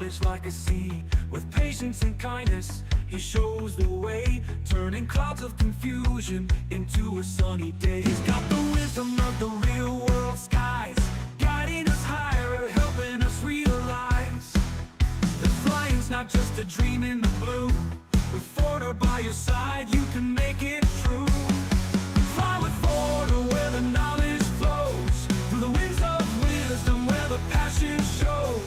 knowledge like a sea. With patience and kindness, he shows the way, turning clouds of confusion into a sunny day. He's got the wisdom of the real world skies, guiding us higher, helping us realize that flying's not just a dream in the blue. With Forder by your side, you can make it true. Fly with Forder where the knowledge flows, through the winds of wisdom where the passion shows.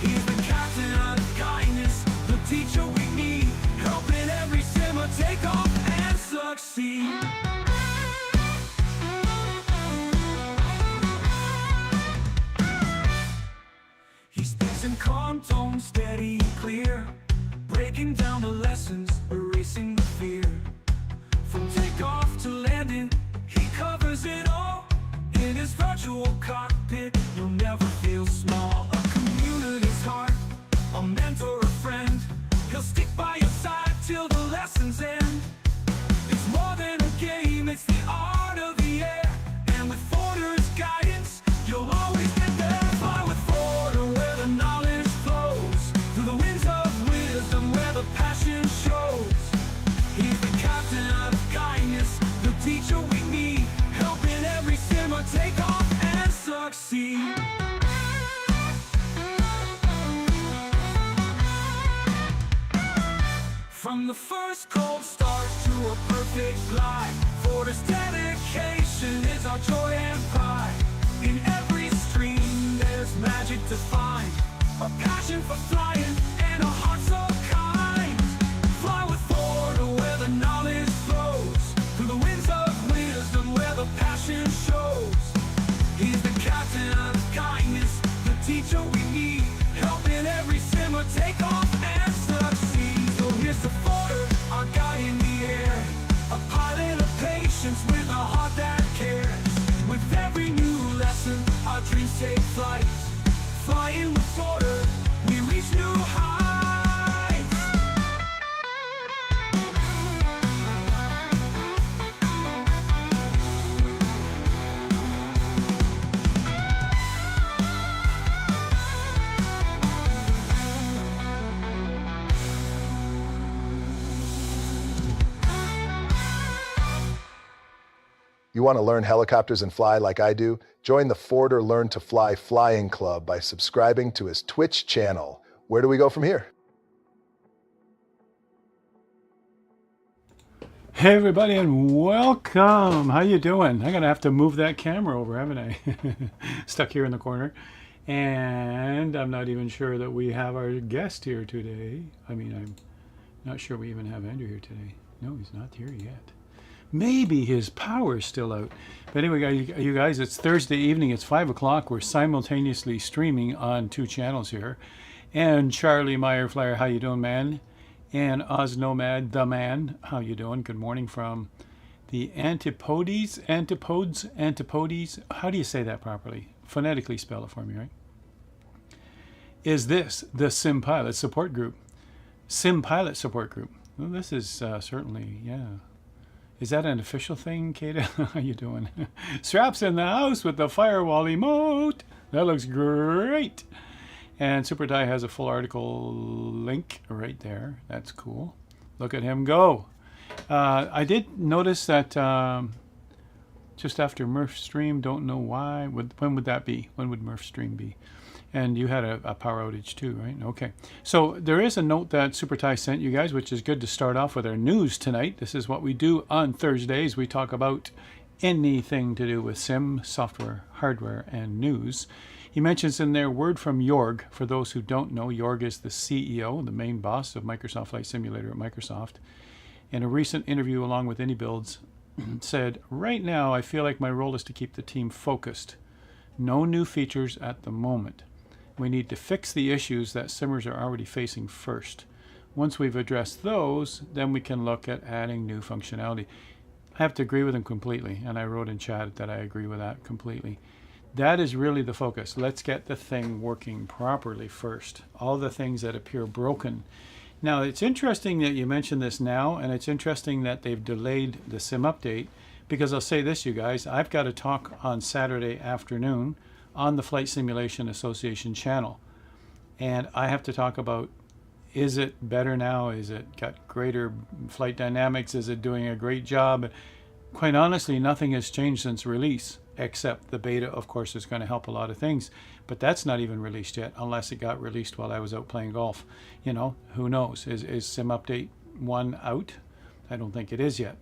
He's the captain of kindness, the teacher we need, helping every simmer take off and succeed. He speaks in calm tones, steady, clear, breaking down the lessons, erasing the fear. From takeoff to landing, he covers it all. In his virtual cockpit, you'll never feel small. A community's heart, a mentor, a friend. He'll stick by your side till the lessons end. It's more than a game, it's the art of the air. And with Forder's guidance, you'll always get there. Fly with Forder where the knowledge flows, through the winds of wisdom where the passion shows. He's the captain of kindness, the teacher we need, helping every simmer take off and succeed. From the first cold start to a perfect flight, Forder's dedication is our joy and pride. In every stream there's magic to find, a passion for flying and a heart so kind. Fly with Forder where the knowledge flows, through the winds of wisdom where the passion shows. He's the captain of kindness, the teacher we need, helping every simmer take off and succeed. So here's the Forder, our guide in the air, a pilot of patience with a heart that cares. With every new lesson, our dreams take flight. Flying with Forder, we reach new heights. You want to learn helicopters and fly like I do? Join the ForderLearnToFly Flying Club by subscribing to his Twitch channel. Where do we go from here? Hey everybody and welcome. How you doing? I'm gonna have to move that camera over, haven't I? Stuck here in the corner. And I'm not even sure that we have our guest here today. I mean, I'm not sure we even have Andrew here today. No, he's not here yet. Maybe his power's still out. But anyway, you guys, it's Thursday evening. It's 5 o'clock. We're simultaneously streaming on 2 channels here. And Charlie Meyer Flyer, how you doing, man? And Oz Nomad, the man, how you doing? Good morning from the Antipodes. How do you say that properly? Phonetically spell it for me, right? Is this the Sim Pilot Support Group? Sim Pilot Support Group. Well, this is certainly, yeah. Is that an official thing, Kata? How you doing? Straps in the house with the firewall emote. That looks great. And Super Ty has a full article link right there. That's cool. Look at him go. I did notice that just after Murph's stream, don't know why. When would that be? When would Murph's stream be? And you had a power outage too, right? Okay. So there is a note that Super Ty sent you guys, which is good to start off with our news tonight. This is what we do on Thursdays. We talk about anything to do with sim, software, hardware, and news. He mentions in there word from Jorg. For those who don't know, Jorg is the CEO, the main boss of Microsoft Flight Simulator at Microsoft. In a recent interview along with AnyBuilds, said, right now I feel like my role is to keep the team focused. No new features at the moment. We need to fix the issues that simmers are already facing first. Once we've addressed those, then we can look at adding new functionality. I have to agree with him completely, and I wrote in chat that I agree with that completely. That is really the focus. Let's get the thing working properly first. All the things that appear broken. Now, it's interesting that you mention this now, and it's interesting that they've delayed the sim update, because I'll say this, you guys, I've got a talk on Saturday afternoon on the Flight Simulation Association channel. And I have to talk about, is it better now? Is it got greater flight dynamics? Is it doing a great job? Quite honestly, nothing has changed since release, except the beta, of course, is going to help a lot of things. But that's not even released yet, unless it got released while I was out playing golf. You know, who knows? Is Sim Update 1 out? I don't think it is yet.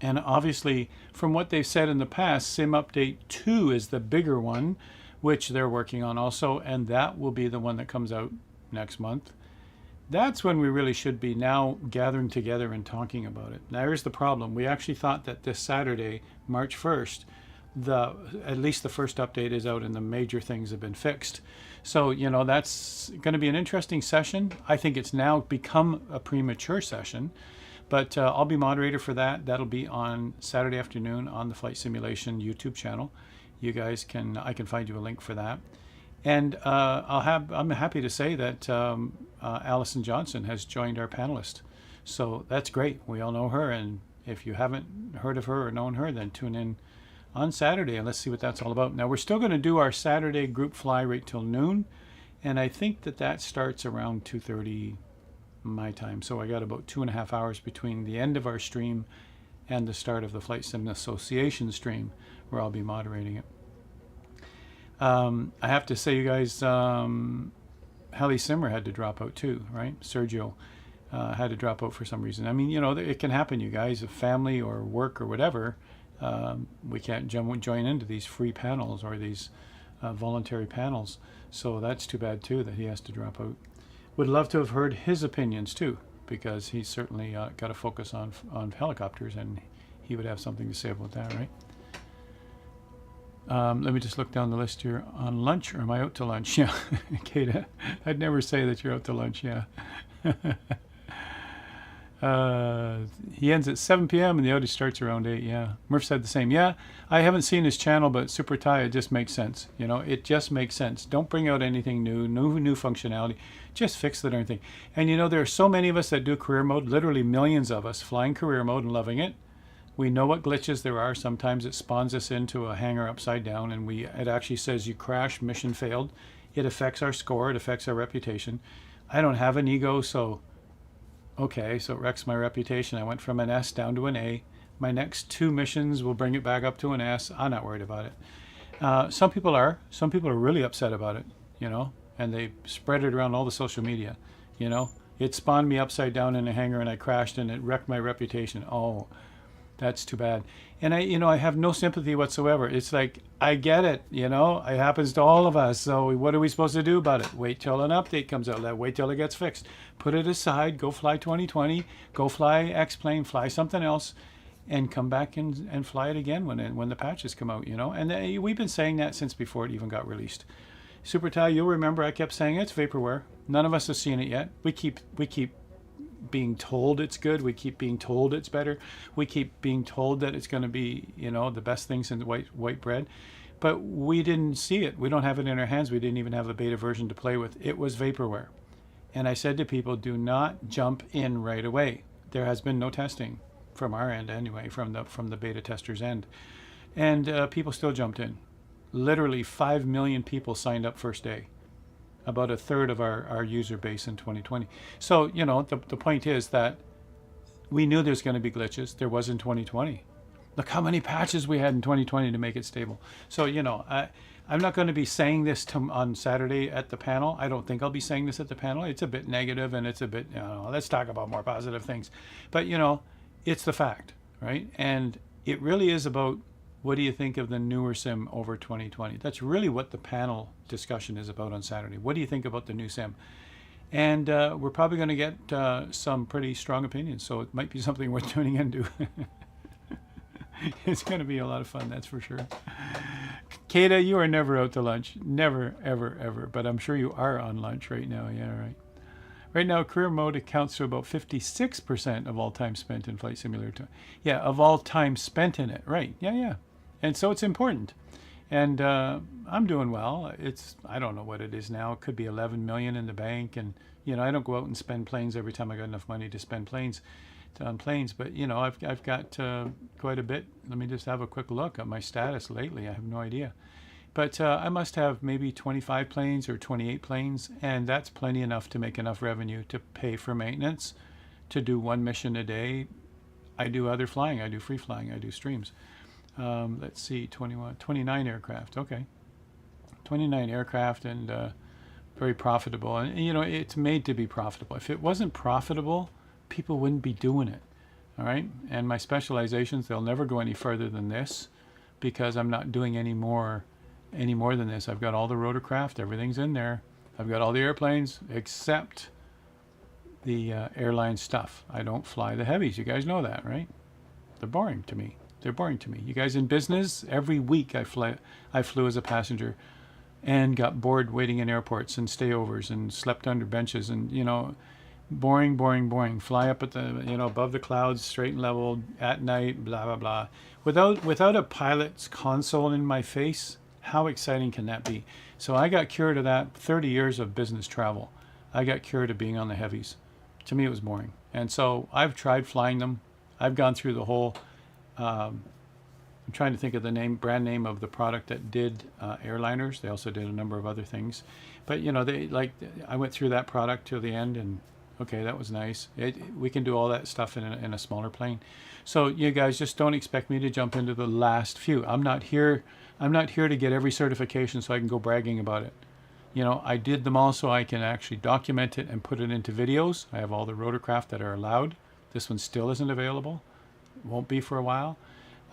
And obviously, from what they've said in the past, Sim Update 2 is the bigger one, which they're working on also, and that will be the one that comes out next month. That's when we really should be now gathering together and talking about it. Now, here's the problem. We actually thought that this Saturday, March 1st, at least the first update is out and the major things have been fixed. So, you know, that's going to be an interesting session. I think it's now become a premature session, but I'll be moderator for that. That'll be on Saturday afternoon on the Flight Simulation YouTube channel. You guys I can find you a link for that. And I'm happy to say that Allison Johnson has joined our panelist. So that's great. We all know her. And if you haven't heard of her or known her, then tune in on Saturday and let's see what that's all about. Now, we're still going to do our Saturday group fly right till noon. And I think that starts around 2:30 my time. So I got about 2.5 hours between the end of our stream and the start of the Flight Sim Association stream, where I'll be moderating it. I have to say, you guys, Heli Simmer had to drop out too, right? Sergio had to drop out for some reason. I mean, you know, it can happen, you guys, if family or work or whatever, we can't join into these free panels or these voluntary panels. So that's too bad too that he has to drop out. Would love to have heard his opinions too, because he's certainly got a focus on helicopters, and he would have something to say about that, right? Let me just look down the list here. On lunch, or am I out to lunch? Yeah, Kata, I'd never say that you're out to lunch, yeah. He ends at 7 p.m. and the outage starts around 8, yeah. Murph said the same. Yeah, I haven't seen his channel, but Super Thai, it just makes sense. You know, it just makes sense. Don't bring out anything new functionality. Just fix the darn thing. And you know, there are so many of us that do career mode, literally millions of us flying career mode and loving it. We know what glitches there are. Sometimes it spawns us into a hangar upside down, and it actually says you crashed, mission failed. It affects our score. It affects our reputation. I don't have an ego, so okay, so it wrecks my reputation. I went from an S down to an A. My next 2 missions will bring it back up to an S. I'm not worried about it. Some people are. Some people are really upset about it, you know, and they spread it around all the social media, you know. It spawned me upside down in a hangar and I crashed and it wrecked my reputation. Oh, that's too bad. And I have no sympathy whatsoever. It's like, I get it, you know, it happens to all of us. So what are we supposed to do about it? Wait till an update comes out. Wait till it gets fixed. Put it aside, go fly 2020, go fly X-Plane, fly something else, and come back and fly it again when the patches come out, you know. And we've been saying that since before it even got released. Super Ty, you'll remember I kept saying it's vaporware. None of us have seen it yet. We keep being told it's good. We keep being told it's better. We keep being told that it's going to be, you know, the best things in white bread. But we didn't see it. We don't have it in our hands. We didn't even have the beta version to play with. It was vaporware. And I said to people, do not jump in right away. There has been no testing from our end anyway, from the beta testers' end. And people still jumped in. Literally 5 million people signed up first day. About a third of our user base in 2020. So, you know, the point is that we knew there's going to be glitches. There was in 2020. Look how many patches we had in 2020 to make it stable. So, you know, I'm not going to be saying this on Saturday at the panel. I don't think I'll be saying this at the panel. It's a bit negative and it's a bit, you know, let's talk about more positive things. But, you know, it's the fact, right? And it really is about, what do you think of the newer sim over 2020? That's really what the panel discussion is about on Saturday. What do you think about the new sim? And we're probably going to get some pretty strong opinions, so it might be something worth tuning into. It's going to be a lot of fun, that's for sure. Kata, you are never out to lunch. Never, ever, ever. But I'm sure you are on lunch right now. Yeah, right. Right now, career mode accounts for about 56% of all time spent in Flight Simulator 2. Yeah, of all time spent in it. Right. Yeah. And so it's important. And I'm doing well. I don't know what it is now. It could be 11 million in the bank. And, you know, I don't go out and spend planes every time I got enough money to spend on planes. But, you know, I've got quite a bit. Let me just have a quick look at my status lately. I have no idea. But I must have maybe 25 planes or 28 planes, and that's plenty enough to make enough revenue to pay for maintenance, to do one mission a day. I do other flying. I do free flying. I do streams. Let's see, 29 aircraft. Okay. 29 aircraft, and very profitable. And, you know, it's made to be profitable. If it wasn't profitable, people wouldn't be doing it. All right. And my specializations, they'll never go any further than this, because I'm not doing any more than this. I've got all the rotorcraft, everything's in there. I've got all the airplanes except the airline stuff. I don't fly the heavies. You guys know that, right? They're boring to me. They're boring to me. You guys in business, every week I flew as a passenger and got bored waiting in airports and stayovers and slept under benches, and, you know, boring, boring, boring. Fly up at the, you know, above the clouds, straight and level at night, blah, blah, blah. Without a pilot's console in my face, how exciting can that be? So I got cured of that. 30 years of business travel. I got cured of being on the heavies. To me, it was boring. And so I've tried flying them. I've gone through the whole, I'm trying to think of the brand name of the product that did airliners. They also did a number of other things. But, you know, I went through that product to the end, and okay, that was nice. We can do all that stuff in a smaller plane. So you guys just don't expect me to jump into the last few. I'm not here to get every certification so I can go bragging about it. You know, I did them all so I can actually document it and put it into videos. I have all the rotorcraft that are allowed. This one still isn't available. Won't be for a while.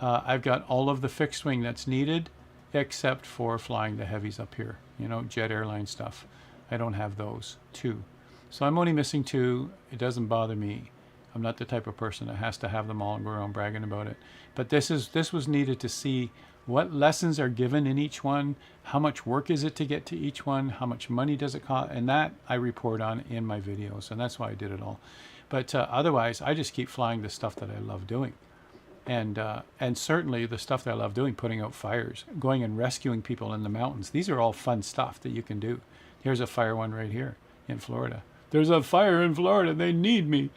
I've got all of the fixed wing that's needed, except for flying the heavies up here. You know, jet airline stuff. I don't have those. 2. So I'm only missing 2. It doesn't bother me. I'm not the type of person that has to have them all and go around bragging about it. But this was needed to see what lessons are given in each one, how much work is it to get to each one, how much money does it cost, and that I report on in my videos, and that's why I did it all. But otherwise, I just keep flying the stuff that I love doing. And certainly the stuff that I love doing, putting out fires, going and rescuing people in the mountains. These are all fun stuff that you can do. Here's a fire one right here in Florida. There's a fire in Florida. They need me.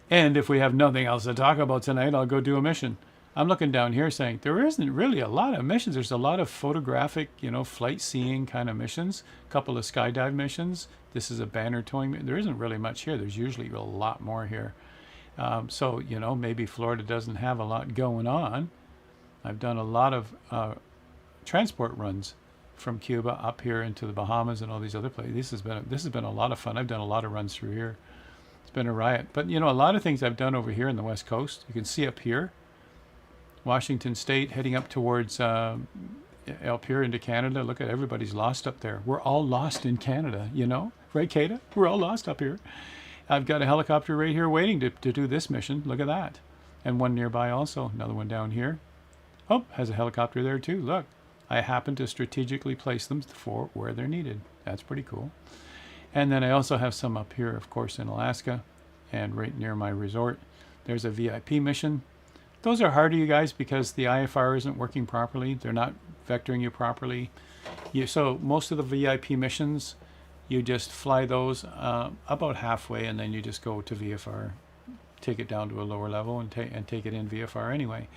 And if we have nothing else to talk about tonight, I'll go do a mission. I'm looking down here saying there isn't really a lot of missions. There's a lot of photographic, you know, flight seeing kind of missions, a couple of skydive missions. This is a banner towing. There isn't really much here. There's usually a lot more here. So, you know, maybe Florida doesn't have a lot going on. I've done a lot of transport runs from Cuba up here into the Bahamas and all these other places. This has been a lot of fun. I've done a lot of runs through here. It's been a riot. But, you know, a lot of things I've done over here in the West Coast. You can see up here, Washington State, heading up towards up here into Canada. Look at everybody's lost up there. We're all lost in Canada, you know? Right, Kata? We're all lost up here. I've got a helicopter right here waiting to do this mission. Look at that. And one nearby also. Another one down here. Oh, has a helicopter there too. Look. I happen to strategically place them for where they're needed. That's pretty cool. And then I also have some up here, of course, in Alaska and right near my resort. There's a VIP mission. Those are harder, you guys, because the IFR isn't working properly. They're not vectoring you properly. So most of the VIP missions, you just fly those about halfway, and then you just go to VFR, take it down to a lower level, and take it in VFR anyway.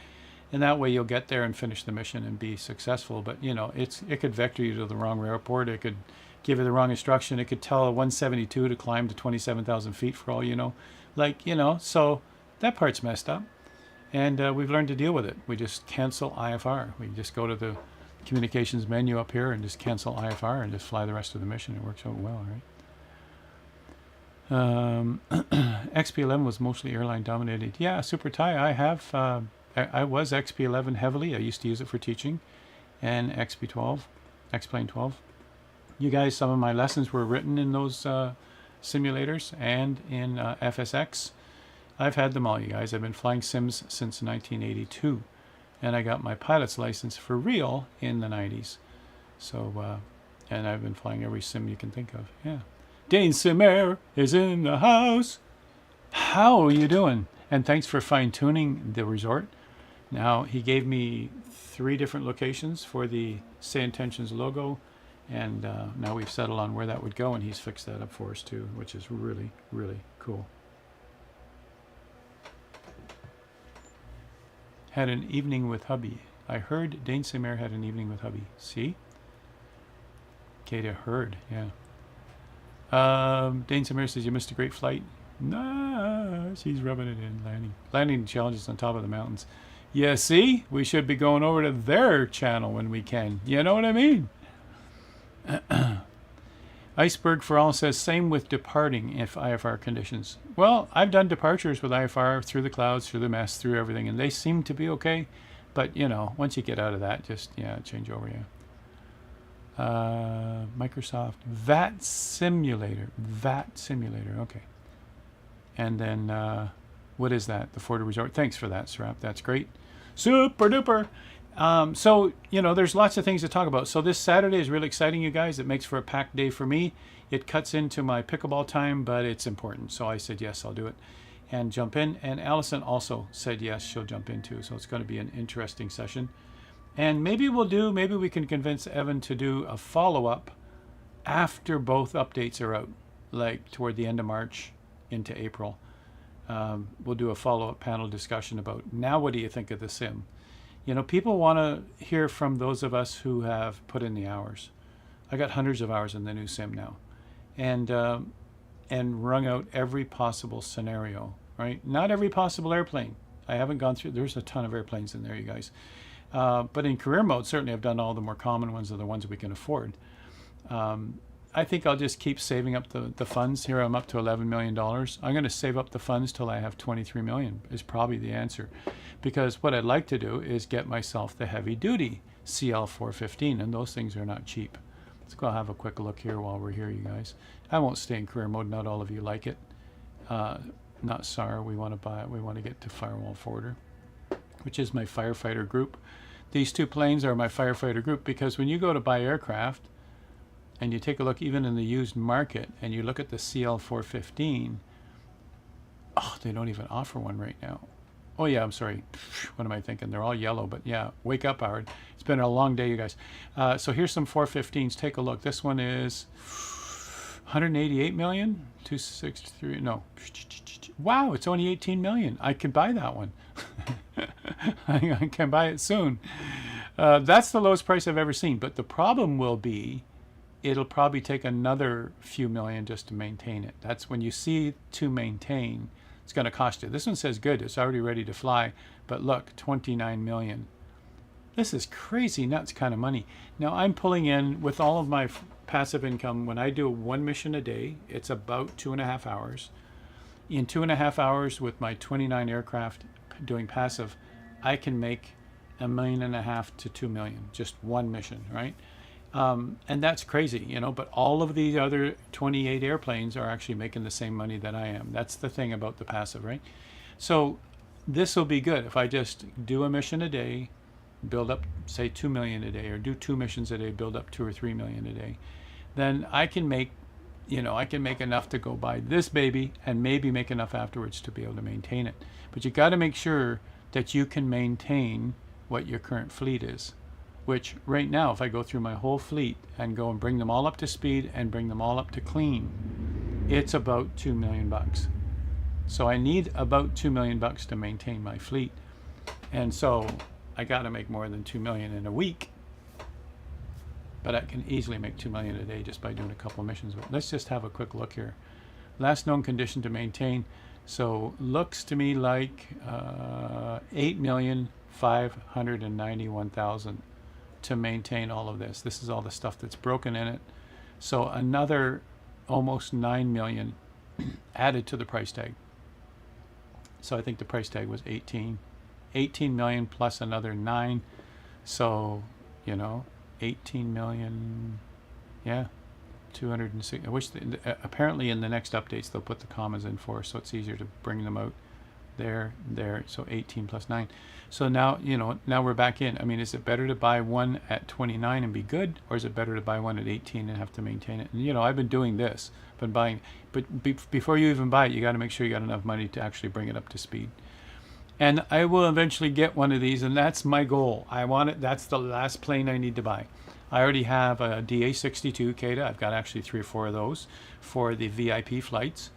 And that way you'll get there and finish the mission and be successful. But, you know, it could vector you to the wrong airport. It could give you the wrong instruction. It could tell a 172 to climb to 27,000 feet for all you know. Like, you know, so that part's messed up. And we've learned to deal with it. We just cancel IFR. We just go to the communications menu up here and just cancel IFR and just fly the rest of the mission. It works out well, right? XP11 was mostly airline dominated. Yeah, Super Thai, I have... I was XP11 heavily. I used to use it for teaching. And XP12, X-Plane 12. You guys, some of my lessons were written in those simulators and in FSX. I've had them all, you guys. I've been flying sims since 1982. And I got my pilot's license for real in the 90s. So, and I've been flying every sim you can think of. Yeah. Dane Simer is in the house. How are you doing? And thanks for fine-tuning the resort. Now, he gave me 3 different locations for the Say Intentions logo, and now we've settled on where that would go, and he's fixed that up for us too, which is really, really cool. Had an evening with hubby. I heard Dane Simer had an evening with hubby. See? Kata heard, yeah. Dane Samir says, you missed a great flight. Nah, she's rubbing it in, landing challenges on top of the mountains. Yeah, see, we should be going over to their channel when we can. You know what I mean? Iceberg for All says, same with departing if IFR conditions. Well, I've done departures with IFR through the clouds, through the mess, through everything, and they seem to be okay. But, you know, once you get out of that, just, yeah, change over, yeah. Microsoft VAT Simulator, okay. And then, what is that? The Forder Resort. Thanks for that, Srap. That's great. Super duper. So, you know, there's lots of things to talk about. So this Saturday is really exciting, you guys. It makes for a packed day for me. It cuts into my pickleball time, but it's important. So I said, yes, I'll do it and jump in. And Allison also said, yes, she'll jump in too. So it's going to be an interesting session. And maybe we can convince Evan to do a follow-up after both updates are out, like toward the end of March into April. We'll do a follow-up panel discussion about, now what do you think of the sim? You know, people want to hear from those of us who have put in the hours. I got hundreds of hours in the new sim now, and wrung out every possible scenario, right? Not every possible airplane. I haven't gone through, there's a ton of airplanes in there, you guys. But in career mode, certainly I've done all the more common ones, or the ones we can afford. I think I'll just keep saving up the funds. Here I'm up to $11 million. I'm going to save up the funds till I have 23 million is probably the answer. Because what I'd like to do is get myself the heavy duty CL415, and those things are not cheap. Let's go have a quick look here while we're here, you guys. I won't stay in career mode. Not all of you like it. Not SAR. We want to buy it. We want to get to Firewall Forder, which is my firefighter group. These two planes are my firefighter group, because when you go to buy aircraft and you take a look even in the used market and you look at the CL415, oh, they don't even offer one right now. Oh yeah, I'm sorry. What am I thinking? They're all yellow, but yeah, wake up, Howard. It's been a long day, you guys. So here's some 415s. Take a look. This one is 188 million, 263, no. Wow, it's only 18 million. I could buy that one. I can buy it soon. That's the lowest price I've ever seen. But the problem will be, it'll probably take another few million just to maintain it. That's when you see to maintain, it's going to cost you. This one says good. It's already ready to fly. But look, 29 million. This is crazy nuts kind of money. Now I'm pulling in with all of my passive income. When I do one mission a day, it's about 2.5 hours. In 2.5 hours with my 29 aircraft doing passive, I can make $1.5 million to 2 million, just one mission, right? And that's crazy, you know, but all of the other 28 airplanes are actually making the same money that I am. That's the thing about the passive, right? So this will be good if I just do a mission a day, build up, say, 2 million a day, or do 2 missions a day, build up 2 or 3 million a day. Then I can make, you know, I can make enough to go buy this baby and maybe make enough afterwards to be able to maintain it. But you got to make sure that you can maintain what your current fleet is, which right now, if I go through my whole fleet and go and bring them all up to speed and bring them all up to clean, it's about $2 million. So I need about $2 million to maintain my fleet. And so I got to make more than 2 million in a week. But I can easily make 2 million a day just by doing a couple of missions. But let's just have a quick look here. Last known condition to maintain. So looks to me like 8,591,000 to maintain all of this. This is all the stuff that's broken in it. So another almost 9 million added to the price tag. So I think the price tag was 18 million plus another 9. So, you know, 18 million, yeah, 206. I wish apparently in the next updates they'll put the commas in for us, so it's easier to bring them out there. So 18 plus 9. So now, you know, now we're back in. I mean, is it better to buy one at 29 and be good, or is it better to buy one at 18 and have to maintain it? And you know, I've been doing this, been buying, but before you even buy it, you got to make sure you got enough money to actually bring it up to speed. And I will eventually get one of these, and that's my goal. I want it. That's the last plane I need to buy. I already have a DA62 Kata. I've got actually 3 or 4 of those for the VIP flights.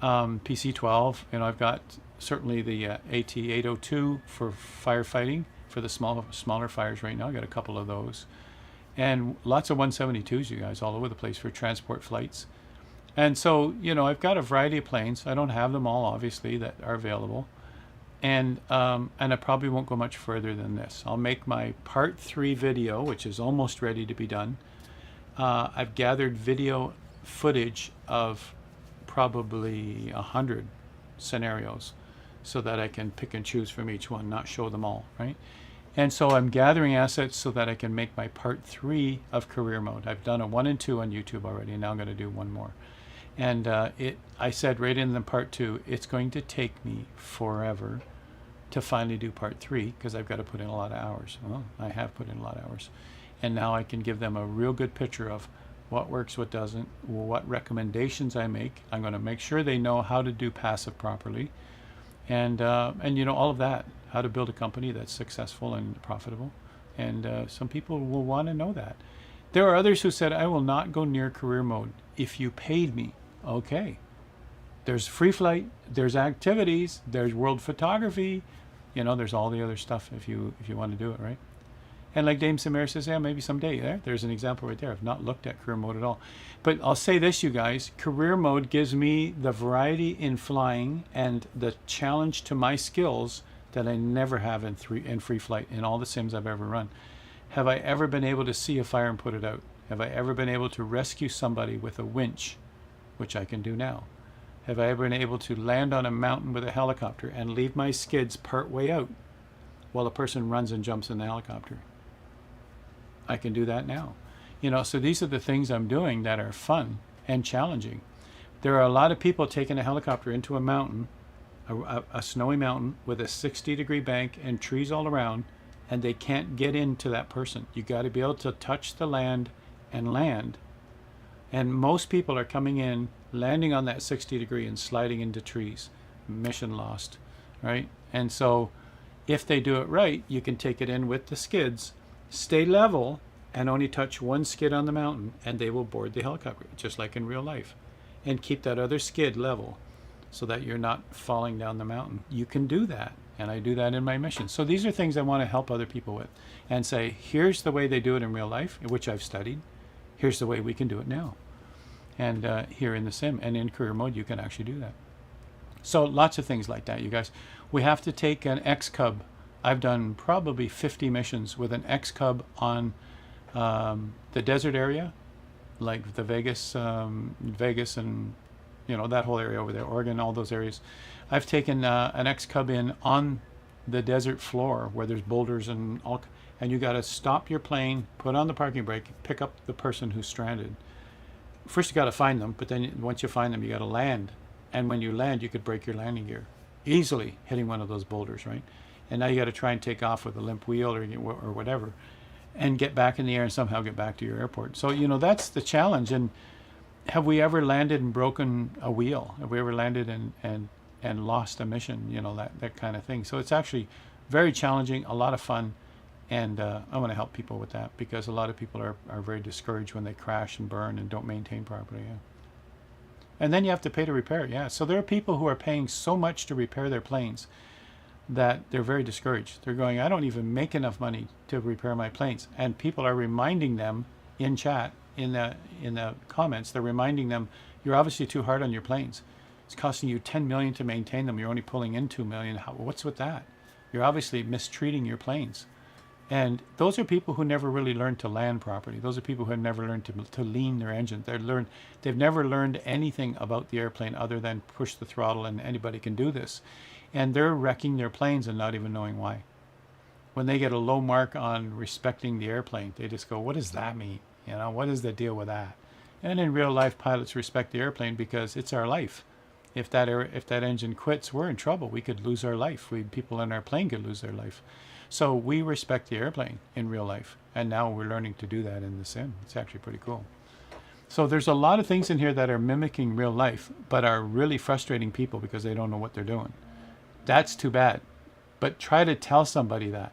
PC-12, you know, I've got certainly the AT-802 for firefighting for the smaller fires right now. I got a couple of those. and lots of 172s, you guys, all over the place for transport flights. And so, you know, I've got a variety of planes. I don't have them all, obviously, that are available. And I probably won't go much further than this. I'll make my part 3 video, which is almost ready to be done. I've gathered video footage of probably 100 scenarios so that I can pick and choose from each one, not show them all, right? And so I'm gathering assets so that I can make my part 3 of career mode. I've done a 1 and 2 on YouTube already, and now I'm going to do one more. And I said right in the part 2, it's going to take me forever to finally do part 3 because I've got to put in a lot of hours. Well, I have put in a lot of hours. And now I can give them a real good picture of what works, what doesn't, what recommendations I make. I'm going to make sure they know how to do passive properly. And you know, all of that, how to build a company that's successful and profitable. And some people will want to know that. There are others who said, I will not go near career mode if you paid me. Okay. There's free flight, there's activities, there's world photography, you know, there's all the other stuff if you want to do it, right? And like Dame Samir says, yeah, maybe someday. There's an example right there. I've not looked at career mode at all. But I'll say this, you guys, career mode gives me the variety in flying and the challenge to my skills that I never have in free flight in all the sims I've ever run. Have I ever been able to see a fire and put it out? Have I ever been able to rescue somebody with a winch, which I can do now? Have I ever been able to land on a mountain with a helicopter and leave my skids part way out while a person runs and jumps in the helicopter? I can do that now. You know, so these are the things I'm doing that are fun and challenging. There are a lot of people taking a helicopter into a mountain, a snowy mountain with a 60-degree bank and trees all around, and they can't get into that person. You got to be able to touch the land and land. And most people are coming in, landing on that 60 degree and sliding into trees. Mission lost, right? And so if they do it right, you can take it in with the skids, stay level, and only touch one skid on the mountain, and they will board the helicopter, just like in real life. And keep that other skid level so that you're not falling down the mountain. You can do that, and I do that in my mission. So these are things I want to help other people with and say, here's the way they do it in real life, which I've studied. Here's the way we can do it now. And here in the sim and in career mode, you can actually do that. So lots of things like that, you guys. We have to take an X-Cub. I've done probably 50 missions with an X-Cub on the desert area, like the Vegas and, you know, that whole area over there, Oregon, all those areas. I've taken an X-Cub in on the desert floor where there's boulders and all, and you got to stop your plane, put on the parking brake, pick up the person who's stranded. First you got to find them, but then once you find them, you got to land. And when you land, you could break your landing gear easily hitting one of those boulders, right? And now you got to try and take off with a limp wheel or whatever, and get back in the air and somehow get back to your airport. So, you know, that's the challenge. And have we ever landed and broken a wheel? Have we ever landed and lost a mission? You know, that kind of thing. So it's actually very challenging, a lot of fun. And I want to help people with that because a lot of people are very discouraged when they crash and burn and don't maintain properly. Yeah. And then you have to pay to repair it. Yeah. So there are people who are paying so much to repair their planes that they're very discouraged. They're going, I don't even make enough money to repair my planes. And people are reminding them in chat, in the comments, they're reminding them, you're obviously too hard on your planes. It's costing you $10 million to maintain them. You're only pulling in $2 million. What's with that? You're obviously mistreating your planes. And those are people who never really learned to land properly. Those are people who have never learned to lean their engine. They've never learned anything about the airplane other than push the throttle and anybody can do this. And they're wrecking their planes and not even knowing why. When they get a low mark on respecting the airplane, they just go, what does that mean? You know, what is the deal with that? And in real life, pilots respect the airplane because it's our life. If that engine quits, we're in trouble. We could lose our life. People in our plane could lose their life. So we respect the airplane in real life, and now we're learning to do that in the sim. It's actually pretty cool. So there's a lot of things in here that are mimicking real life, but are really frustrating people because they don't know what they're doing. That's too bad. But try to tell somebody that.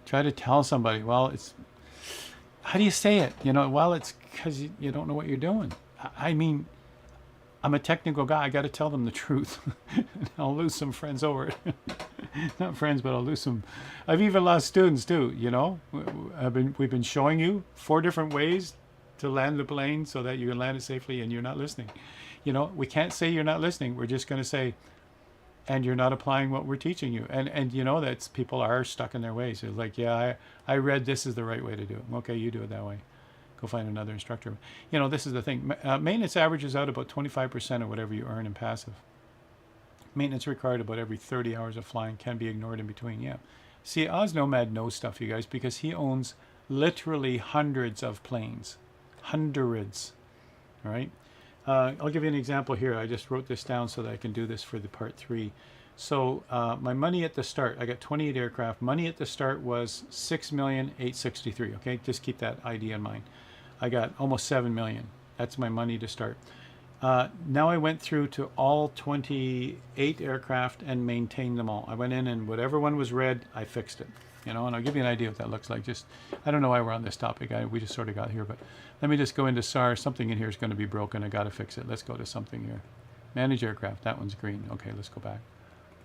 Try to tell somebody, well, it's, how do you say it? You know, well, it's because you don't know what you're doing. I mean, I'm a technical guy. I got to tell them the truth. I'll lose some friends over it. not friends, but I'll lose some. I've even lost students too. You know, we've been showing you 4 different ways to land the plane so that you can land it safely, and you're not listening. You know, we can't say you're not listening. We're just going to say, and you're not applying what we're teaching you. And you know, that's people are stuck in their ways. It's like, yeah, I read this is the right way to do it. Okay, you do it that way. Go find another instructor. You know, this is the thing. Maintenance averages out about 25% of whatever you earn in passive. Maintenance required about every 30 hours of flying, can be ignored in between. Yeah. See, Oz Nomad knows stuff, you guys, because he owns literally hundreds of planes. Hundreds. All right. I'll give you an example here. I just wrote this down so that I can do this for the part 3. So my money at the start, I got 28 aircraft. Money at the start was $6,863,000. Okay, just keep that idea in mind. I got almost 7 million. That's my money to start. Now I went through to all 28 aircraft and maintained them all. I went in and whatever one was red, I fixed it. You know, and I'll give you an idea what that looks like. Just, I don't know why we're on this topic. We just sort of got here, but let me just go into SAR. Something in here is going to be broken. I got to fix it. Let's go to something here. Manage aircraft. That one's green. Okay, let's go back.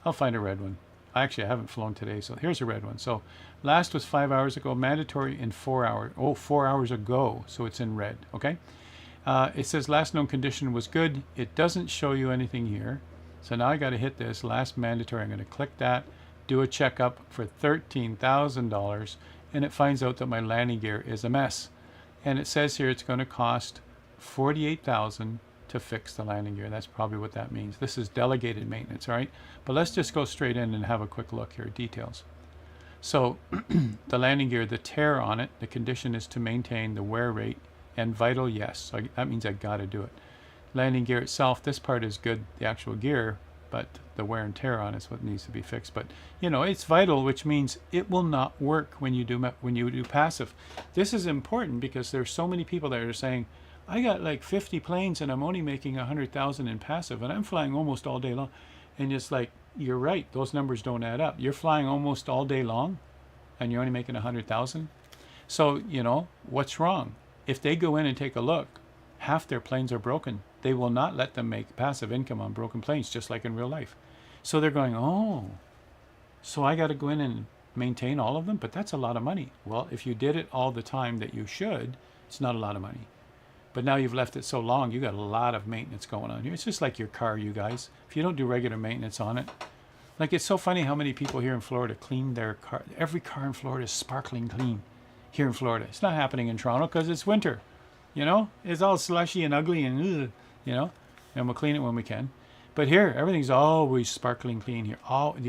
I'll find a red one. Actually, I haven't flown today, so here's a red one. So last was 5 hours ago. Mandatory in 4 hours. Oh, 4 hours ago, so it's in red. Okay. It says last known condition was good. It doesn't show you anything here. So now I got to hit this last mandatory. I'm going to click that, do a checkup for $13,000, and it finds out that my landing gear is a mess. And it says here it's going to cost $48,000 to fix the landing gear. That's probably what that means. This is delegated maintenance, all right? But let's just go straight in and have a quick look here, details. So the landing gear, the tear on it, the condition is to maintain the wear rate and vital, yes. So that means I got to do it. Landing gear itself, this part is good, the actual gear, but the wear and tear on is what needs to be fixed. But you know, it's vital, which means it will not work when you do passive. This is important because there's so many people that are saying, I got like 50 planes and I'm only making 100,000 in passive, and I'm flying almost all day long. And it's like, you're right, those numbers don't add up. You're flying almost all day long and you're only making 100,000. So you know what's wrong. If they go in and take a look, half their planes are broken. They will not let them make passive income on broken planes, just like in real life. So they're going, oh, so I got to go in and maintain all of them? But that's a lot of money. Well, if you did it all the time that you should, it's not a lot of money. But now you've left it so long, you got a lot of maintenance going on here. It's just like your car, you guys. If you don't do regular maintenance on it, like it's so funny how many people here in Florida clean their car. Every car in Florida is sparkling clean here in Florida. It's not happening in Toronto because it's winter. You know, it's all slushy and ugly and, ugh, you know, and we'll clean it when we can. But here, everything's always sparkling clean here.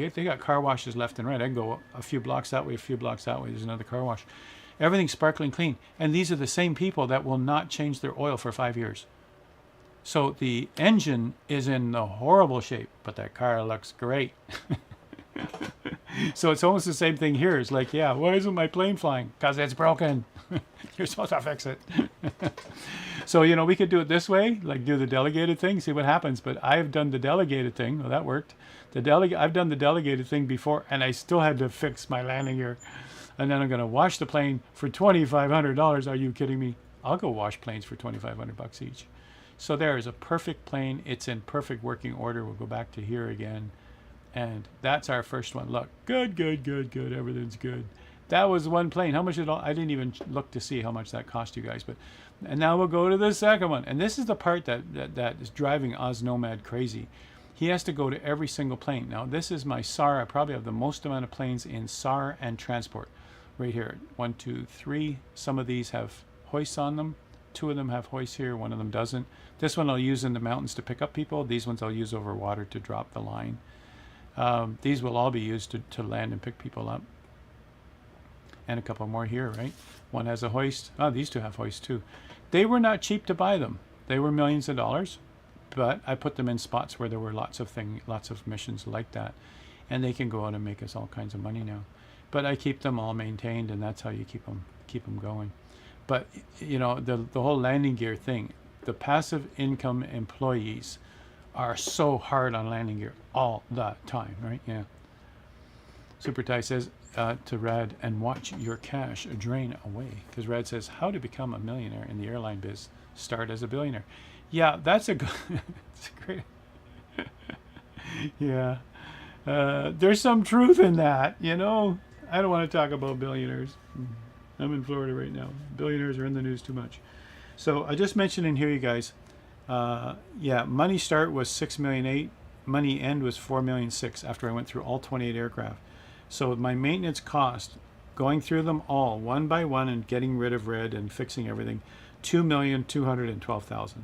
They got car washes left and right. I can go a few blocks that way, a few blocks that way. There's another car wash. Everything's sparkling clean. And these are the same people that will not change their oil for 5 years. So the engine is in a horrible shape, but that car looks great. So it's almost the same thing here. It's like, yeah, why isn't my plane flying? Because it's broken. You're supposed to fix it. So, you know, we could do it this way, like do the delegated thing, see what happens. But I've done the delegated thing. Well, that worked. I've done the delegated thing before, and I still had to fix my landing gear. And then I'm going to wash the plane for $2,500. Are you kidding me? I'll go wash planes for $2,500 each. So there is a perfect plane. It's in perfect working order. We'll go back to here again. And that's our first one. Look, good, good, good, good. Everything's good. That was one plane. How much did I didn't even look to see how much that cost you guys. But and now we'll go to the second one. And this is the part that is driving Oz Nomad crazy. He has to go to every single plane. Now this is my SAR. I probably have the most amount of planes in SAR and transport. Right here. 1, 2, 3. Some of these have hoists on them. 2 of them have hoists here. 1 of them doesn't. This one I'll use in the mountains to pick up people. These ones I'll use over water to drop the line. These will all be used to land and pick people up. And a couple more here, right? One has a hoist. Oh, these 2 have hoists too. They were not cheap to buy them. They were millions of dollars, but I put them in spots where there were lots of missions like that, and they can go out and make us all kinds of money now. But I keep them all maintained, and that's how you keep them going. But you know, the whole landing gear thing, the passive income employees are so hard on landing gear all the time, right? Yeah. Super Ty says to Rad, and watch your cash drain away. Because Rad says, how to become a millionaire in the airline biz. Start as a billionaire. Yeah, that's a good, it's a great, yeah. There's some truth in that, you know. I don't want to talk about billionaires. I'm in Florida right now. Billionaires are in the news too much. So I just mentioned in here, you guys. Yeah, money start was 6,000,008. Money end was 4,000,006 after I went through all 28 aircraft. So my maintenance cost, going through them all one by one and getting rid of red and fixing everything, 2,212,000.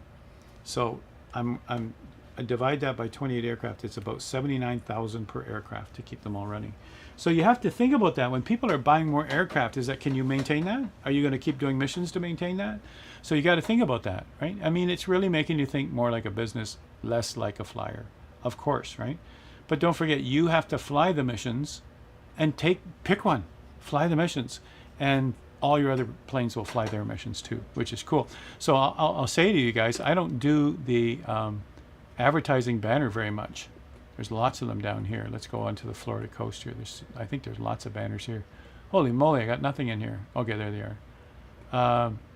So I divide that by 28 aircraft. It's about 79,000 per aircraft to keep them all running. So you have to think about that when people are buying more aircraft. Is that, can you maintain that? Are you going to keep doing missions to maintain that? So you got to think about that, right? I mean, it's really making you think more like a business, less like a flyer, of course, right? But don't forget, you have to fly the missions and pick one, fly the missions, and all your other planes will fly their missions too, which is cool. So I'll say to you guys, I don't do the advertising banner very much. There's lots of them down here. Let's go onto the Florida coast here. I think there's lots of banners here. Holy moly, I got nothing in here. Okay, there they are.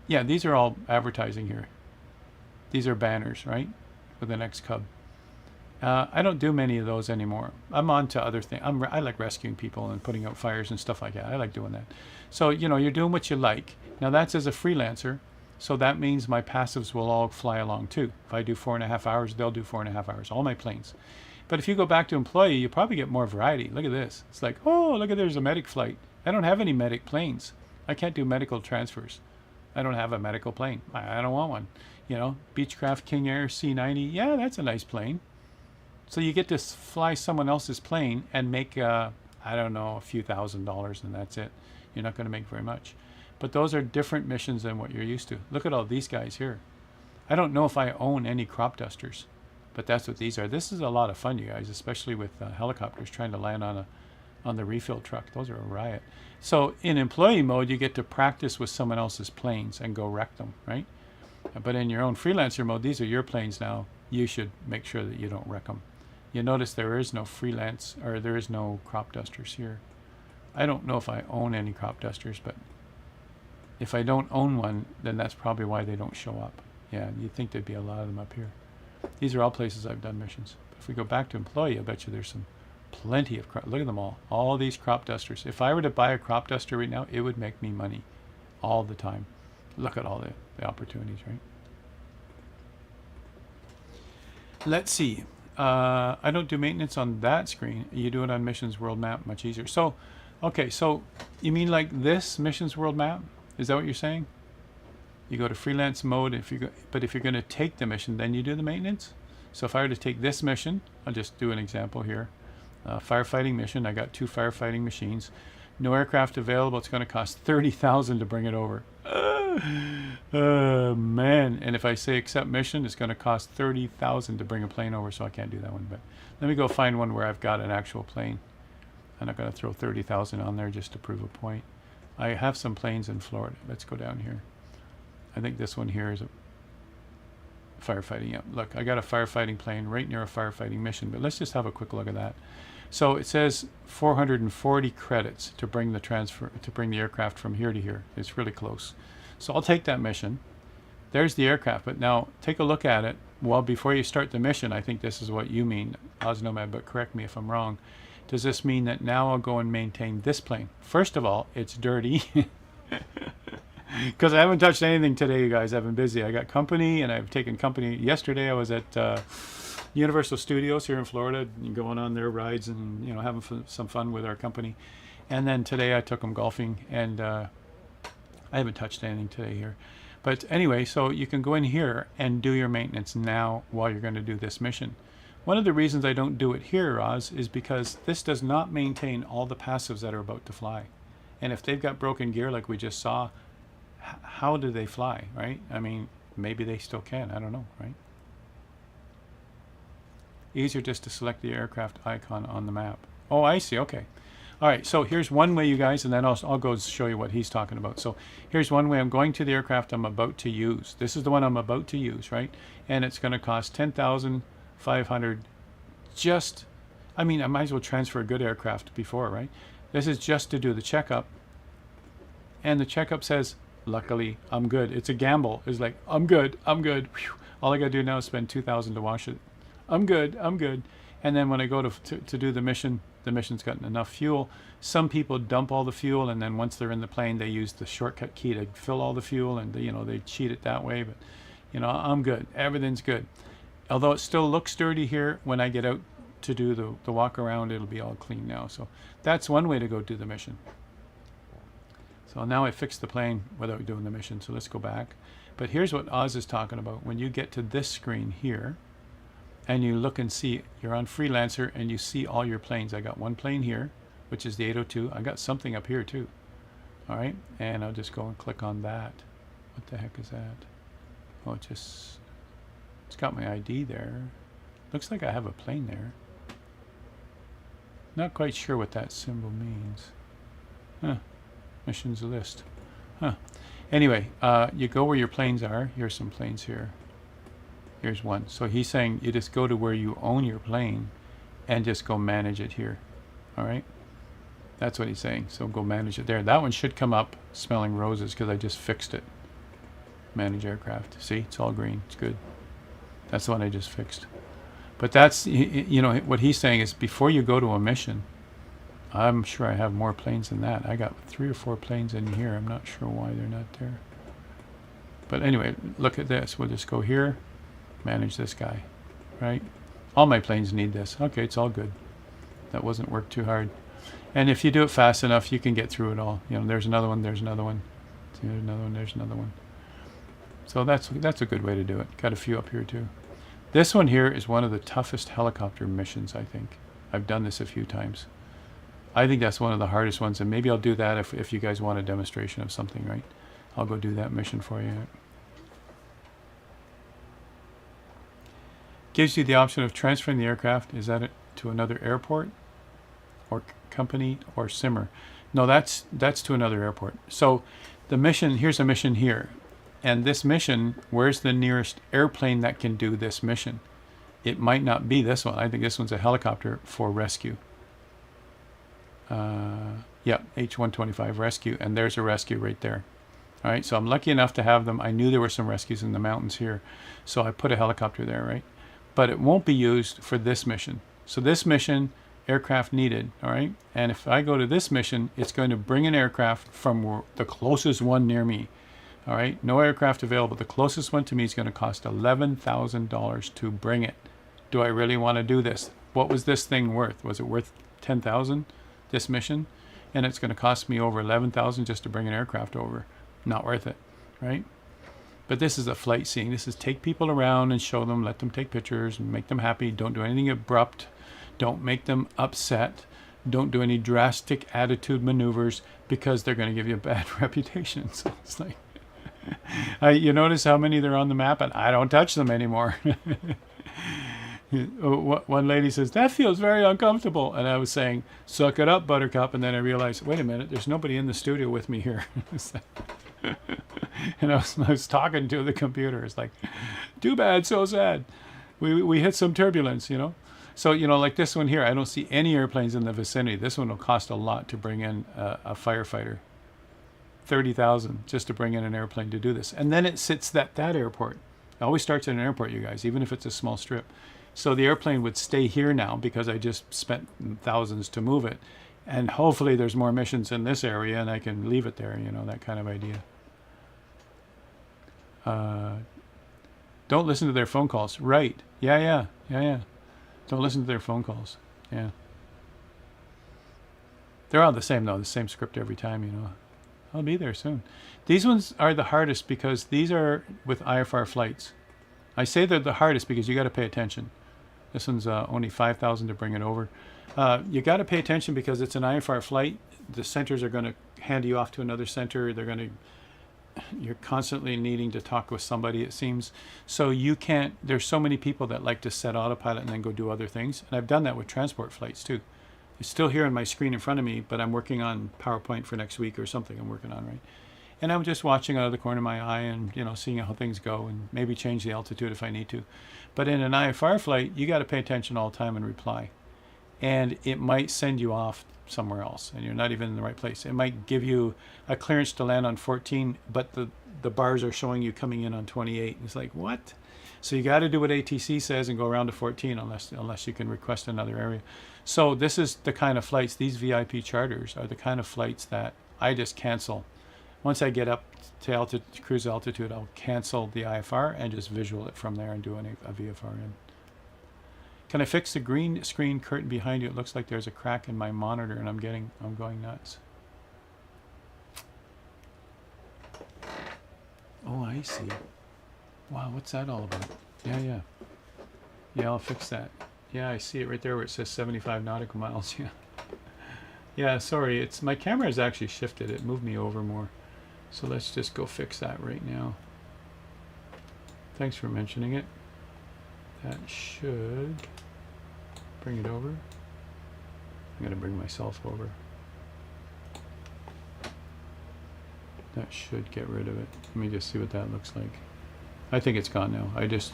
Yeah, these are all advertising here. These are banners, right? For the next Cub. I don't do many of those anymore. I'm on to other things. I like rescuing people and putting out fires and stuff like that. I like doing that. So, you know, you're doing what you like. Now, that's as a freelancer. So that means my passives will all fly along too. If I do 4.5 hours, they'll do 4.5 hours, all my planes. But if you go back to employee, you probably get more variety. Look at this. It's like, oh, look at, there's a medic flight. I don't have any medic planes. I can't do medical transfers. I don't have a medical plane. I don't want one. You know, Beechcraft King Air C90. Yeah, that's a nice plane. So you get to fly someone else's plane and make, I don't know, a few $1,000s, and that's it. You're not going to make very much. But those are different missions than what you're used to. Look at all these guys here. I don't know if I own any crop dusters, but that's what these are. This is a lot of fun, you guys, especially with helicopters trying to land on the refill truck. Those are a riot. So in employee mode, you get to practice with someone else's planes and go wreck them, right? But in your own freelancer mode, these are your planes now. You should make sure that you don't wreck them. You notice there is no freelance, or there is no crop dusters here. I don't know if I own any crop dusters, but if I don't own one, then that's probably why they don't show up. Yeah, you'd think there'd be a lot of them up here. These are all places I've done missions. If we go back to employee, I bet you there's plenty of crop. Look at them all these crop dusters. If I were to buy a crop duster right now, it would make me money all the time. Look at all the opportunities, right? Let's see. I don't do maintenance on that screen. You do it on missions world map, much easier. So, okay, so you mean like this missions world map? Is that what you're saying? You go to freelance mode, but if you're going to take the mission, then you do the maintenance. So if I were to take this mission, I'll just do an example here. Firefighting mission, I got 2 firefighting machines. No aircraft available, it's going to cost $30,000 to bring it over. Man, and if I say accept mission, it's going to cost $30,000 to bring a plane over, so I can't do that one. But let me go find one where I've got an actual plane. I'm not going to throw $30,000 on there just to prove a point. I have some planes in Florida. Let's go down here. I think this one here is a firefighting. Yeah, look, I got a firefighting plane right near a firefighting mission, but let's just have a quick look at that. So it says 440 credits to bring the aircraft from here to here. It's really close. So I'll take that mission. There's the aircraft, but now take a look at it. Well, before you start the mission, I think this is what you mean, Osnomad, but correct me if I'm wrong. Does this mean that now I'll go and maintain this plane? First of all, it's dirty. Because I haven't touched anything today, you guys. I've been busy. I got company, and I've taken company. Yesterday I was at Universal Studios here in Florida, going on their rides and having some fun with our company. And then today I took them golfing, and I haven't touched anything today here. But anyway, so you can go in here and do your maintenance now while you're going to do this mission. One of the reasons I don't do it here, Roz, is because this does not maintain all the passives that are about to fly. And if they've got broken gear like we just saw, how do they fly, right? I mean, maybe they still can. I don't know, right? Easier just to select the aircraft icon on the map. Oh, I see. Okay. All right. So here's one way, you guys, and then I'll go show you what he's talking about. So here's one way. I'm going to the aircraft I'm about to use. This is the one I'm about to use, right? And it's going to cost $10,500. I mean, I might as well transfer a good aircraft before, right? This is just to do the checkup. And the checkup says, luckily, I'm good. It's a gamble. It's like, I'm good. I'm good. Whew. All I got to do now is spend $2,000 to wash it. I'm good. I'm good. And then when I go to do the mission's got enough fuel. Some people dump all the fuel, and then once they're in the plane, they use the shortcut key to fill all the fuel, and they cheat it that way. But I'm good. Everything's good. Although it still looks dirty here, when I get out to do the walk around, it'll be all clean now. So that's one way to go do the mission. So now I fixed the plane without doing the mission. So let's go back. But here's what Oz is talking about. When you get to this screen here, and you look and see, you're on Freelancer, and you see all your planes. I got one plane here, which is the 802. I got something up here too. All right, and I'll just go and click on that. What the heck is that? Oh, it's got my ID there. Looks like I have a plane there. Not quite sure what that symbol means. Huh. Missions list. Huh. Anyway, you go where your planes are. Here's some planes here. Here's one. So he's saying you just go to where you own your plane and just go manage it here. All right. That's what he's saying. So go manage it there. That one should come up smelling roses because I just fixed it. Manage aircraft. See, it's all green. It's good. That's the one I just fixed. But that's, what he's saying is before you go to a mission, I'm sure I have more planes than that. I got 3 or 4 planes in here. I'm not sure why they're not there. But anyway, look at this. We'll just go here. Manage this guy, right? All my planes need this. Okay, it's all good. That wasn't work too hard. And if you do it fast enough, you can get through it all. There's another one, there's another one. There's another one, there's another one. So that's a good way to do it. Got a few up here too. This one here is one of the toughest helicopter missions, I think. I've done this a few times. I think that's one of the hardest ones, and maybe I'll do that if you guys want a demonstration of something, right? I'll go do that mission for you. Gives you the option of transferring the aircraft. Is that it to another airport or company or simmer? No, that's to another airport. So the mission, here's a mission here. And this mission, where's the nearest airplane that can do this mission? It might not be this one. I think this one's a helicopter for rescue. Yeah, H-125 rescue. And there's a rescue right there. All right, so I'm lucky enough to have them. I knew there were some rescues in the mountains here. So I put a helicopter there, right? But it won't be used for this mission. So this mission, aircraft needed, all right? And if I go to this mission, it's going to bring an aircraft from the closest one near me, all right? No aircraft available. The closest one to me is going to cost $11,000 to bring it. Do I really want to do this? What was this thing worth? Was it worth $10,000, this mission? And it's going to cost me over $11,000 just to bring an aircraft over. Not worth it, right? But this is a flight scene. This is take people around and show them, let them take pictures and make them happy. Don't do anything abrupt. Don't make them upset. Don't do any drastic attitude maneuvers because they're going to give you a bad reputation. So it's like, you notice how many there are on the map, and I don't touch them anymore. One lady says, that feels very uncomfortable. And I was saying, suck it up, Buttercup. And then I realized, wait a minute, there's nobody in the studio with me here. And I was talking to the computer. It's like, too bad, so sad. We hit some turbulence, So, like this one here, I don't see any airplanes in the vicinity. This one will cost a lot to bring in a firefighter. $30,000 just to bring in an airplane to do this. And then it sits at that airport. It always starts at an airport, you guys, even if it's a small strip. So the airplane would stay here now because I just spent thousands to move it. And hopefully there's more missions in this area and I can leave it there, that kind of idea. Don't listen to their phone calls. Right. Yeah. Don't listen to their phone calls. Yeah. They're all the same, though. The same script every time, I'll be there soon. These ones are the hardest because these are with IFR flights. I say they're the hardest because you got to pay attention. This one's only $5,000 to bring it over. You got to pay attention because it's an IFR flight. The centers are going to hand you off to another center. You're constantly needing to talk with somebody, it seems. So you can't, there's so many people that like to set autopilot and then go do other things. And I've done that with transport flights too. It's still here on my screen in front of me, but I'm working on PowerPoint for next week or something I'm working on, right? And I'm just watching out of the corner of my eye and, seeing how things go and maybe change the altitude if I need to. But in an IFR flight, you got to pay attention all the time and reply. And it might send you off somewhere else and you're not even in the right place. It might give you a clearance to land on 14, but the bars are showing you coming in on 28. It's like, what? So you got to do what ATC says and go around to 14 unless you can request another area. So this is the kind of flights, these VIP charters are the kind of flights that I just cancel. Once I get up to cruise altitude, I'll cancel the IFR and just visual it from there and do a VFR in. Can I fix the green screen curtain behind you? It looks like there's a crack in my monitor and I'm going nuts. Oh, I see. Wow, what's that all about? Yeah, I'll fix that. Yeah, I see it right there where it says 75 nautical miles. Yeah, sorry, it's my camera has actually shifted. It moved me over more. So let's just go fix that right now. Thanks for mentioning it. That should bring it over. I'm going to bring myself over. That should get rid of it. Let me just see what that looks like. I think it's gone now. I just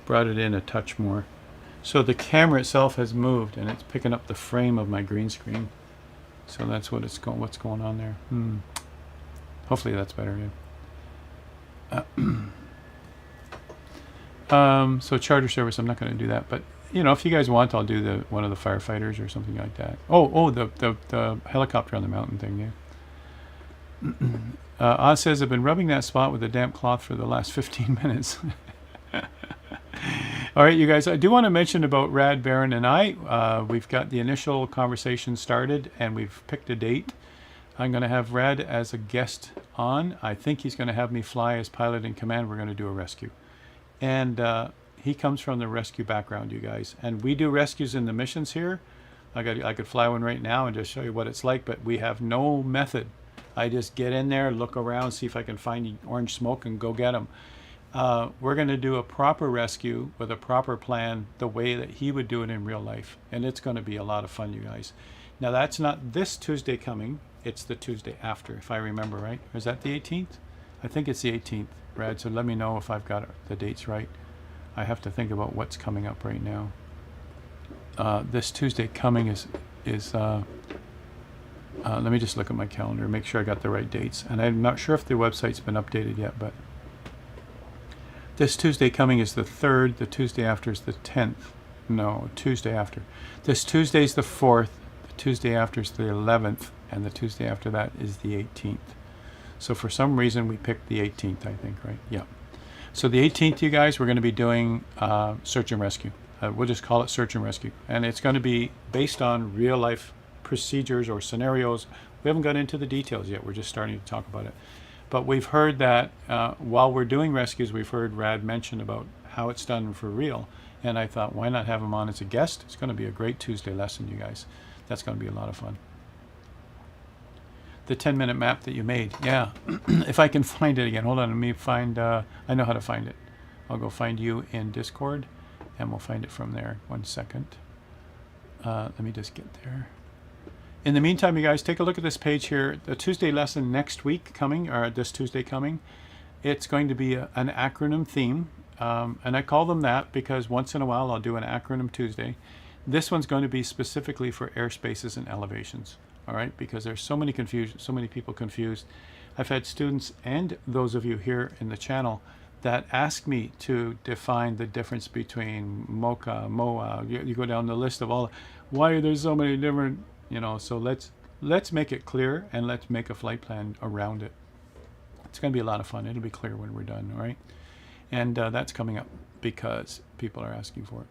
brought it in a touch more. So the camera itself has moved and it's picking up the frame of my green screen. So that's what's going on there. Hopefully that's better. Yeah. So charter service, I'm not going to do that, but you know, if you guys want, I'll do one of the firefighters or something like that. Oh, the helicopter on the mountain thing. Yeah. Oz says I've been rubbing that spot with a damp cloth for the last 15 minutes. All right, you guys, I do want to mention about Rad, Baron, and I. We've got the initial conversation started, and we've picked a date. I'm going to have Rad as a guest on. I think he's going to have me fly as pilot in command. We're going to do a rescue. And he comes from the rescue background, you guys. And we do rescues in the missions here. I could fly one right now and just show you what it's like, but we have no method. I just get in there, look around, see if I can find orange smoke and go get them. We're going to do a proper rescue with a proper plan, the way that he would do it in real life. And it's going to be a lot of fun, you guys. Now, that's not this Tuesday coming. It's the Tuesday after, if I remember right. Is that the 18th? I think it's the 18th, Brad. So let me know if I've got the dates right. I have to think about what's coming up right now. This Tuesday coming is let me just look at my calendar, make sure I got the right dates. And I'm not sure if the website's been updated yet, but this Tuesday coming is the 3rd. The Tuesday after is the 10th. No, Tuesday after. This Tuesday is the 4th. The Tuesday after is the 11th. And the Tuesday after that is the 18th. So for some reason, we picked the 18th, I think, right? Yeah. So the 18th, you guys, we're going to be doing search and rescue. We'll just call it search and rescue. And it's going to be based on real life procedures or scenarios. We haven't got into the details yet. We're just starting to talk about it. But we've heard that while we're doing rescues, we've heard Rad mention about how it's done for real. And I thought, why not have him on as a guest? It's going to be a great Tuesday lesson, you guys. That's going to be a lot of fun. The 10-minute map that you made. Yeah. If I can find it again. Hold on. Let me find... I know how to find it. I'll go find you in Discord, and we'll find it from there. 1 second. Let me just get there. In the meantime, you guys, take a look at this page here. The Tuesday lesson next week coming, or this Tuesday coming, it's going to be an acronym theme. And I call them that because once in a while I'll do an acronym Tuesday. This one's going to be specifically for airspaces and elevations. All right, because there's so many confusion, so many people confused. I've had students and those of you here in the channel that ask me to define the difference between MOCA, MOA. You go down the list of all. Why are there so many different? You know, so let's make it clear and let's make a flight plan around it. It's going to be a lot of fun. It'll be clear when we're done. All right, and that's coming up because people are asking for it.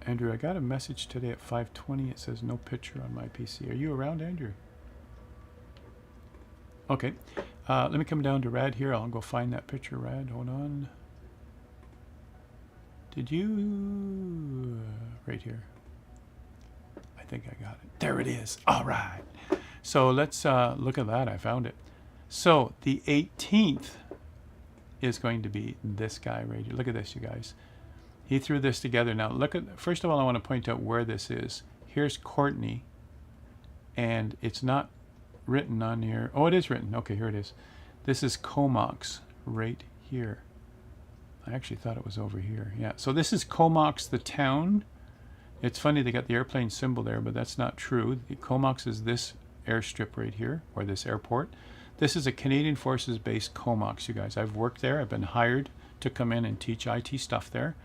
Andrew, I got a message today at 5:20. It says no picture on my PC. Are you around, Andrew? Okay. Let me come down to Rad here. I'll go find that picture, Rad. Hold on. Did you... right here. I think I got it. There it is. All right. So let's look at that. I found it. So the 18th is going to be this guy right here. Look at this, you guys. He threw this together. Now, look at, first of all, I want to point out where this is. Here's Courtney, and it's not written on here. Oh, it is written. Okay, here it is. This is Comox right here. I actually thought it was over here. Yeah, so this is Comox, the town. It's funny they got the airplane symbol there, but that's not true. Comox is this airstrip right here, or this airport. This is a Canadian Forces based COMOX, you guys. I've worked there. I've been hired to come in and teach IT stuff there.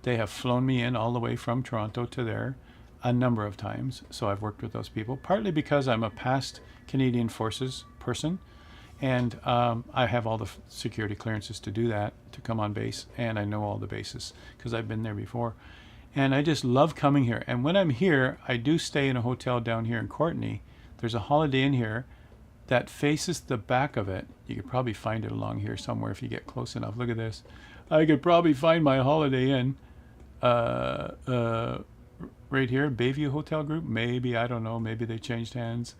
They have flown me in all the way from Toronto to there a number of times. So I've worked with those people, partly because I'm a past Canadian Forces person. And I have all the security clearances to do that, to come on base. And I know all the bases because I've been there before. And I just love coming here. And when I'm here, I do stay in a hotel down here in Courtenay. There's a Holiday Inn here that faces the back of it. You could probably find it along here somewhere if you get close enough. Look at this. I could probably find my Holiday Inn right here, Bayview Hotel Group. Maybe, I don't know. Maybe they changed hands.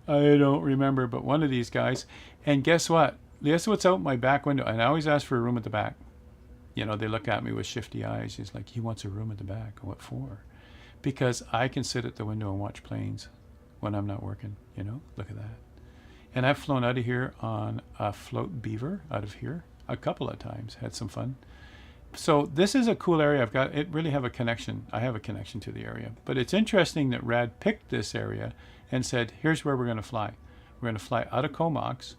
I don't remember, but one of these guys. And guess what? Guess what's out my back window? And I always ask for a room at the back. You know, they look at me with shifty eyes. He's like, he wants a room at the back. What for? Because I can sit at the window and watch planes when I'm not working, you know? Look at that. And I've flown out of here on a float Beaver out of here a couple of times. Had some fun. So this is a cool area. I've got it. Really have a connection. I have a connection to the area. But it's interesting that Rad picked this area and said, here's where we're going to fly. We're going to fly out of Comox,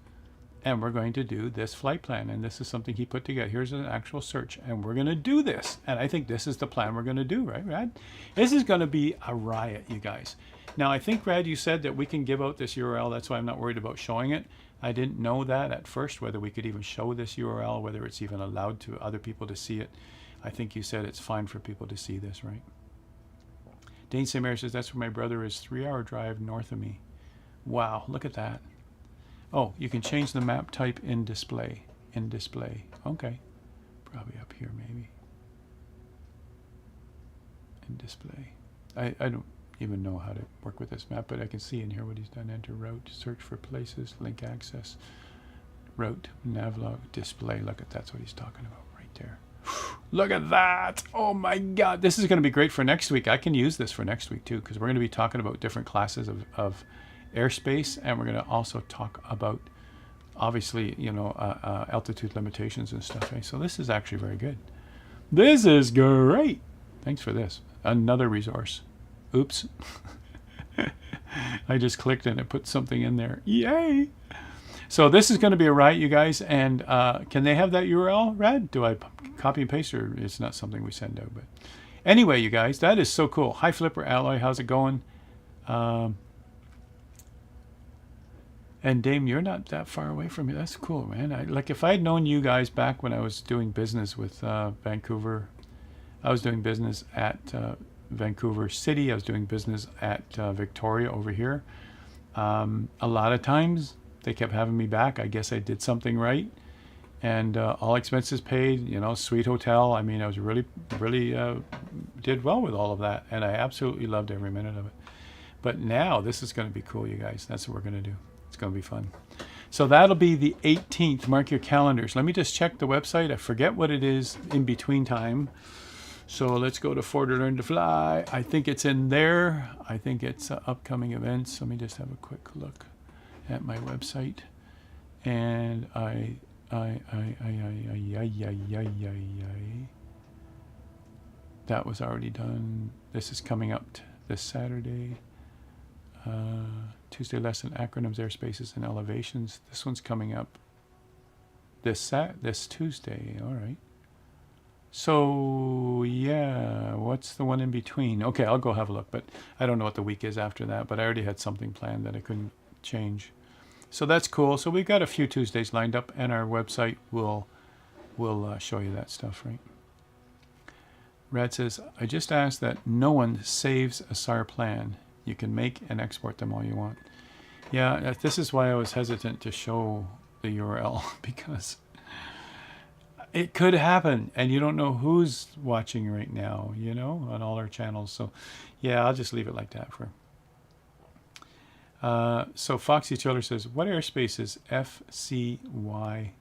and we're going to do this flight plan. And this is something he put together. Here's an actual search, and we're going to do this. And I think this is the plan we're going to do, right, Rad? This is going to be a riot, you guys. Now, I think, Rad, you said that we can give out this URL. That's why I'm not worried about showing it. I didn't know that at first, whether we could even show this URL, whether it's even allowed to other people to see it. I think you said it's fine for people to see this, right? Dane St. Mary says, that's where my brother is, 3-hour drive north of me. Wow, look at that. Oh, you can change the map type in display. In display. Okay. Probably up here, maybe. In display. I don't even know how to work with this map, but I can see in here what he's done. Enter route, search for places, link access, route, navlog, display. Look at that's what he's talking about right there. Look at that. Oh my God. This is going to be great for next week. I can use this for next week too, because we're going to be talking about different classes of airspace, and we're going to also talk about, obviously, you know, altitude limitations and stuff. Right? So this is actually very good. This is great. Thanks for this. Another resource. Oops. I just clicked and it put something in there. Yay. So this is going to be a riot, you guys. And can they have that URL, Rad? Do I copy and paste, or it's not something we send out? But anyway, you guys, that is so cool. Hi, Flipper Alloy. How's it going? And Dame, you're not that far away from me. That's cool, man. Like if I'd known you guys back when I was doing business with Vancouver, I was doing business at Vancouver City. I was doing business at Victoria over here. A lot of times they kept having me back. I guess I did something right. And all expenses paid, you know, sweet hotel. I mean, I was really did well with all of that. And I absolutely loved every minute of it. But now this is going to be cool, you guys. That's what we're going to do. It's going to be fun. So that'll be the 18th. Mark your calendars. Let me just check the website. I forget what it is in between time. So let's go to ForderLearnToFly. I think it's in there. I think it's upcoming events. Let me just have a quick look at my website. And that was already done. This is coming up this Saturday. Tuesday lesson, acronyms, airspaces, and elevations. This one's coming up this Tuesday. All right. So yeah, what's the one in between? Okay, I'll go have a look, but I don't know what the week is after that, but I already had something planned that I couldn't change. So that's cool. So we've got a few Tuesdays lined up, and our website will show you that stuff, right? Rad says, I just asked that no one saves a SAR plan. You can make and export them all you want. Yeah, this is why I was hesitant to show the URL, because it could happen, and you don't know who's watching right now, you know, on all our channels. So, yeah, I'll just leave it like that for. So Foxy Chiller says, what airspace is FCYA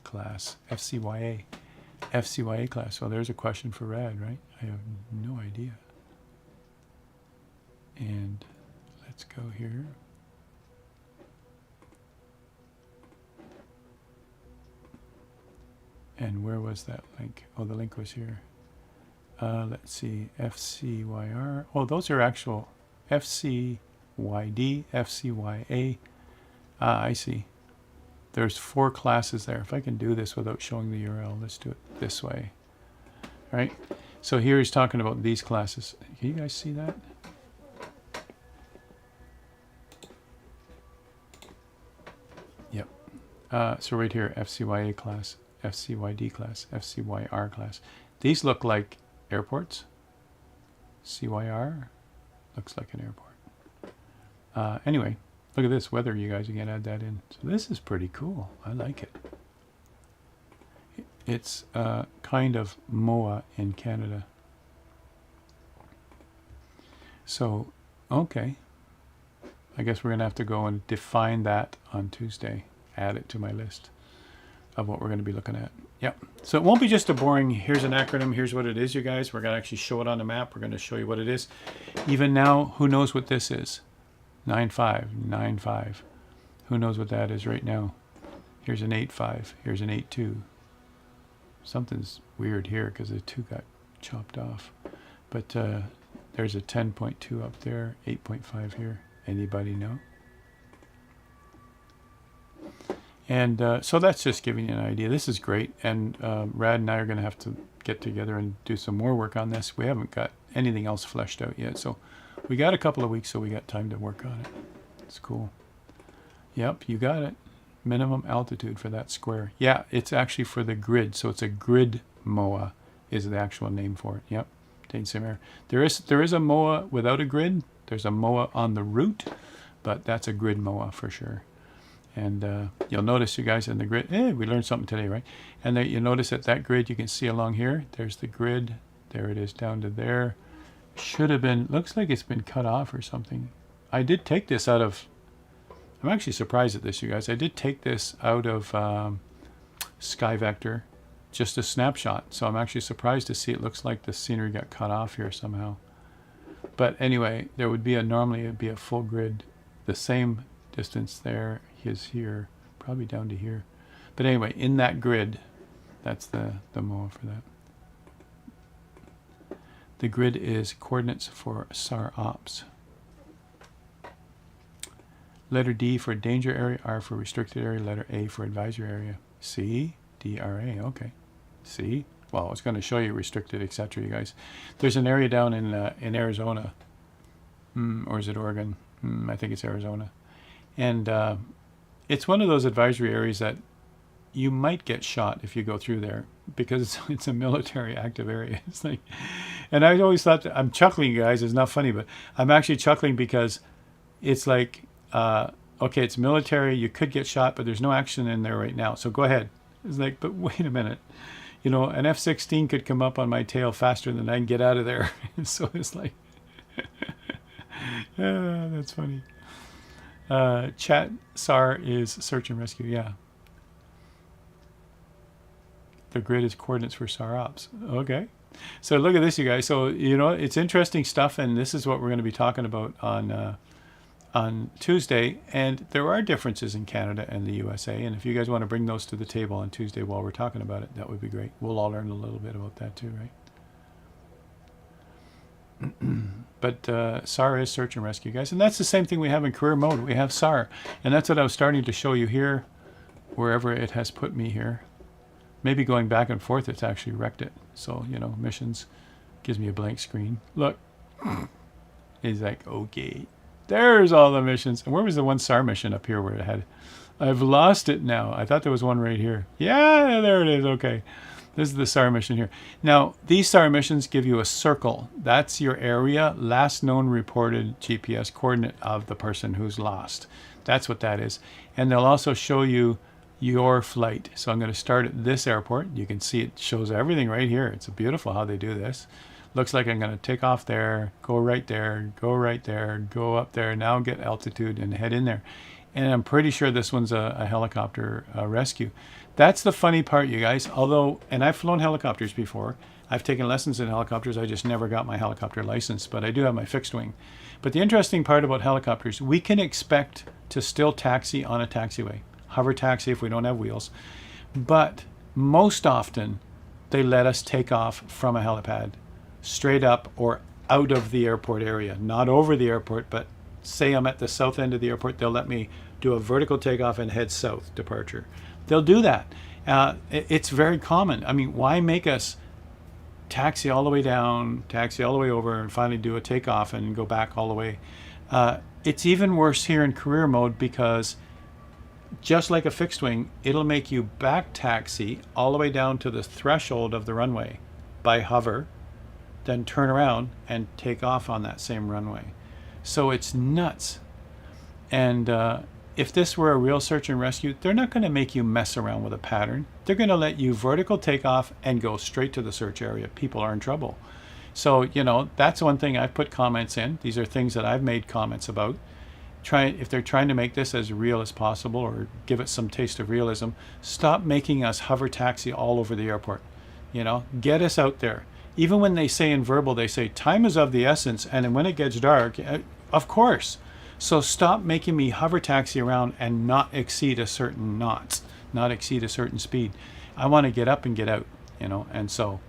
class? FCYA class. Well, there's a question for Rad, right? I have no idea. And let's go here. And where was that link? Oh, the link was here. Let's see, FCYR. Oh, those are actual FC. FCYD, FCYA. Ah, I see. There's 4 classes there. If I can do this without showing the URL, let's do it this way. All right. So here he's talking about these classes. Can you guys see that? Yep. So right here, FCYA class, FCYD class, FCYR class. These look like airports. CYR looks like an airport. Anyway, look at this weather, you guys. You can add that in. So this is pretty cool. I like it. It's kind of MOA in Canada. So, okay. I guess we're going to have to go and define that on Tuesday. Add it to my list of what we're going to be looking at. Yep. So it won't be just a boring, here's an acronym, here's what it is, you guys. We're going to actually show it on the map. We're going to show you what it is. Even now, who knows what this is? 9595. Who knows what that is right now? Here's an 85. Here's an 82. Something's weird here because the 2 got chopped off. But there's a 10.2 up there, 8.5 here. Anybody know? And so that's just giving you an idea. This is great. And Rad and I are going to have to get together and do some more work on this. We haven't got anything else fleshed out yet. So we got a couple of weeks, so we got time to work on it. It's cool. Yep, you got it. Minimum altitude for that square. Yeah, it's actually for the grid. So it's a grid MOA is the actual name for it. Yep. Same error. There is a MOA without a grid. There's a MOA on the route, but that's a grid MOA for sure. And you'll notice, you guys, in the grid, we learned something today, right? And you notice that grid you can see along here, there's the grid. There it is down to there. Should have been, looks like it's been cut off or something. I did take this out of, I'm actually surprised at this, you guys. I did take this out of Sky Vector, just a snapshot. So I'm actually surprised to see it looks like the scenery got cut off here somehow. But anyway, there would be normally it would be a full grid, the same distance there is here, probably down to here. But anyway, in that grid, that's the MOA for that. The grid is coordinates for SAR ops. Letter D for danger area, R for restricted area, letter A for advisory area. C, D, R, A, okay. C, well, it's going to show you restricted, etc., you guys. There's an area down in Arizona, or is it Oregon? I think it's Arizona. And it's one of those advisory areas that you might get shot if you go through there because it's a military active area. It's like, and I always thought that, I'm chuckling, guys. It's not funny, but I'm actually chuckling because it's like, okay, it's military. You could get shot, but there's no action in there right now. So go ahead. It's like, but wait a minute. You know, an F-16 could come up on my tail faster than I can get out of there. So it's like, that's funny. Chat SAR is search and rescue. Yeah. The grid is coordinates for SAR ops. Okay. So look at this, you guys. So, you know, it's interesting stuff. And this is what we're going to be talking about on Tuesday. And there are differences in Canada and the USA. And if you guys want to bring those to the table on Tuesday while we're talking about it, that would be great. We'll all learn a little bit about that too, right? But SAR is search and rescue, guys. And that's the same thing we have in career mode. We have SAR. And that's what I was starting to show you here, wherever it has put me here. Maybe going back and forth, it's actually wrecked it. So, you know, missions gives me a blank screen. Look. It's like, okay. There's all the missions. And where was the one SAR mission up here where it had? I've lost it now. I thought there was one right here. Yeah, there it is. Okay. This is the SAR mission here. Now, these SAR missions give you a circle. That's your area, last known reported GPS coordinate of the person who's lost. That's what that is. And they'll also show you your flight. So I'm going to start at this airport. You can see it shows everything right here. It's beautiful how they do this. Looks like I'm going to take off there, go right there, go right there, go up there, now get altitude and head in there. And I'm pretty sure this one's a helicopter rescue. That's the funny part, you guys. Although, and I've flown helicopters before. I've taken lessons in helicopters. I just never got my helicopter license, but I do have my fixed wing. But the interesting part about helicopters, we can expect to still taxi on a taxiway. Hover taxi if we don't have wheels. But most often, they let us take off from a helipad, straight up or out of the airport area. Not over the airport, but say I'm at the south end of the airport, they'll let me do a vertical takeoff and head south departure. They'll do that. It's very common. I mean, why make us taxi all the way down, taxi all the way over, and finally do a takeoff and go back all the way? It's even worse here in career mode, because just like a fixed wing, it'll make you back taxi all the way down to the threshold of the runway by hover, then turn around and take off on that same runway. So it's nuts. And if this were a real search and rescue, they're not going to make you mess around with a pattern. They're going to let you vertical take off and go straight to the search area. People are in trouble. So, you know, that's one thing I've put comments in. These are things that I've made comments about. If they're trying to make this as real as possible, or give it some taste of realism, stop making us hover taxi all over the airport. You know, get us out there. Even when they say in verbal, they say time is of the essence, and then when it gets dark, of course. So stop making me hover taxi around and not exceed a certain knots, not exceed a certain speed. I want to get up and get out, you know, and so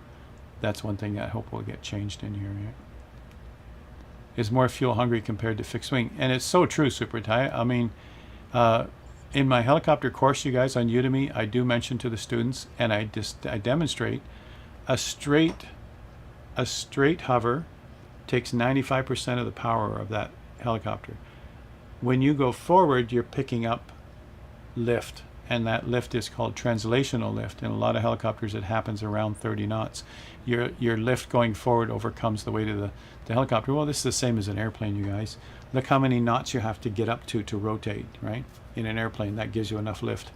that's one thing that I hope will get changed in here. Yeah. Is more fuel hungry compared to fixed wing. And it's so true, Super Ty. I mean, in my helicopter course, you guys, on Udemy, I do mention to the students, and I demonstrate a straight hover takes 95% of the power of that helicopter. When you go forward, you're picking up lift, and that lift is called translational lift. In a lot of helicopters, it happens around 30 knots. Your lift going forward overcomes the weight of the helicopter. Well, this is the same as an airplane, you guys. Look how many knots you have to get up to rotate, right? In an airplane, that gives you enough lift.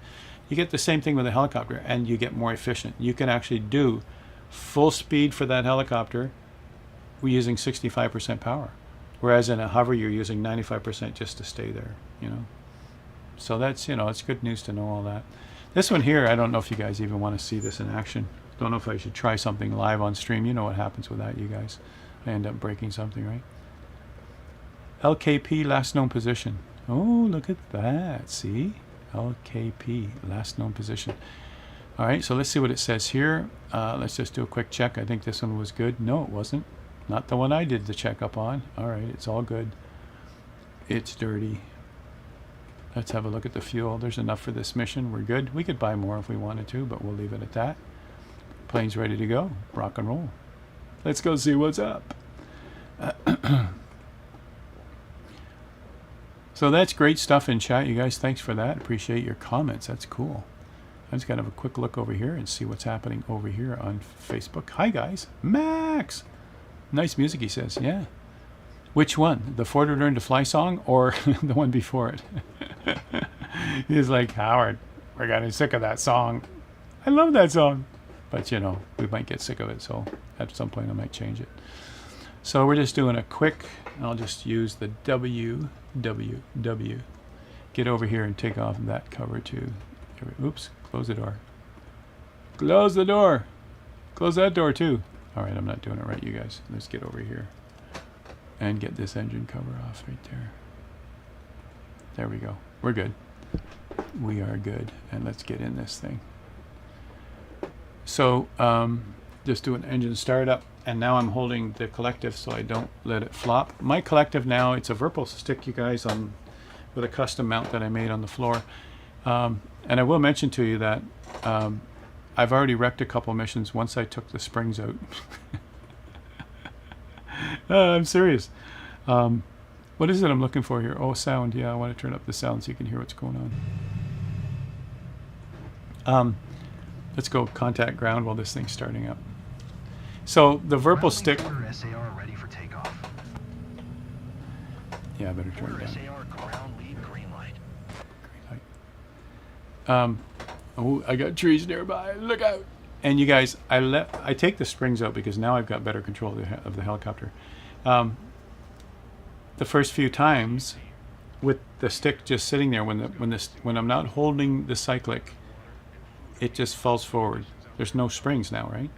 You get the same thing with a helicopter, and you get more efficient. You can actually do full speed for that helicopter using 65% power. Whereas in a hover, you're using 95% just to stay there, you know. So that's, you know, it's good news to know all that. This one here, I don't know if you guys even want to see this in action. Don't know if I should try something live on stream. You know what happens with that, you guys. I end up breaking something, right? LKP, last known position. Oh, look at that. See? LKP, last known position. All right, so let's see what it says here. Let's just do a quick check. I think this one was good. No, it wasn't. Not the one I did the checkup on. All right, it's all good. It's dirty. Let's have a look at the fuel. There's enough for this mission. We're good. We could buy more if we wanted to, but we'll leave it at that. Plane's ready to go. Rock and roll. Let's go see what's up. So that's great stuff in chat, you guys. Thanks for that. Appreciate your comments. That's cool. I just got to have a quick look over here and see what's happening over here on Facebook. Hi, guys. Max. Nice music, he says. Yeah. Which one? The ForderLearnToFly song or the one before it? He's like, Howard, we're getting sick of that song. I love that song. But, you know, we might get sick of it, so at some point I might change it. So we're just doing a quick, I'll just use the WWW. Get over here and take off that cover too. Oops, close the door. Close the door. Close that door too. All right, I'm not doing it right, you guys. Let's get over here and get this engine cover off right there. There we go. We're good. We are good. And let's get in this thing. So just do an engine startup, and now I'm holding the collective so I don't let it flop. My collective now, it's a Virpil stick, you guys, with a custom mount that I made on the floor. And I will mention to you that I've already wrecked a couple missions once I took the springs out. I'm serious. What is it I'm looking for here? Oh, sound. Yeah, I want to turn up the sound so you can hear what's going on. Let's go contact ground while this thing's starting up. So the Virpil stick. SAR ready for takeoff. Yeah, I better turn it down. SAR ground lead green light. Green light. Oh, I got trees nearby. Look out! And you guys, I take the springs out because now I've got better control of the helicopter. The first few times, with the stick just sitting there, when I'm not holding the cyclic, it just falls forward. There's no springs now, right?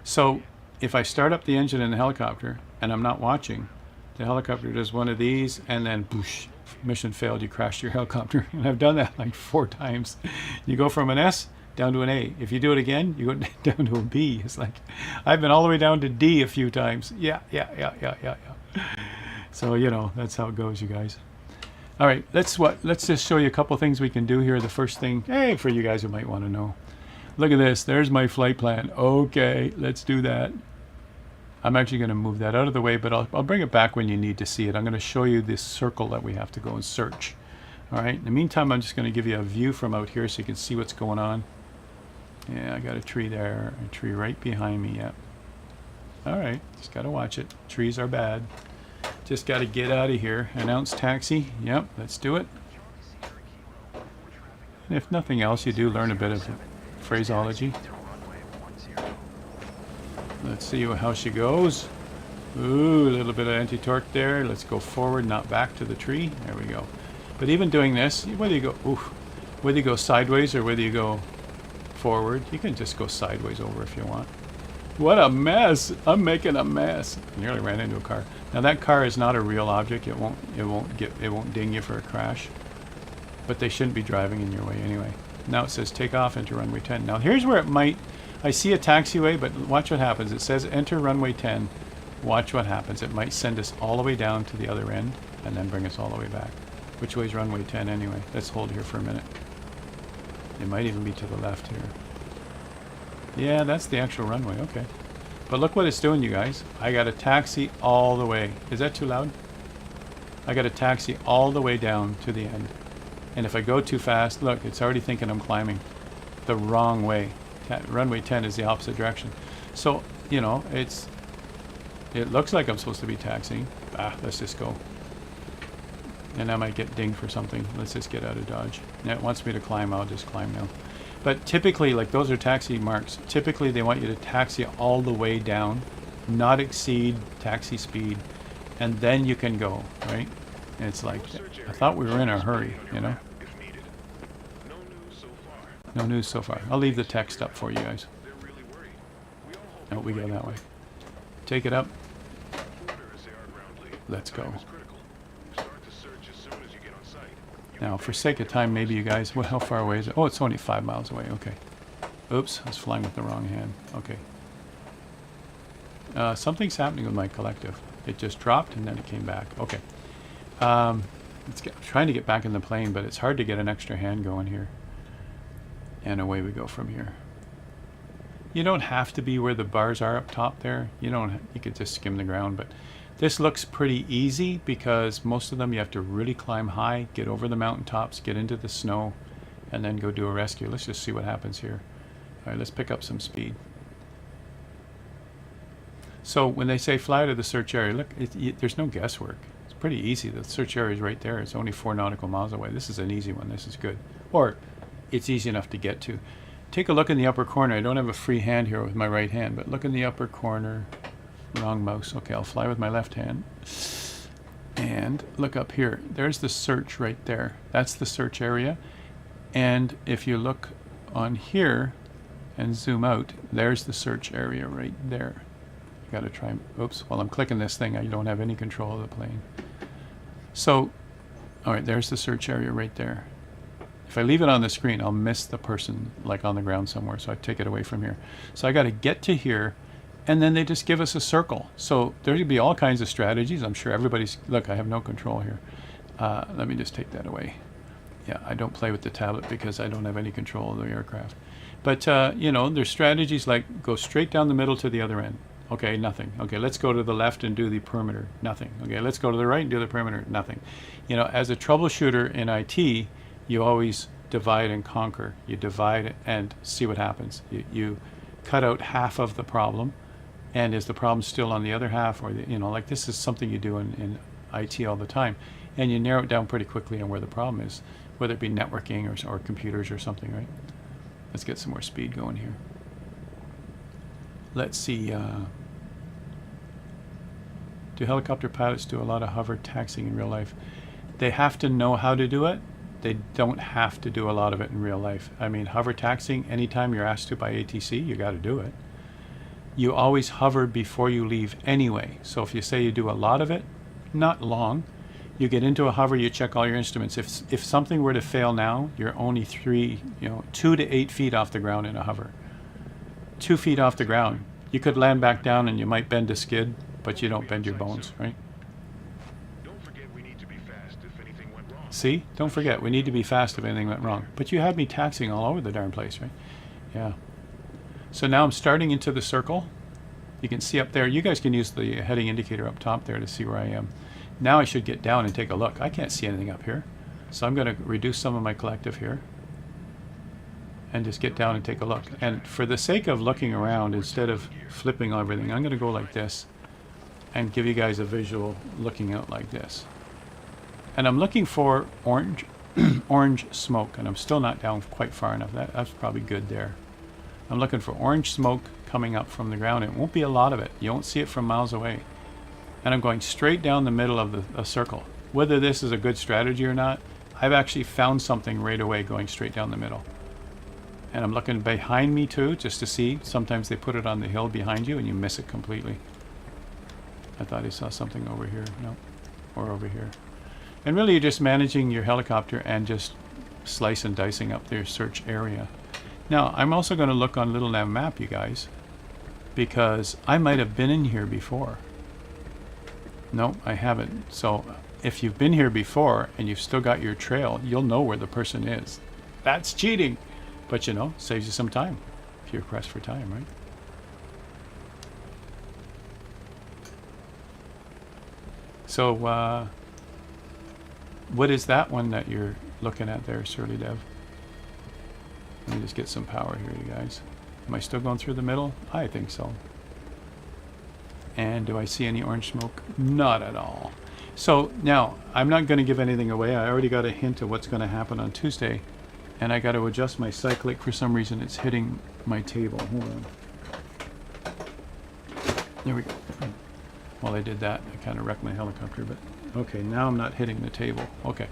So if I start up the engine in the helicopter and I'm not watching, the helicopter does one of these and then boosh, mission failed, you crashed your helicopter. And I've done that like 4 times. You go from an S down to an A. If you do it again, you go down to a B. It's like, I've been all the way down to D a few times. Yeah. So, you know, that's how it goes, you guys. All right, let's just show you a couple things we can do here. The first thing, hey, for you guys who might want to know. Look at this. There's my flight plan. Okay, let's do that. I'm actually going to move that out of the way, but I'll bring it back when you need to see it. I'm going to show you this circle that we have to go and search. All right, in the meantime, I'm just going to give you a view from out here so you can see what's going on. Yeah, I got a tree there, a tree right behind me, yeah. All right, just got to watch it. Trees are bad. Just got to get out of here. Announce taxi. Yep, let's do it. And if nothing else, you do learn a bit of phraseology. Let's see how she goes. Ooh, a little bit of anti-torque there. Let's go forward, not back to the tree. There we go. But even doing this, whether you go sideways or whether you go forward, you can just go sideways over if you want. What a mess! I'm making a mess. Nearly ran into a car. Now that car is not a real object. It won't ding you for a crash. But they shouldn't be driving in your way anyway. Now it says take off, enter runway 10. Now here's where it might. I see a taxiway, but watch what happens. It says enter runway 10. Watch what happens. It might send us all the way down to the other end and then bring us all the way back. Which way is runway 10 anyway? Let's hold here for a minute. It might even be to the left here. Yeah, that's the actual runway. Okay. But look what it's doing, you guys. I got a taxi all the way. Is that too loud? I got a taxi all the way down to the end. And if I go too fast, look, it's already thinking I'm climbing the wrong way. Runway 10 is the opposite direction. So, you know, it looks like I'm supposed to be taxiing. Let's just go. And I might get dinged for something. Let's just get out of Dodge. Now it wants me to climb. I'll just climb now. But typically, like those are taxi marks. Typically, they want you to taxi all the way down, not exceed taxi speed, and then you can go, right? And it's like, I thought we were in a hurry, you know? No news so far. I'll leave the text up for you guys. Oh, we go that way. Take it up. Let's go. Now, for sake of time, maybe you guys, well, how far away is it? Oh, it's only 5 miles away. Okay. Oops, I was flying with the wrong hand. Okay. Something's happening with my collective. It just dropped and then it came back. Okay. I'm trying to get back in the plane, but it's hard to get an extra hand going here. And away we go from here. You don't have to be where the bars are up top there. You could just skim the ground, but this looks pretty easy because most of them you have to really climb high, get over the mountaintops, get into the snow, and then go do a rescue. Let's just see what happens here. All right, let's pick up some speed. So when they say fly to the search area, look, there's no guesswork. It's pretty easy. The search area is right there. It's only 4 nautical miles away. This is an easy one. This is good. Or it's easy enough to get to. Take a look in the upper corner. I don't have a free hand here with my right hand, but look in the upper corner. Wrong mouse. Okay, I'll fly with my left hand. And look up here. There's the search right there. That's the search area. And if you look on here and zoom out, there's the search area right there. You got to try. Oops. While I'm clicking this thing, I don't have any control of the plane. So, all right, there's the search area right there. If I leave it on the screen, I'll miss the person like on the ground somewhere. So I take it away from here. So I got to get to here. And then they just give us a circle. So there could be all kinds of strategies. I'm sure everybody's... Look, I have no control here. Let me just take that away. Yeah, I don't play with the tablet because I don't have any control of the aircraft. But, you know, there's strategies like go straight down the middle to the other end. Okay, nothing. Okay, let's go to the left and do the perimeter. Nothing. Okay, let's go to the right and do the perimeter. Nothing. You know, as a troubleshooter in IT, you always divide and conquer. You divide and see what happens. You cut out half of the problem. And is the problem still on the other half? Or, you know, like this is something you do in IT all the time. And you narrow it down pretty quickly on where the problem is, whether it be networking or computers or something, right? Let's get some more speed going here. Let's see. Do helicopter pilots do a lot of hover taxiing in real life? They have to know how to do it. They don't have to do a lot of it in real life. I mean, hover taxiing, anytime you're asked to by ATC, you got to do it. You always hover before you leave anyway. So if you say you do a lot of it, not long, you get into a hover, you check all your instruments. If something were to fail now, you're only 2 to 8 feet off the ground in a hover. 2 feet off the ground. You could land back down and you might bend a skid, but you don't bend your bones, right? See? Don't forget, we need to be fast if anything went wrong. But you had me taxiing all over the darn place, right? Yeah. So now I'm starting into the circle. You can see up there. You guys can use the heading indicator up top there to see where I am. Now I should get down and take a look. I can't see anything up here. So I'm going to reduce some of my collective here. And just get down and take a look. And for the sake of looking around, instead of flipping everything, I'm going to go like this. And give you guys a visual looking out like this. And I'm looking for orange orange smoke, and I'm still not down quite far enough. That's probably good there. I'm looking for orange smoke coming up from the ground. It won't be a lot of it. You won't see it from miles away. And I'm going straight down the middle of the circle. Whether this is a good strategy or not, I've actually found something right away going straight down the middle. And I'm looking behind me too, just to see. Sometimes they put it on the hill behind you and you miss it completely. I thought I saw something over here. No. Or over here. And really you're just managing your helicopter and just slice and dicing up their search area. Now, I'm also going to look on Little Nav Map, you guys, because I might have been in here before. No, I haven't. So if you've been here before and you've still got your trail, you'll know where the person is. That's cheating. But, you know, saves you some time if you're pressed for time, right? So, what is that one that you're looking at there, Surly Dev? Let me just get some power here, you guys. Am I still going through the middle? I think so. And do I see any orange smoke? Not at all. So now, I'm not going to give anything away. I already got a hint of what's going to happen on Tuesday. And I got to adjust my cyclic. For some reason, it's hitting my table. Hold on. There we go. Well, I did that. I kind of wrecked my helicopter, but okay, now I'm not hitting the table. Okay.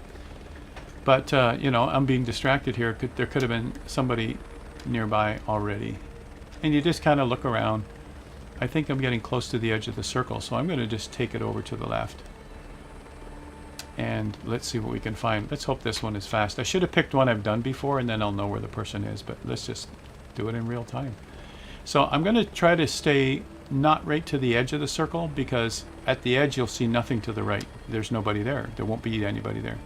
But, you know, I'm being distracted here. There could have been somebody nearby already. And you just kind of look around. I think I'm getting close to the edge of the circle, so I'm going to just take it over to the left. And let's see what we can find. Let's hope this one is fast. I should have picked one I've done before, and then I'll know where the person is, but let's just do it in real time. So I'm going to try to stay not right to the edge of the circle, because at the edge you'll see nothing to the right. There's nobody there. There won't be anybody there.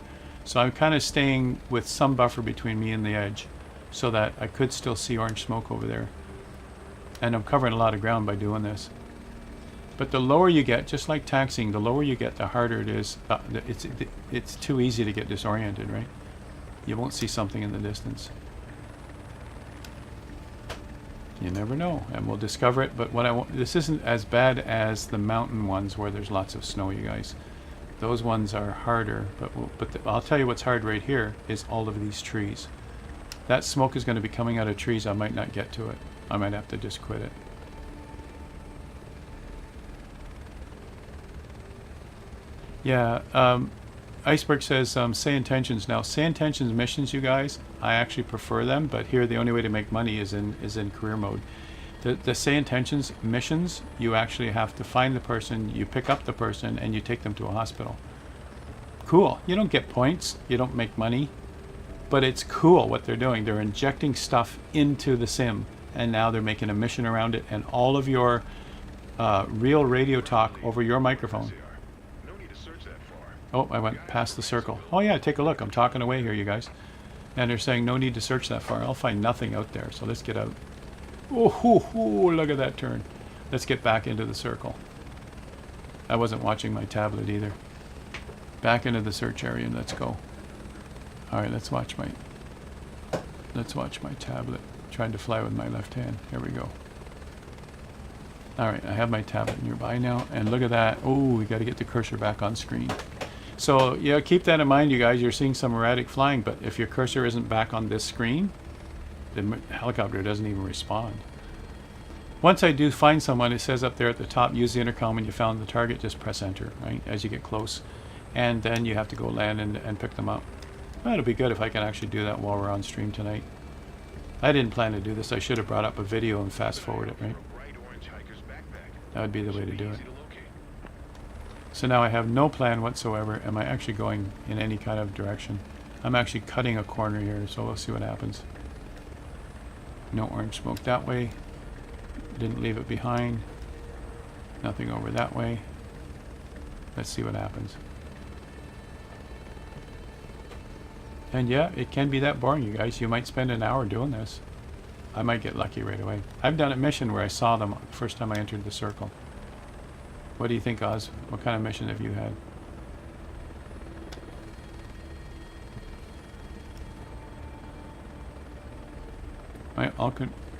So I'm kind of staying with some buffer between me and the edge so that I could still see orange smoke over there. And I'm covering a lot of ground by doing this. But the lower you get, just like taxiing, the lower you get, the harder it is. It's too easy to get disoriented, right? You won't see something in the distance. You never know, and we'll discover it. But what I want, this isn't as bad as the mountain ones where there's lots of snow, you guys. Those ones are harder, but I'll tell you what's hard right here is all of these trees. That smoke is going to be coming out of trees. I might not get to it. I might have to just quit it. Yeah, Iceberg says, say intentions. Now, say intentions missions, you guys, I actually prefer them, but here the only way to make money is in career mode. The say intentions missions, you actually have to find the person, you pick up the person, and you take them to a hospital. Cool. You don't get points, you don't make money, but it's cool what they're doing. They're injecting stuff into the sim, and now they're making a mission around it, and all of your real radio talk over your microphone. Oh, I went past the circle. Oh yeah, take a look. I'm talking away here, you guys. And they're saying no need to search that far. I'll find nothing out there, so let's get out. Oh, look at that turn. Let's get back into the circle. I wasn't watching my tablet either. Back into the search area and let's go. All right, let's watch my tablet. Trying to fly with my left hand. Here we go. All right, I have my tablet nearby now, and look at that. Oh, we got to get the cursor back on screen. So, yeah, keep that in mind, you guys. You're seeing some erratic flying, but if your cursor isn't back on this screen, the helicopter doesn't even respond. Once I do find someone, it says up there at the top, use the intercom when you found the target, just press enter, right, as you get close. And then you have to go land and pick them up. Well, it'll be good if I can actually do that while we're on stream tonight. I didn't plan to do this. I should have brought up a video and fast forward it, right? That would be the way to do it. So now I have no plan whatsoever. Am I actually going in any kind of direction? I'm actually cutting a corner here, so we'll see what happens. No orange smoke that way. Didn't leave it behind. Nothing over that way. Let's see what happens. And yeah, it can be that boring, you guys. You might spend an hour doing this. I might get lucky right away. I've done a mission where I saw them the first time I entered the circle. What do you think, Oz? What kind of mission have you had?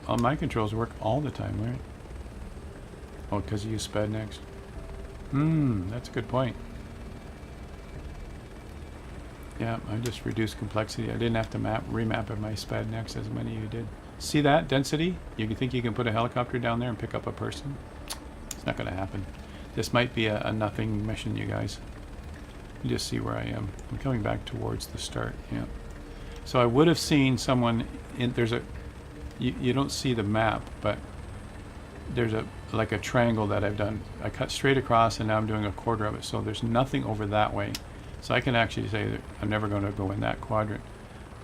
All my controls work all the time, right? Oh, because you use sped next. That's a good point. Yeah, I just reduced complexity. I didn't have to remap my sped next as many of you did. See that density? You think you can put a helicopter down there and pick up a person? It's not going to happen. This might be a nothing mission, you guys. You just see where I am. I'm coming back towards the start. Yeah. So I would have seen someone in. There's a. You don't see the map, but there's like a triangle that I've done. I cut straight across, and now I'm doing a quarter of it. So there's nothing over that way. So I can actually say that I'm never going to go in that quadrant.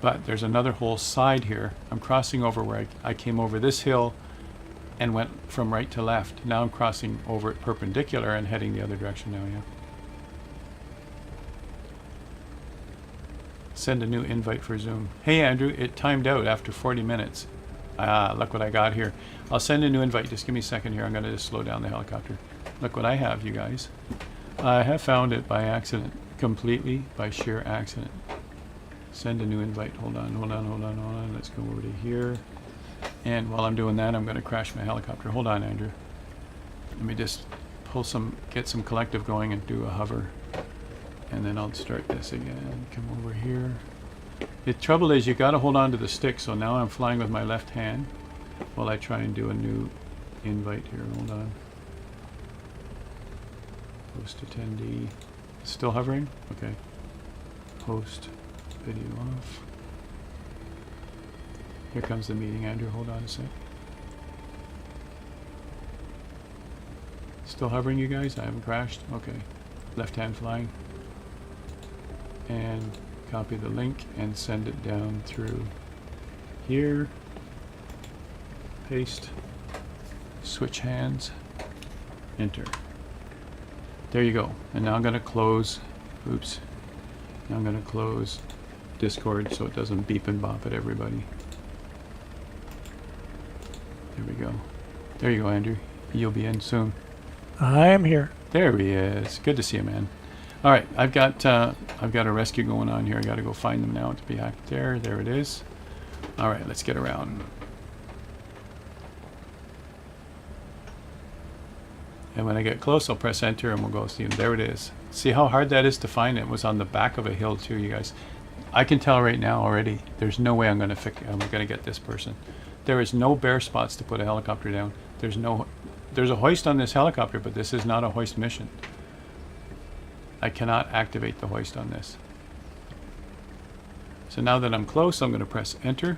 But there's another whole side here. I'm crossing over where I came over this hill and went from right to left. Now I'm crossing over it perpendicular and heading the other direction now, yeah. Send a new invite for Zoom. Hey Andrew, it timed out after 40 minutes. Look what I got here. I'll send a new invite. Just give me a second here. I'm going to just slow down the helicopter. Look what I have, you guys. I have found it by accident. Completely by sheer accident. Send a new invite. Hold on. Let's go over to here. And while I'm doing that, I'm going to crash my helicopter. Hold on, Andrew. Let me just get some collective going and do a hover. And then I'll start this again. Come over here. The trouble is you got to hold on to the stick. So now I'm flying with my left hand while I try and do a new invite here. Hold on. Host attendee. Still hovering? Okay. Host video off. Here comes the meeting, Andrew. Hold on a sec. Still hovering, you guys? I haven't crashed? Okay. Left hand flying. And copy the link and send it down through here. Paste. Switch hands. Enter. There you go. And now I'm going to close. Oops. Now I'm going to close Discord so it doesn't beep and bop at everybody. There we go. There you go, Andrew. You'll be in soon. I am here. There he is. Good to see you, man. All right, I've got a rescue going on here. I got to go find them now. To be back there. There it is. All right, let's get around. And when I get close, I'll press enter and we'll go see him. There it is. See how hard that is to find? It was on the back of a hill too, you guys. I can tell right now already. There's no way I'm going to get this person. There is no bare spots to put a helicopter down. There's a hoist on this helicopter, but this is not a hoist mission. I cannot activate the hoist on this. So now that I'm close, I'm going to press enter.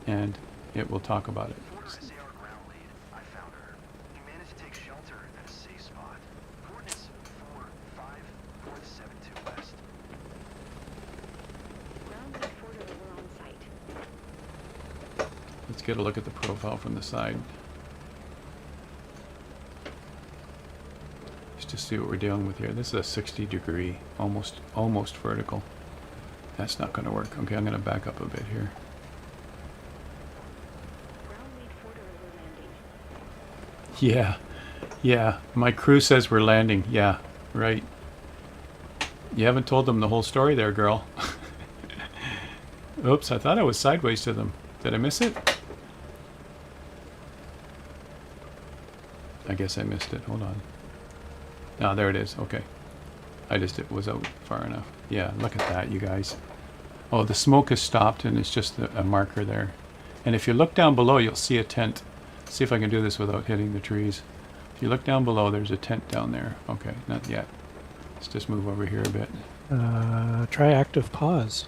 And it will talk about it. Forder is AR ground lead. I found her. You managed to take shelter at a safe spot. Coordinates 45472 west. Ground lead Forder, we're on site. Let's get a look at the profile from the side. Just to see what we're dealing with here. This is a 60 degree, almost vertical. That's not going to work. Okay, I'm going to back up a bit here. Ground lead Forder, we're landing. Yeah. My crew says we're landing. Yeah, right. You haven't told them the whole story there, girl. Oops, I thought I was sideways to them. Did I miss it? I guess I missed it. Hold on. Ah, there it is. Okay. It was out far enough. Yeah, look at that, you guys. Oh, the smoke has stopped and it's just a marker there. And if you look down below, you'll see a tent. See if I can do this without hitting the trees. If you look down below, there's a tent down there. Okay, not yet. Let's just move over here a bit. Try active pause.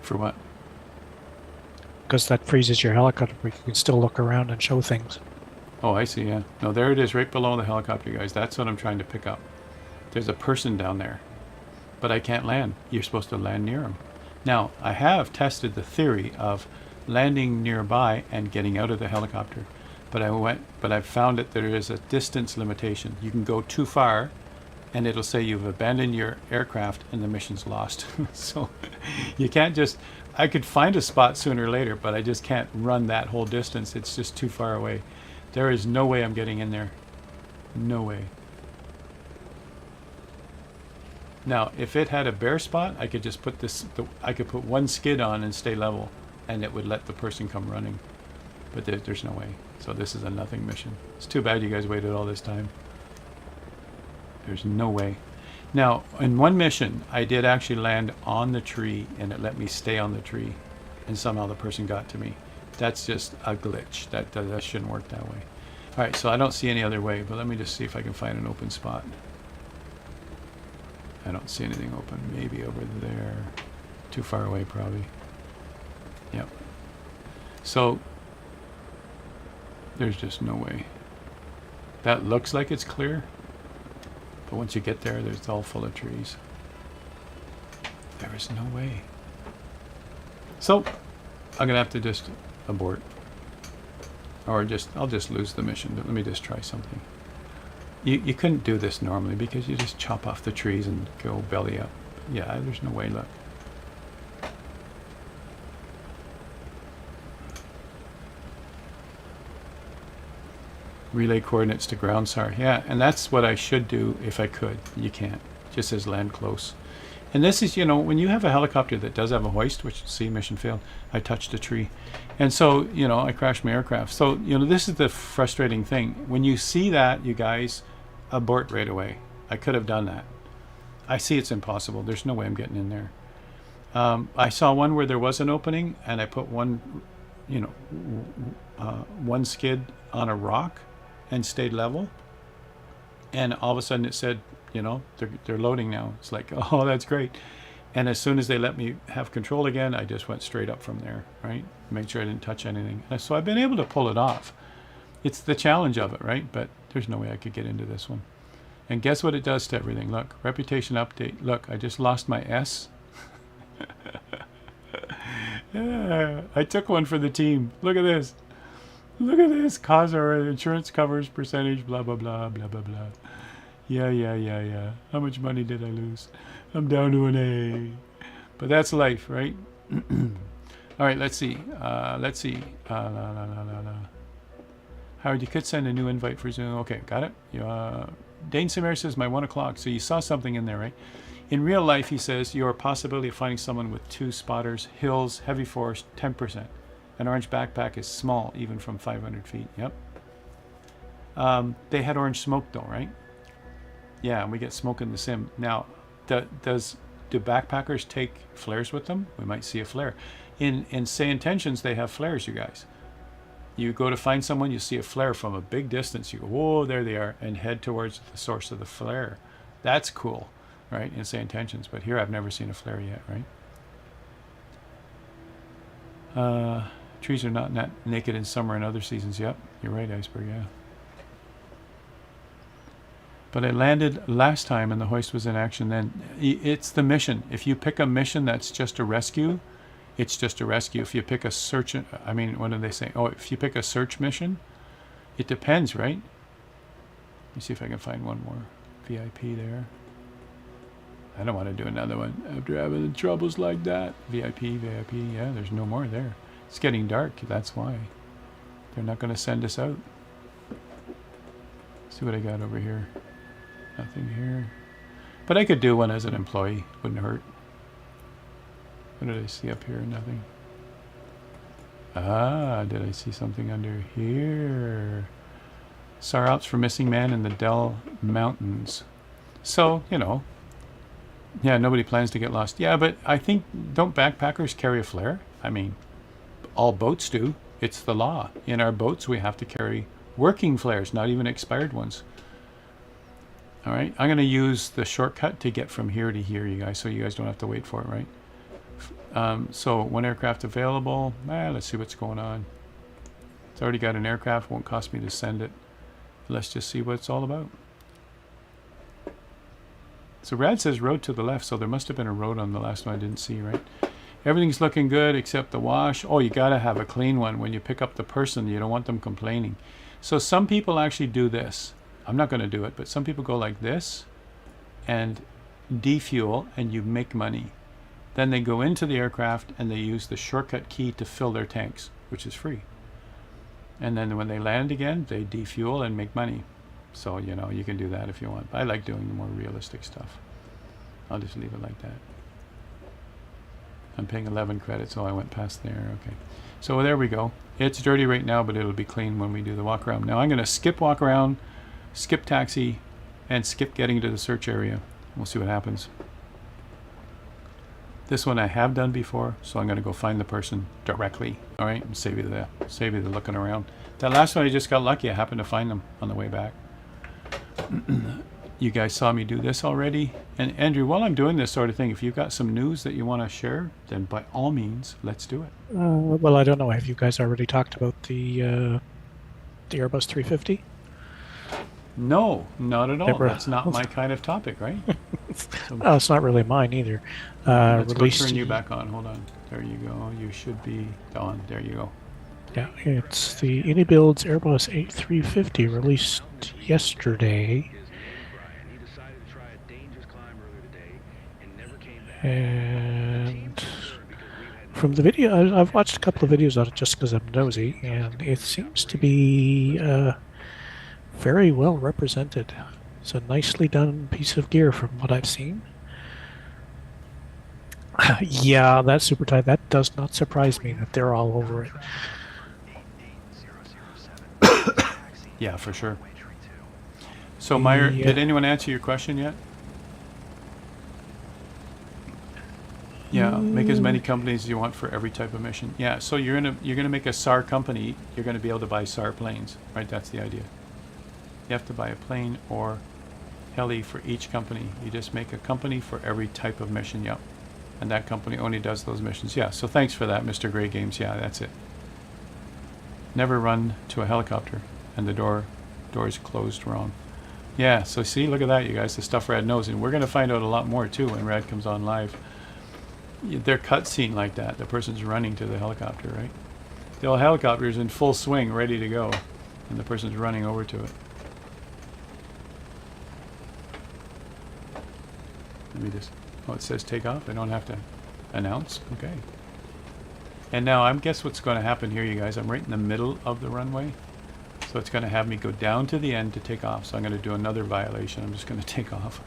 For what? Because that freezes your helicopter, but you can still look around and show things. Oh, I see, yeah. No, there it is right below the helicopter, guys. That's what I'm trying to pick up. There's a person down there. But I can't land. You're supposed to land near him. Now, I have tested the theory of landing nearby and getting out of the helicopter. But I've found that there is a distance limitation. You can go too far and it'll say you've abandoned your aircraft and the mission's lost. So you can't just, I could find a spot sooner or later, but I just can't run that whole distance. It's just too far away. There is no way I'm getting in there. No way. Now, if it had a bare spot, I could just put I could put one skid on and stay level, and it would let the person come running. But there's no way. So this is a nothing mission. It's too bad you guys waited all this time. There's no way. Now, in one mission, I did actually land on the tree, and it let me stay on the tree, and somehow the person got to me. That's just a glitch. That shouldn't work that way. All right, so I don't see any other way, but let me just see if I can find an open spot. I don't see anything open. Maybe over there. Too far away, probably. Yep. So there's just no way. That looks like it's clear, but once you get there, it's all full of trees. There is no way. So I'm gonna have to just abort, or I'll just lose the mission. But let me just try something. You couldn't do this normally because you just chop off the trees and go belly up. Yeah, there's no way. Look. Relay coordinates to ground SAR. Yeah, and that's what I should do if I could. You can't. It just says land close. And this is, you know, when you have a helicopter that does have a hoist, which, see, mission failed. I touched a tree. And so, you know, I crashed my aircraft. So, you know, this is the frustrating thing. When you see that, you guys, abort right away. I could have done that. I see it's impossible. There's no way I'm getting in there. I saw one where there was an opening, and I put one, you know, one skid on a rock and stayed level. And all of a sudden it said, you know, they're loading now. It's like, oh, that's great. And as soon as they let me have control again, I just went straight up from there, right? Make sure I didn't touch anything. And so I've been able to pull it off. It's the challenge of it, right? But there's no way I could get into this one. And guess what it does to everything? Look, reputation update. Look, I just lost my S. Yeah, I took one for the team. Look at this. Look at this. Cause or insurance covers percentage, blah, blah, blah, blah, blah, blah. Yeah. How much money did I lose? I'm down to an A. But that's life, right? All right, let's see. Howard, you could send a new invite for Zoom. Okay, got it. Dane Samir says, my 1 o'clock. So you saw something in there, right? In real life, he says, your possibility of finding someone with 2 spotters, hills, heavy forest, 10%. An orange backpack is small, even from 500 feet. Yep. They had orange smoke, though, right? Yeah, and we get smoke in the sim. Now, do backpackers take flares with them? We might see a flare. In Say Intentions, they have flares, you guys. You go to find someone, you see a flare from a big distance. You go, whoa, there they are, and head towards the source of the flare. That's cool, right, in Say Intentions. But here I've never seen a flare yet, right? Trees are not naked in summer and other seasons. Yep, you're right, Iceberg, yeah. But I landed last time and the hoist was in action then. It's the mission. If you pick a mission that's just a rescue, it's just a rescue. If you pick a search, I mean, what do they say? Oh, if you pick a search mission, it depends, right? Let me see if I can find one more. VIP there. I don't want to do another one after having troubles like that. VIP, yeah, there's no more there. It's getting dark, that's why. They're not going to send us out. See what I got over here. Nothing here. But I could do one as an employee. Wouldn't hurt. What did I see up here? Nothing. Ah, did I see something under here? SAR Alps for missing man in the Dell Mountains. So, you know. Yeah, nobody plans to get lost. Yeah, but I think, don't backpackers carry a flare? I mean, all boats do. It's the law. In our boats, we have to carry working flares, not even expired ones. All right, I'm going to use the shortcut to get from here to here, you guys, so you guys don't have to wait for it, right? So 1 aircraft available. Let's see what's going on. It's already got an aircraft. Won't cost me to send it. Let's just see what it's all about. So Rad says road to the left, so there must have been a road on the last one I didn't see, right? Everything's looking good except the wash. Oh, you got to have a clean one. When you pick up the person, you don't want them complaining. So some people actually do this. I'm not going to do it, but some people go like this, and defuel, and you make money. Then they go into the aircraft and they use the shortcut key to fill their tanks, which is free. And then when they land again, they defuel and make money. So, you know, you can do that if you want. I like doing the more realistic stuff. I'll just leave it like that. I'm paying 11 credits, so I went past there. Okay. So there we go. It's dirty right now, but it'll be clean when we do the walk around. Now I'm going to skip walk around, skip taxi, and skip getting to the search area. We'll see what happens. This one I have done before, so I'm going to go find the person directly. All right, and save you the looking around. That last one I just got lucky. I happened to find them on the way back. You guys saw me do this already. And Andrew, while I'm doing this sort of thing, if you've got some news that you want to share, then by all means, let's do it. Well, I don't know. Have you guys already talked about the Airbus 350? No, not at all. Never. That's not my kind of topic, right? So Oh, it's not really mine either. let's go Released. turn you back on. Hold on. There you go. You should be on. There you go. Yeah, it's the Unibuild's Airbus A350 released yesterday. He decided to try a dangerous climb earlier today and never came back. And from the video, I've watched a couple of videos on it just because I'm nosy, and it seems to be very well represented. It's a nicely done piece of gear from what I've seen. Yeah, that's super tight. That does not surprise me that they're all over it. 88007. Yeah, for sure. So Meyer, Yeah. did anyone answer your question yet? Yeah, make as many companies as you want for every type of mission. Yeah, so you're gonna make a SAR company. You're gonna be able to buy SAR planes, right? That's the idea. You have to buy a plane or heli for each company. You just make a company for every type of mission. Yep, and that company only does those missions. Yeah. So thanks for that, Mr. Gray Games. Yeah, that's it. Never run to a helicopter and the door is closed wrong. Yeah. So see, look at that, you guys. The stuff Rad knows, and we're gonna find out a lot more too when Rad comes on live. Their cutscene like that. The person's running to the helicopter, right? The old helicopter's in full swing, ready to go, and the person's running over to it. Let me just, oh, it says take off. I don't have to announce. Okay. And now I'm guess what's going to happen here, you guys. I'm right in the middle of the runway. So it's going to have me go down to the end to take off. So I'm going to do another violation. I'm just going to take off.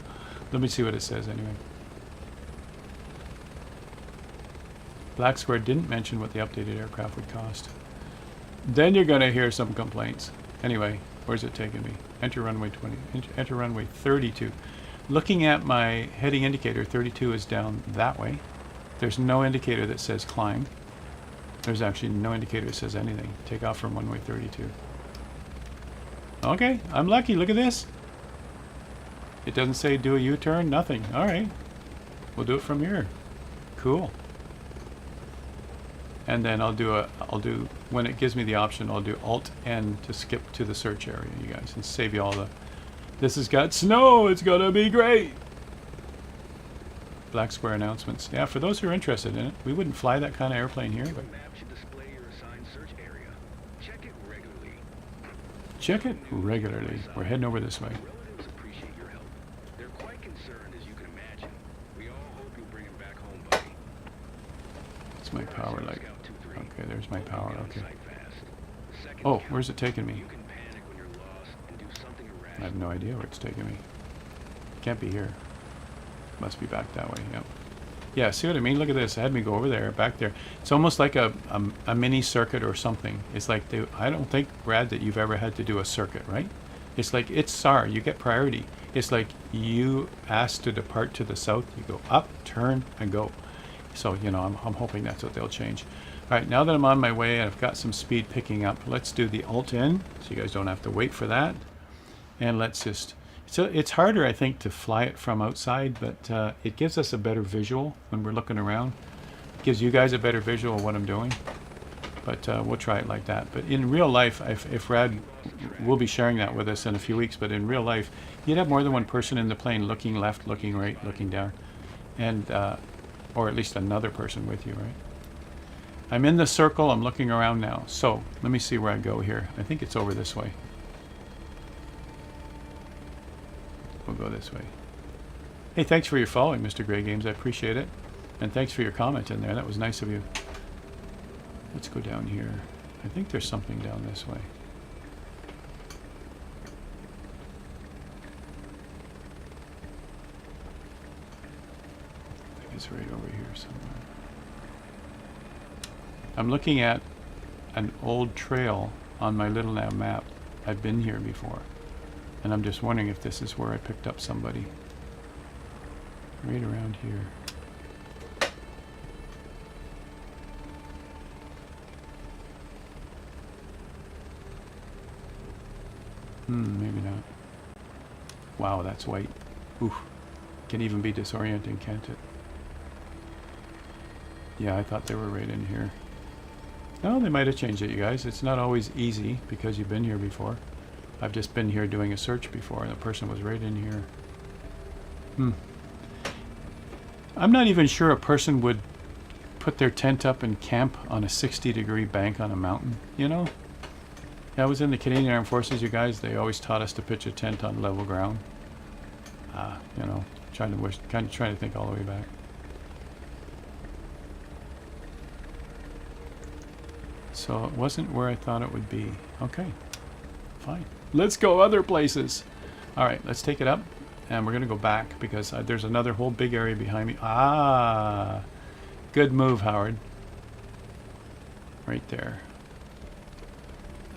Let me see what it says anyway. Black Square didn't mention what the updated aircraft would cost. Then you're going to hear some complaints. Anyway, where's it taking me? Enter runway 20. Enter runway 32. Looking at my heading indicator, 32 is down that way. There's no indicator that says climb. There's actually no indicator that says anything. Take off from runway 32. Okay, I'm lucky. Look at this. It doesn't say do a U-turn, nothing. All right. We'll do it from here. Cool. And then when it gives me the option, I'll do Alt-N to skip to the search area, you guys, and save you all the... This has got snow. It's gonna be great. Black Square announcements. Yeah, for those who are interested in it, we wouldn't fly that kind of airplane here, but The map should display your assigned search area. Check it regularly. check it regularly. We're heading over this way. Relatives appreciate your help. They're quite concerned, as you can imagine. We all hope you'll bring him back home, buddy. It's my power light. Scout 2-3. Okay, there's my power. Be on Okay. site fast. Second Oh, count. where's it taking me? You can panic when you're lost and do something I irrational. have no idea where it's taking me. Can't be here. Must be back that way. Yep. Yeah, see what I mean? Look at this. It had me go over there, back there. It's almost like a mini circuit or something. It's like I don't think, Brad, that you've ever had to do a circuit, right? It's like it's SAR. You get priority. It's like you ask to depart to the south. You go up, turn, and go. So, you know, I'm hoping that's what they'll change. All right, now that I'm on my way and I've got some speed picking up, let's do the Alt-N so you guys don't have to wait for that. And let's just... So it's harder, I think, to fly it from outside, but it gives us a better visual when we're looking around. It gives you guys a better visual of what I'm doing. But we'll try it like that. But in real life, if Rad will be sharing that with us in a few weeks, but in real life, you'd have more than one person in the plane looking left, looking right, looking down. And, or at least another person with you, right? I'm in the circle. I'm looking around now. So let me see where I go here. I think it's over this way. We'll go this way. Hey, thanks for your following, Mr. Grey Games. I appreciate it. And thanks for your comment in there. That was nice of you. Let's go down here. I think there's something down this way. I think it's right over here somewhere. I'm looking at an old trail on my Little Nav map. I've been here before. And I'm just wondering if this is where I picked up somebody. Right around here. Maybe not. Wow, that's white. Oof. Can even be disorienting, can't it? Yeah, I thought they were right in here. No, they might have changed it, you guys. It's not always easy because you've been here before. I've just been here doing a search before and the person was right in here. I'm not even sure a person would put their tent up and camp on a 60-degree bank on a mountain, you know? I was in the Canadian Armed Forces, you guys. They always taught us to pitch a tent on level ground. You know, kind of trying to think all the way back. So it wasn't where I thought it would be. Okay, fine. Let's go other places. All right, let's take it up. And we're going to go back because there's another whole big area behind me. Good move, Howard. Right there.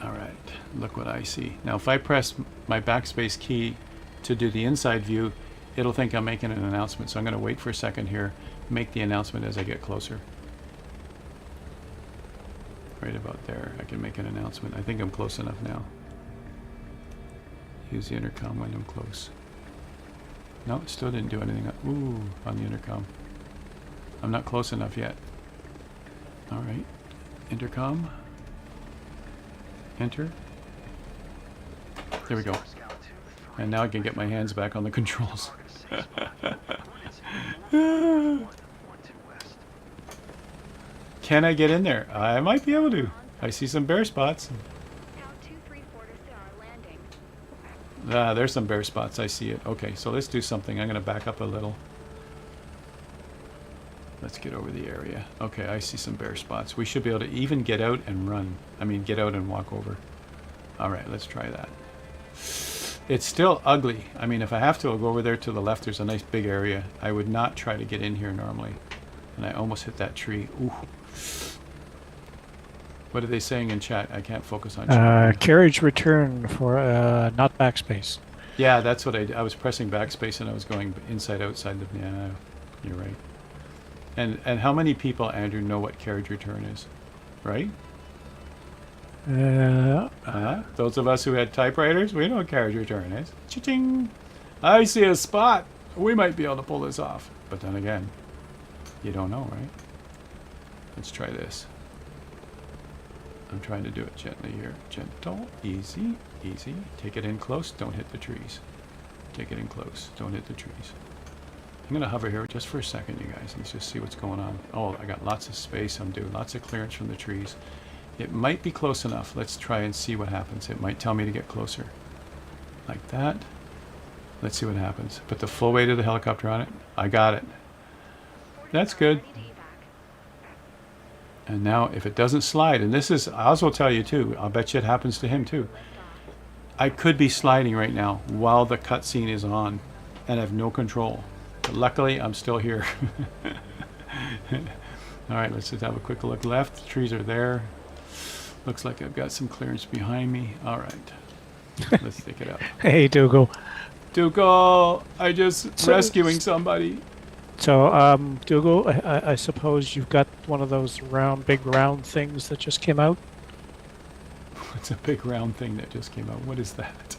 All right, look what I see. Now, if I press my backspace key to do the inside view, it'll think I'm making an announcement. So I'm going to wait for a second here, make the announcement as I get closer. Right about there, I can make an announcement. I think I'm close enough now. Use the intercom when I'm close. No, it still didn't do anything. Ooh, on the intercom. I'm not close enough yet. All right, intercom. Enter. There we go. And now I can get my hands back on the controls. Can I get in there? I might be able to. I see some bear spots. There's some bear spots. I see it. Okay, so let's do something. I'm going to back up a little. Let's get over the area. Okay, I see some bear spots. We should be able to even get out and run. I mean, get out and walk over. All right, let's try that. It's still ugly. I mean, if I have to, I'll go over there to the left. There's a nice big area. I would not try to get in here normally. And I almost hit that tree. Ooh. What are they saying in chat? I can't focus on chat. Carriage return for not backspace. Yeah, that's what I was pressing backspace and I was going inside, outside. Yeah, you're right. And how many people, Andrew, know what carriage return is? Right? Those of us who had typewriters, we know what carriage return is. Cha-ching! I see a spot. We might be able to pull this off. But then again, you don't know, right? Let's try this. I'm trying to do it gently here. Gentle, easy, easy. Take it in close, don't hit the trees. Take it in close, don't hit the trees. I'm going to hover here just for a second, you guys. Let's just see what's going on. Oh, I got lots of space. I'm doing lots of clearance from the trees. It might be close enough. Let's try and see what happens. It might tell me to get closer. Like that. Let's see what happens. Put the full weight of the helicopter on it. I got it. That's good. And now if it doesn't slide, and this is, I also tell you too, I'll bet you it happens to him too. I could be sliding right now while the cutscene is on and I have no control. But luckily, I'm still here. All right, let's just have a quick look left. The trees are there. Looks like I've got some clearance behind me. All right, let's take it up. Hey, Dougal. Dougal, I just rescuing somebody. So, Dougal, I suppose you've got one of those big round things that just came out? What's a big round thing that just came out? What is that?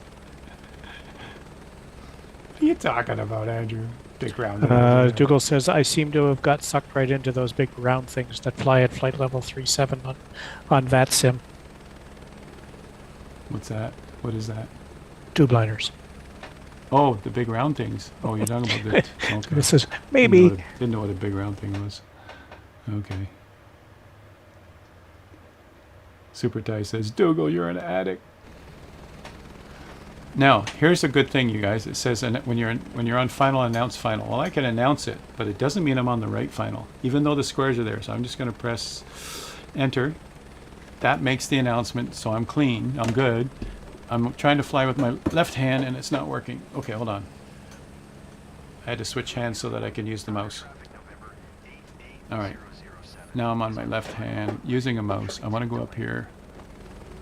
What are you talking about, Andrew? Big round. Dougal says, I seem to have got sucked right into those big round things that fly at flight level 37 on VATSIM. What's that? What is that? Tube liners. Oh, the big round things. Oh, you're talking about the... Okay. This is maybe... Didn't know what a big round thing was. Okay. Super Ty says, Dougal, you're an addict. Now, here's a good thing, you guys. It says when you're on final, announce final. Well, I can announce it, but it doesn't mean I'm on the right final, even though the squares are there. So I'm just going to press enter. That makes the announcement, so I'm clean. I'm good. I'm trying to fly with my left hand, and it's not working. Okay, hold on. I had to switch hands so that I can use the mouse. All right. Now I'm on my left hand using a mouse. I want to go up here.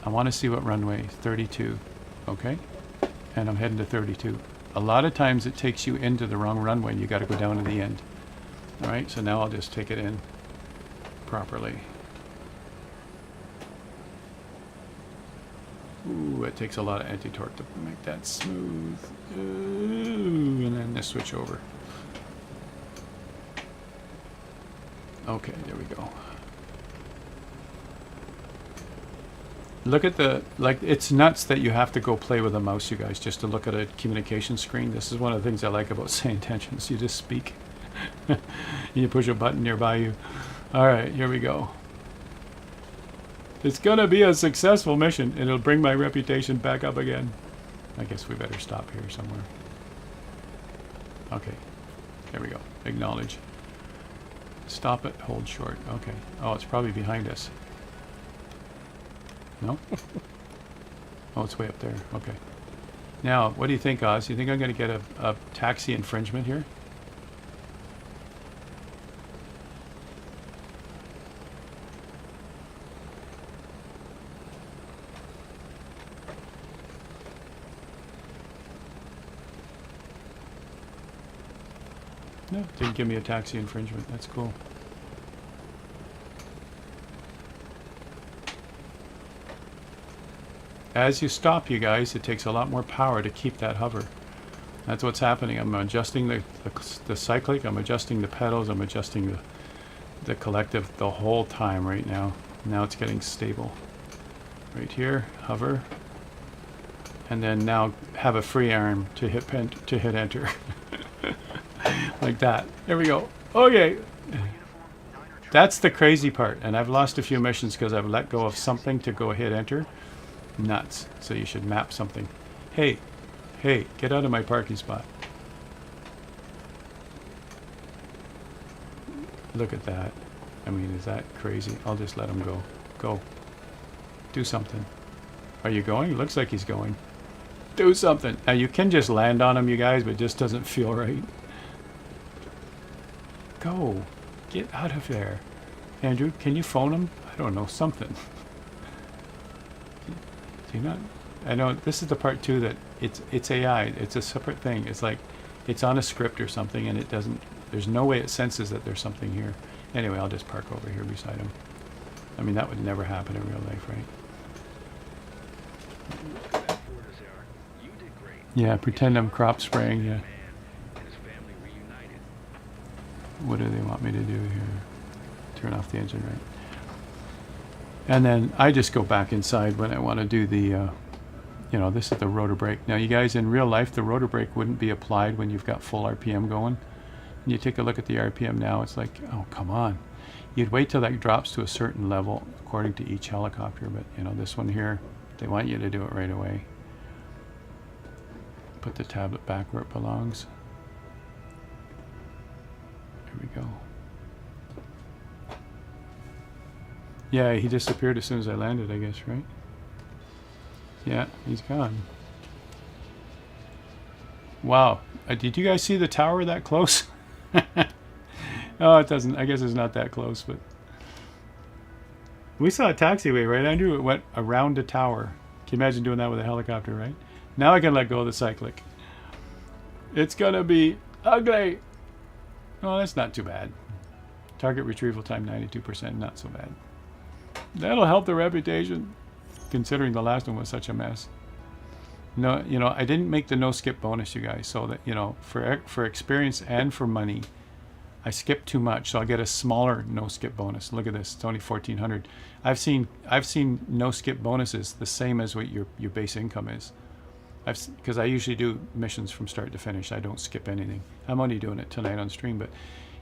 I want to see what runway, 32. Okay. And I'm heading to 32. A lot of times it takes you into the wrong runway and you got to go down to the end. All right, so now I'll just take it in properly. Ooh, it takes a lot of anti-torque to make that smooth. Ooh, and then this switch over. Okay, there we go. Look at the, like, it's nuts that you have to go play with a mouse, you guys, just to look at a communication screen. This is one of the things I like about saying intentions. You just speak. You push a button nearby you. All right, here we go. It's going to be a successful mission. It'll bring my reputation back up again. I guess we better stop here somewhere. Okay, there we go. Acknowledge. Stop it, hold short. Okay. Oh, it's probably behind us. No? Oh, it's way up there. Okay. Now, what do you think, Oz? You think I'm going to get a taxi infringement here? No, didn't give me a taxi infringement. That's cool. As you stop, you guys, it takes a lot more power to keep that hover. That's what's happening. I'm adjusting the cyclic, I'm adjusting the pedals, I'm adjusting the collective the whole time right now. Now it's getting stable. Right here, hover. And then now have a free arm to hit enter. Like that. There we go. Okay. That's the crazy part. And I've lost a few missions because I've let go of something to go hit enter. Nuts. So you should map something. Hey, get out of my parking spot. Look at that. I mean, is that crazy? I'll just let him go. Go. Do something. Are you going? It looks like he's going. Do something. Now you can just land on him, you guys, but it just doesn't feel right. Go. Get out of there. Andrew, can you phone him? I don't know, something. Do you not? I know this is the part too that it's AI. It's a separate thing. It's like it's on a script or something and it doesn't, there's no way it senses that there's something here. Anyway, I'll just park over here beside him. I mean, that would never happen in real life, right? Yeah, pretend I'm crop spraying, yeah. What do they want me to do here? Turn off the engine, right? And then I just go back inside when I want to do the, you know, this is the rotor brake. Now, you guys, in real life, the rotor brake wouldn't be applied when you've got full RPM going. And you take a look at the RPM now, it's like, oh, come on. You'd wait till that drops to a certain level according to each helicopter, but, you know, this one here, they want you to do it right away. Put the tablet back where it belongs. There we go. Yeah, he disappeared as soon as I landed, I guess, right? Yeah, he's gone. Wow. Did you guys see the tower that close? Oh, it doesn't. I guess it's not that close, but... We saw a taxiway, right, Andrew? It went around a tower. Can you imagine doing that with a helicopter, right? Now I can let go of the cyclic. It's gonna be ugly. Oh, that's not too bad. Target retrieval time 92%, not so bad. That'll help the reputation, considering the last one was such a mess. No, you know, I didn't make the no skip bonus, you guys, so that, you know, for experience and for money, I skipped too much, so I get a smaller no skip bonus. Look at this, it's only 1,400. I've seen no skip bonuses the same as what your base income is. Because I usually do missions from start to finish. I don't skip anything. I'm only doing it tonight on stream, but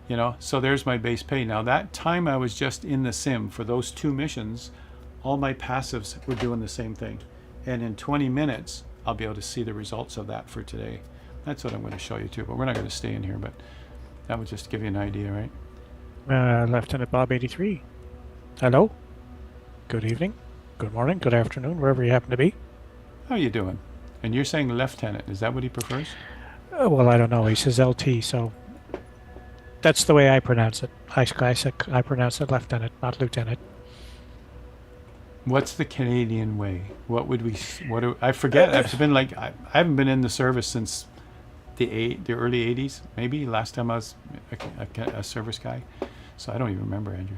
you know, so there's my base pay. Now that time I was just in the sim for those 2 missions, all my passives were doing the same thing. And in 20 minutes, I'll be able to see the results of that for today. That's what I'm going to show you too, but we're not going to stay in here, but that would just give you an idea, right? Lieutenant Bob 83. Hello. Good evening. Good morning. Good afternoon, wherever you happen to be. How are you doing? And you're saying lieutenant. Is that what he prefers? Well, I don't know. He says LT, so that's the way I pronounce it. I pronounce it lieutenant, not lieutenant. What's the Canadian way? What would we? I forget. It's been like I haven't been in the service since the early '80s. Maybe last time I was a service guy, so I don't even remember, Andrew.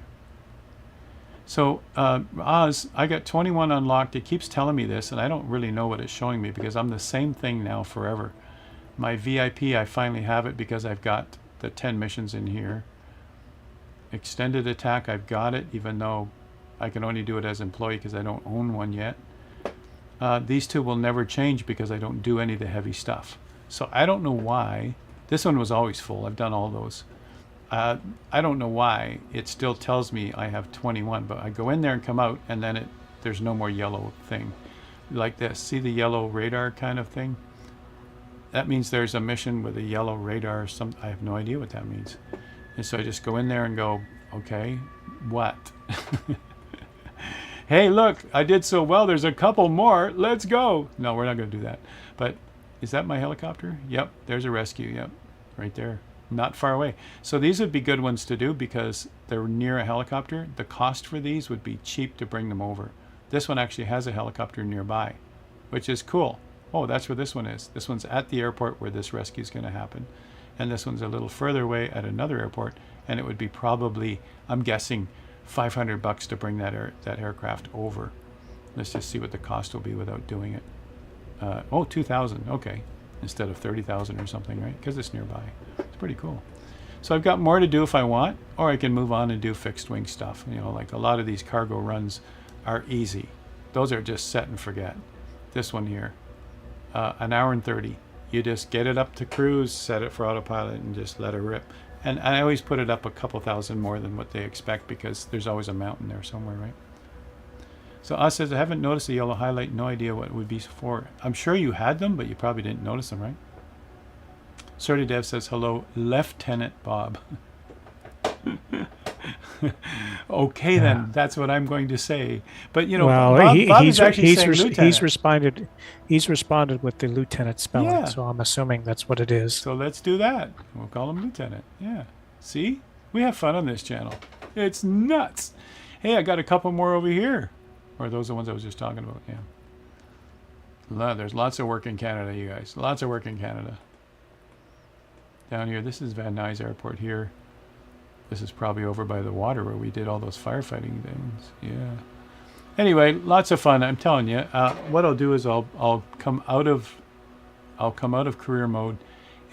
So Oz, I got 21 unlocked. It keeps telling me this, and I don't really know what it's showing me because I'm the same thing now forever. My VIP, I finally have it because I've got the 10 missions in here. Extended attack, I've got it, even though I can only do it as employee because I don't own one yet. These two will never change because I don't do any of the heavy stuff. So I don't know why. This one was always full. I've done all those. I don't know why it still tells me I have 21, but I go in there and come out, and then there's no more yellow thing. Like this. See the yellow radar kind of thing? That means there's a mission with a yellow radar or something. I have no idea what that means. And so I just go in there and go, okay, what? Hey, look, I did so well. There's a couple more. Let's go. No, we're not going to do that. But is that my helicopter? Yep, there's a rescue. Yep, right there. Not far away. So these would be good ones to do because they're near a helicopter. The cost for these would be cheap to bring them over. This one actually has a helicopter nearby, which is cool. Oh, that's where this one is. This one's at the airport where this rescue is going to happen. And this one's a little further away at another airport. And it would be probably, I'm guessing, $500 to bring that aircraft over. Let's just see what the cost will be without doing it. Oh, $2,000. Okay. Instead of $30,000 or something, right? Because it's nearby. It's pretty cool. So I've got more to do if I want, or I can move on and do fixed wing stuff. You know, like a lot of these cargo runs are easy. Those are just set and forget. This one here, an hour and 30. You just get it up to cruise, set it for autopilot, and just let it rip. And I always put it up a couple thousand more than what they expect because there's always a mountain there somewhere, right? So Us says, I haven't noticed the yellow highlight. No idea what it would be for. I'm sure you had them, but you probably didn't notice them, right? Sorty Dev says, hello, Lieutenant Bob. Okay, then that's what I'm going to say. But you know, well, Bob is actually saying lieutenant. He's responded with the lieutenant spelling, Yeah. so I'm assuming that's what it is. So let's do that. We'll call him lieutenant. Yeah. See, we have fun on this channel. It's nuts. Hey, I got a couple more over here. Or are those the ones I was just talking about? Yeah. There's lots of work in Canada, you guys. Lots of work in Canada. Down here, this is Van Nuys Airport here. This is probably over by the water where we did all those firefighting things. Yeah. Anyway, lots of fun. I'm telling you. What I'll do is I'll come out of career mode,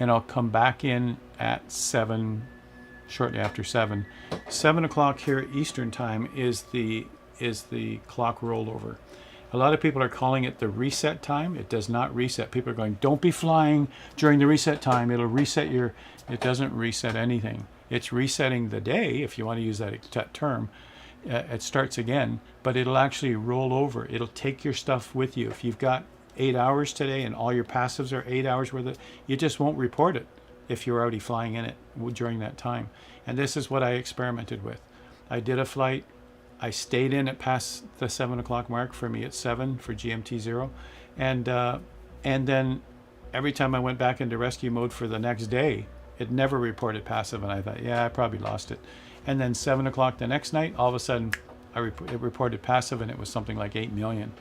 and I'll come back in at 7, shortly after 7. 7 o'clock here Eastern time is the clock rollover. A lot of people are calling it the reset time. It does not reset. People are going, don't be flying during the reset time. It'll reset your. It doesn't reset anything. It's resetting the day, if you want to use that term. It starts again, but it'll actually roll over. It'll take your stuff with you. If you've got 8 hours today and all your passives are 8 hours worth, you just won't report it if you're already flying in it during that time. And this is what I experimented with. I did a flight. I stayed in it past the 7 o'clock mark for me at 7 for GMT 0. And then every time I went back into rescue mode for the next day, it never reported passive, and I thought, yeah, I probably lost it. And then 7 o'clock the next night, all of a sudden, it reported passive, and it was something like 8 million.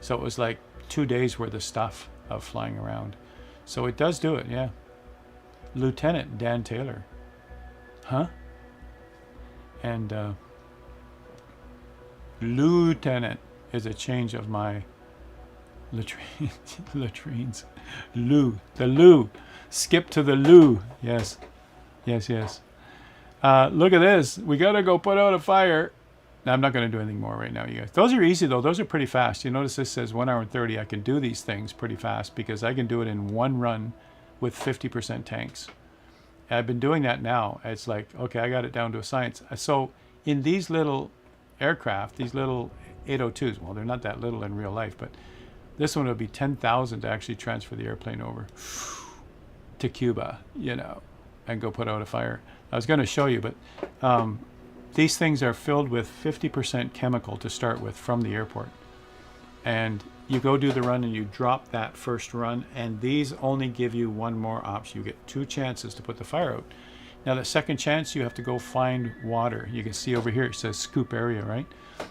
So it was like 2 days worth of stuff of flying around. So it does do it, yeah. Lieutenant Dan Taylor. Huh? And Lieutenant is a change of my latrines. The loo. Skip to the loo. Yes. Yes, yes. Look at this. We got to go put out a fire. Now, I'm not going to do anything more right now, you guys. Those are easy, though. Those are pretty fast. You notice this says 1 hour and 30. I can do these things pretty fast because I can do it in one run with 50% tanks. I've been doing that now. It's like, okay, I got it down to a science. So in these little aircraft, these little 802s, well, they're not that little in real life, but This one would be 10,000 to actually transfer the airplane over to Cuba, you know, and go put out a fire. I was going to show you, but these things are filled with 50% chemical to start with from the airport. And you go do the run and you drop that first run, and these only give you one more option. You get 2 chances to put the fire out. Now the second chance, you have to go find water. You can see over here, it says scoop area, right?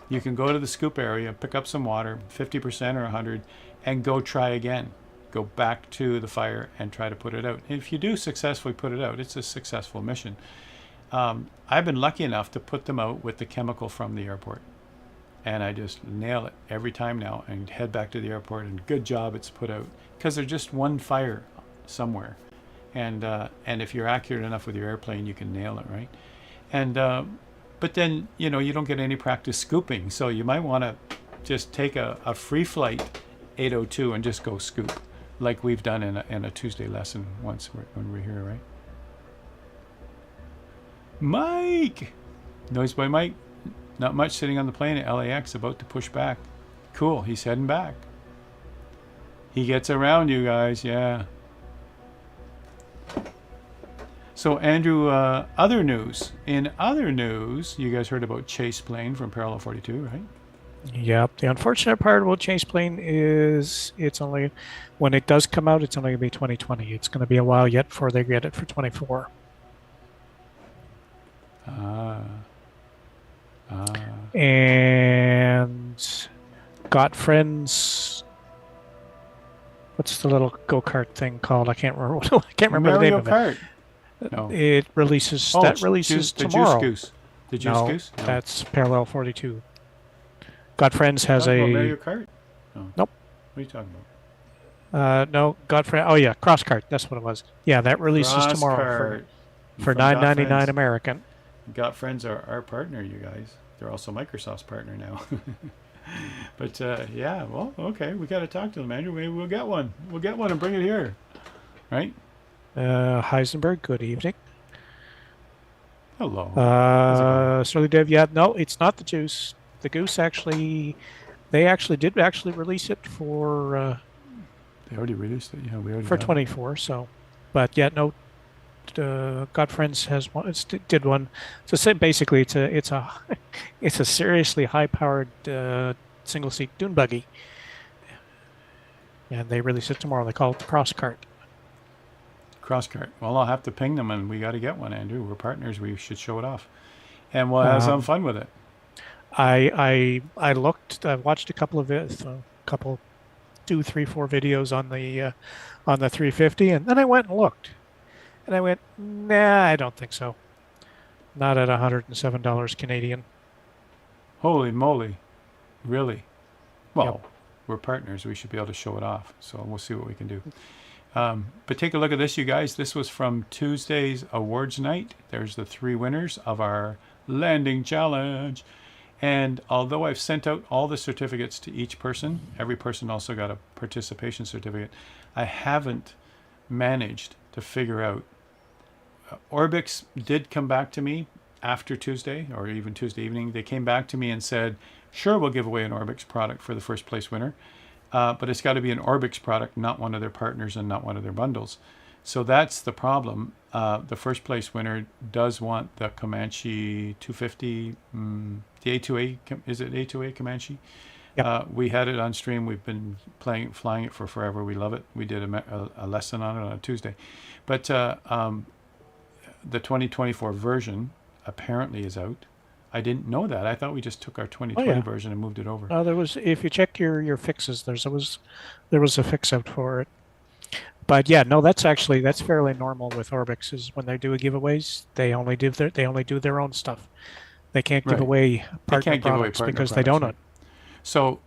You can go to the scoop area, pick up some water, 50% or 100, and go try again. Go back to the fire and try to put it out. If you do successfully put it out, it's a successful mission. I've been lucky enough to put them out with the chemical from the airport. And I just nail it every time now and head back to the airport, and good job it's put out. Because there's just one fire somewhere. And if you're accurate enough with your airplane, you can nail it, right? And but then, you know, you don't get any practice scooping. So you might want to just take a free flight 802 and just go scoop, like we've done in a Tuesday lesson once when we're here, right? Mike! Noise by Mike. Not much, sitting on the plane at LAX, about to push back. Cool, he's heading back. He gets around, you guys, yeah. So Andrew, other news. In other news, you guys heard about Chase Plane from Parallel 42, right? Yep. The unfortunate part about Chase Plane is it's only, when it does come out, it's only going to be 2020. It's going to be a while yet before they get it for 24. And got friends. What's the little go-kart thing called? I can't remember. I can't remember the name of it. No. It releases. Oh, that releases the tomorrow. Juice Goose. The Juice No, Goose. No. that's Parallel 42. Got Friends has Talking a. about Mario Kart? No. Nope. What are you talking about? No, Godfriend. Oh yeah, Cross Kart. That's what it was. Yeah, that releases tomorrow for From Got $9.99 Friends. American. Got Friends are our partner, you guys. They're also Microsoft's partner now. But yeah, well, okay, we got to talk to them, Andrew. Maybe we'll get one. We'll get one and bring it here, right? Heisenberg. Good evening. Hello. How's it going? Surly Dev. Yeah, no, it's not the Juice. The Goose actually, they actually did release it for. They already released it. Yeah, we already For got it. 24. So, but yeah, no. Got Friends has one. Did one. So basically, it's a it's a seriously high-powered single-seat dune buggy, and they release it tomorrow. They call it the Cross Kart. Cross Kart. Well, I'll have to ping them, and we got to get one, Andrew. We're partners. We should show it off, and we'll have some fun with it. I looked. I watched a couple of it, a couple, 2, 3, 4 videos on the 350, and then I went and looked. And I went, nah, I don't think so. Not at $107 Canadian. Holy moly. Really? Well, Yep. we're partners. We should be able to show it off. So we'll see what we can do. But take a look at this, you guys. This was from Tuesday's awards night. There's the 3 winners of our landing challenge. And although I've sent out all the certificates to each person, every person also got a participation certificate, I haven't managed to figure out. Orbix did come back to me after Tuesday, or even Tuesday evening. They came back to me and said, sure, we'll give away an Orbix product for the first place winner, but it's got to be an Orbix product, not one of their partners and not one of their bundles. So that's the problem. The first place winner does want the Comanche 250, the A2A, is it A2A Comanche? Yep. We had it on stream. We've been flying it for forever. We love it. We did a lesson on it on a Tuesday. But the 2024 version apparently is out. I didn't know that. I thought we just took our 2020 version and moved it over. There was, if you check your fixes, there was a fix out for it. But yeah, no, that's fairly normal with Orbix. Is when they do giveaways, they only do their own stuff. They can't give away partner products because they don't own it. So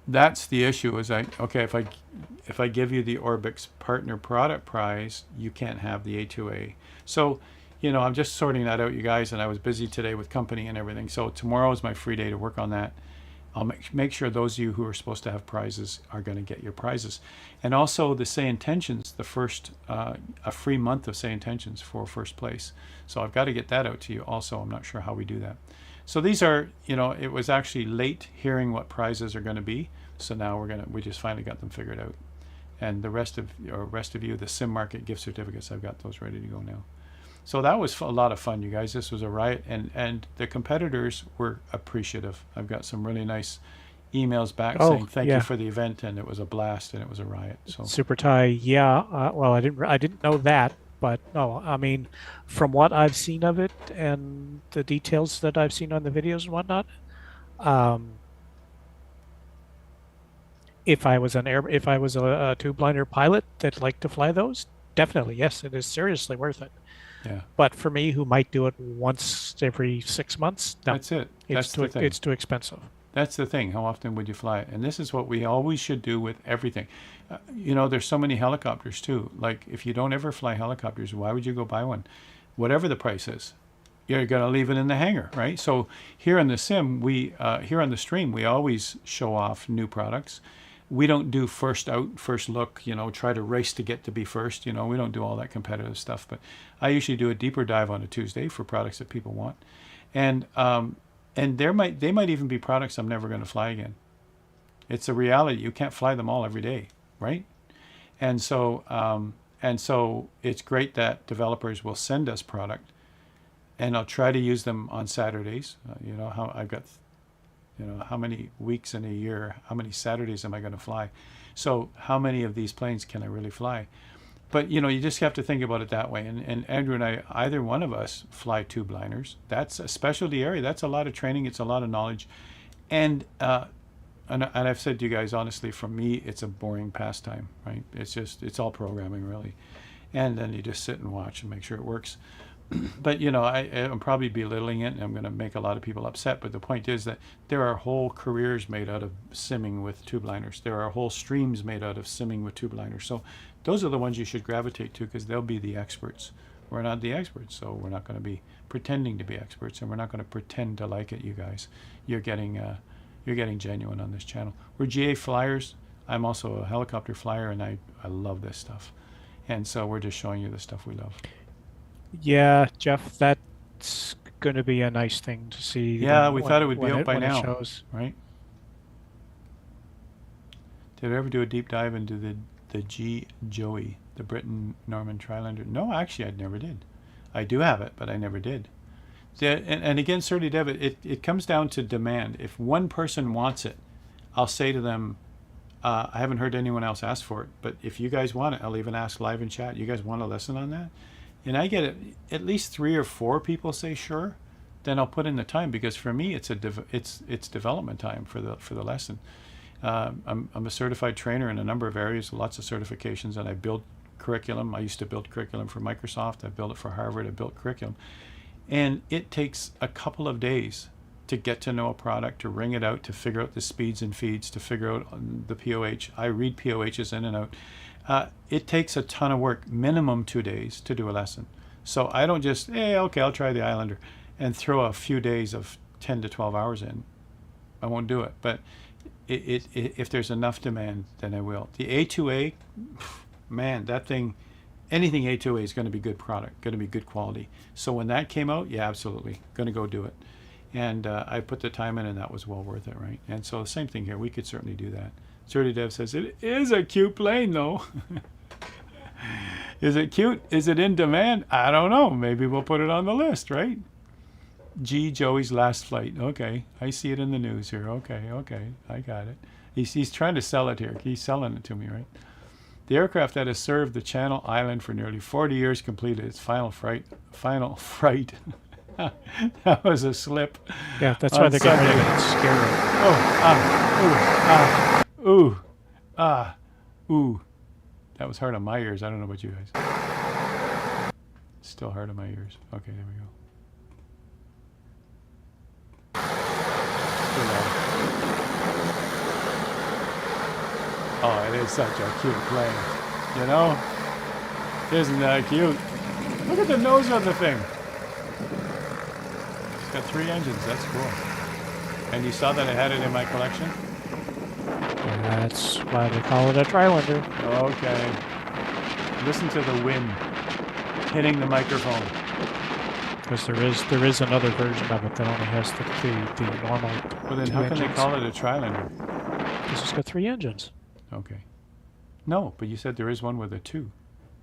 that's the issue. Is if I give you the Orbix partner product prize, you can't have the A2A. So, you know, I'm just sorting that out, you guys, and I was busy today with company and everything. So tomorrow is my free day to work on that. I'll make sure those of you who are supposed to have prizes are going to get your prizes. And also the Say Intentions, the first, a free month of Say Intentions for first place. So I've got to get that out to you also. I'm not sure how we do that. So these are, you know, it was actually late hearing what prizes are going to be. So now we just finally got them figured out. And the rest of you, the Sim Market gift certificates, I've got those ready to go now. So that was a lot of fun, you guys. This was a riot, and the competitors were appreciative. I've got some really nice emails back saying thank you for the event, and it was a blast, and it was a riot. So Super Ty, yeah. Well, I didn't know that, but no, I mean, from what I've seen of it and the details that I've seen on the videos and whatnot, if I was a tube-liner pilot that liked to fly those, definitely yes, it is seriously worth it. yeah, But for me, who might do it once every 6 months, no, that's it. That's the thing. it's too expensive. That's the thing. How often would you fly it? And this is what we always should do with everything. You know, there's so many helicopters too. Like, if you don't ever fly helicopters, why would you go buy one? Whatever the price is, you're going to leave it in the hangar, right? So here on the sim, here on the stream, we always show off new products. We don't do first out, first look, you know, try to race to get to be first. You know, we don't do all that competitive stuff. But I usually do a deeper dive on a Tuesday for products that people want. And they might even be products I'm never going to fly again. It's a reality. You can't fly them all every day, right? And so it's great that developers will send us product, and I'll try to use them on Saturdays. You know how I've got, you know, how many weeks in a year, how many Saturdays am I going to fly? So how many of these planes can I really fly? But, you know, you just have to think about it that way. And Andrew and I, either one of us fly tube liners. That's a specialty area. That's a lot of training. It's a lot of knowledge. And I've said to you guys, honestly, for me, it's a boring pastime, right? It's all programming, really. And then you just sit and watch and make sure it works. But, you know, I'm probably belittling it, and I'm going to make a lot of people upset. But the point is that there are whole careers made out of simming with tube liners. There are whole streams made out of simming with tube liners. So those are the ones you should gravitate to, because they'll be the experts. We're not the experts, so we're not going to be pretending to be experts, and we're not going to pretend to like it, you guys. You're getting genuine on this channel. We're GA flyers. I'm also a helicopter flyer, and I love this stuff. And so we're just showing you the stuff we love. Yeah, Jeff, that's going to be a nice thing to see. Yeah, we thought it would be out by now, shows. right? Did I ever do a deep dive into the G Joey, the Britain Norman Trilander? No, actually, I never did. I do have it, but I never did. And again, Surly Dev, it comes down to demand. If one person wants it, I'll say to them, I haven't heard anyone else ask for it, but if you guys want it, I'll even ask live in chat. You guys want a lesson on that? And I get at least 3 or 4 people say sure, then I'll put in the time, because for me it's development time for the lesson. I'm a certified trainer in a number of areas, lots of certifications, and I build curriculum. I used to build curriculum for Microsoft. I built it for Harvard. I built curriculum, and it takes a couple of days to get to know a product, to ring it out, to figure out the speeds and feeds, to figure out the POH. I read POHs in and out. It takes a ton of work, minimum 2 days to do a lesson. So I don't just, hey, okay, I'll try the Islander, and throw a few days of 10 to 12 hours in. I won't do it. But if there's enough demand, then I will. The A2A, man, that thing, anything A2A is going to be good product, going to be good quality. So when that came out, yeah, absolutely, going to go do it. And I put the time in, and that was well worth it, right? And so the same thing here. We could certainly do that. Surly Dev says, it is a cute plane, though. Is it cute? Is it in demand? I don't know. Maybe we'll put it on the list, right? G. Joey's last flight. Okay. I see it in the news here. Okay. I got it. He's trying to sell it here. He's selling it to me, right? The aircraft that has served the Channel Island for nearly 40 years completed its final fright. That was a slip. Yeah, that's why they're getting ready to get scared. Ooh. That was hard on my ears. I don't know about you guys. Still hard on my ears. Okay, there we go. Oh, it is such a cute plane. You know? Isn't that cute? Look at the nose on the thing. It's got 3 engines. That's cool. And you saw that I had it in my collection? That's why they call it a Trilander. Okay. Listen to the wind hitting the microphone. because there is another version of it that only has the normal. Well, then 2 how can they engines. call it a Trilander? Because it's got 3 engines. Okay. No, but you said there is one with a 2.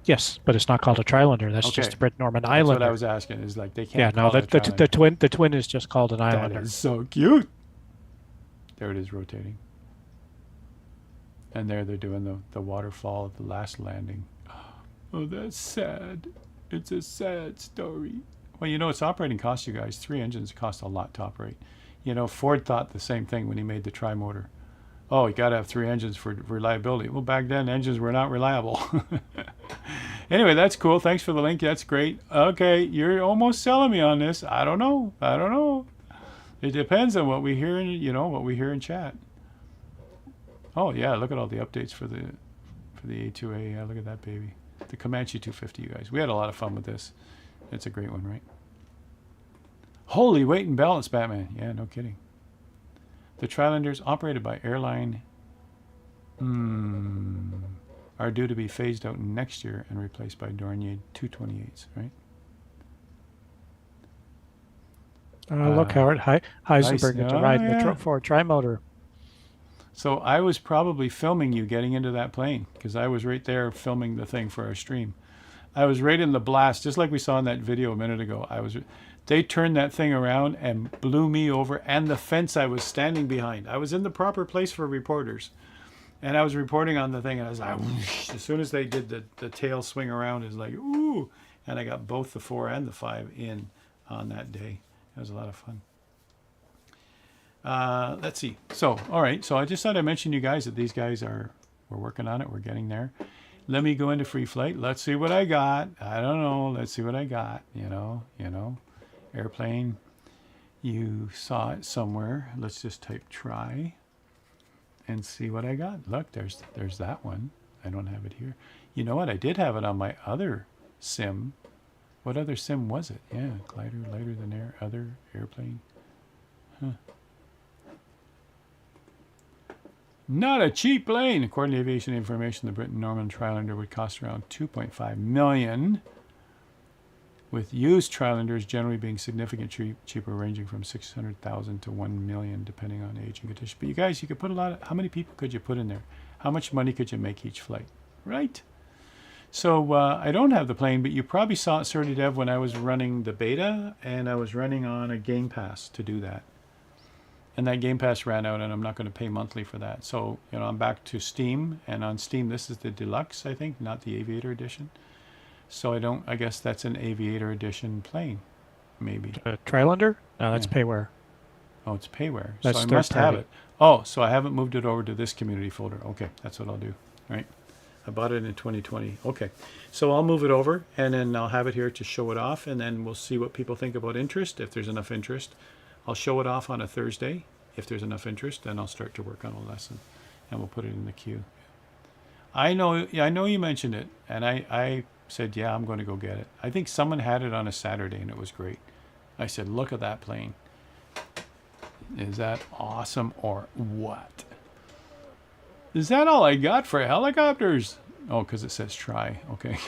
Yes, but it's not called a Trilander. That's Okay. just a Brit Norman That's Islander. what I was asking. Is like they can't. Yeah, no, call it a Trilander. the twin is just called an Islander. That is so cute. There it is rotating. And there they're doing the waterfall of the last landing. Oh, that's sad. It's a sad story. Well, you know, it's operating cost, you guys. 3 engines cost a lot to operate. You know, Ford thought the same thing when he made the tri-motor. Oh, you got to have 3 engines for reliability. Well, back then, engines were not reliable. Anyway, that's cool. Thanks for the link. That's great. Okay, you're almost selling me on this. I don't know. It depends on what we hear in chat. Oh yeah, look at all the updates for the A2A. Yeah, look at that baby. The Comanche 250, you guys. We had a lot of fun with this. It's a great one, right? Holy weight and balance, Batman. Yeah, no kidding. The Trilanders, operated by airline, are due to be phased out next year and replaced by Dornier 228s, right? Look, Howard Heisenberg into riding the Ford tri-motor. So I was probably filming you getting into that plane because I was right there filming the thing for our stream. I was right in the blast, just like we saw in that video a minute ago. They turned that thing around and blew me over, and the fence I was standing behind. I was in the proper place for reporters, and I was reporting on the thing, and I was like, whoosh. As soon as they did the tail swing around, it was like, ooh, and I got both the 4 and the 5 in on that day. It was a lot of fun. Let's see. So, all right. So I just thought I'd mention you guys that these guys we're working on it. We're getting there. Let me go into free flight. Let's see what I got. I don't know. Let's see what I got. You know, airplane. You saw it somewhere. Let's just type try and see what I got. Look, there's that one. I don't have it here. You know what? I did have it on my other sim. What other sim was it? Yeah, glider, lighter than air, other airplane. Huh. Not a cheap plane. According to Aviation Information, the Britain Norman Trilander would cost around $2.5 million, with used Trilanders generally being significantly cheaper, ranging from $600,000 to $1 million, depending on age and condition. But you guys, you could put how many people could you put in there? How much money could you make each flight? Right? So I don't have the plane, but you probably saw it, Surly Dev, when I was running the beta, and I was running on a Game Pass to do that. And that Game Pass ran out, and I'm not going to pay monthly for that. So, I'm back to Steam, and on Steam, this is the Deluxe, I think, not the Aviator Edition. So I guess that's an Aviator Edition plane, maybe. Trilander? No, that's Payware. Oh, it's Payware. That's so I must have it. Oh, so I haven't moved it over to this community folder. Okay, that's what I'll do, right? I bought it in 2020. Okay, so I'll move it over, and then I'll have it here to show it off, and then we'll see what people think about interest, if there's enough interest. I'll show it off on a Thursday. If there's enough interest, then I'll start to work on a lesson, and we'll put it in the queue. I know you mentioned it, and I said, yeah, I'm going to go get it. I think someone had it on a Saturday, and it was great. I said, look at that plane. Is that awesome or what? Is that all I got for helicopters? Oh, because it says try. Okay.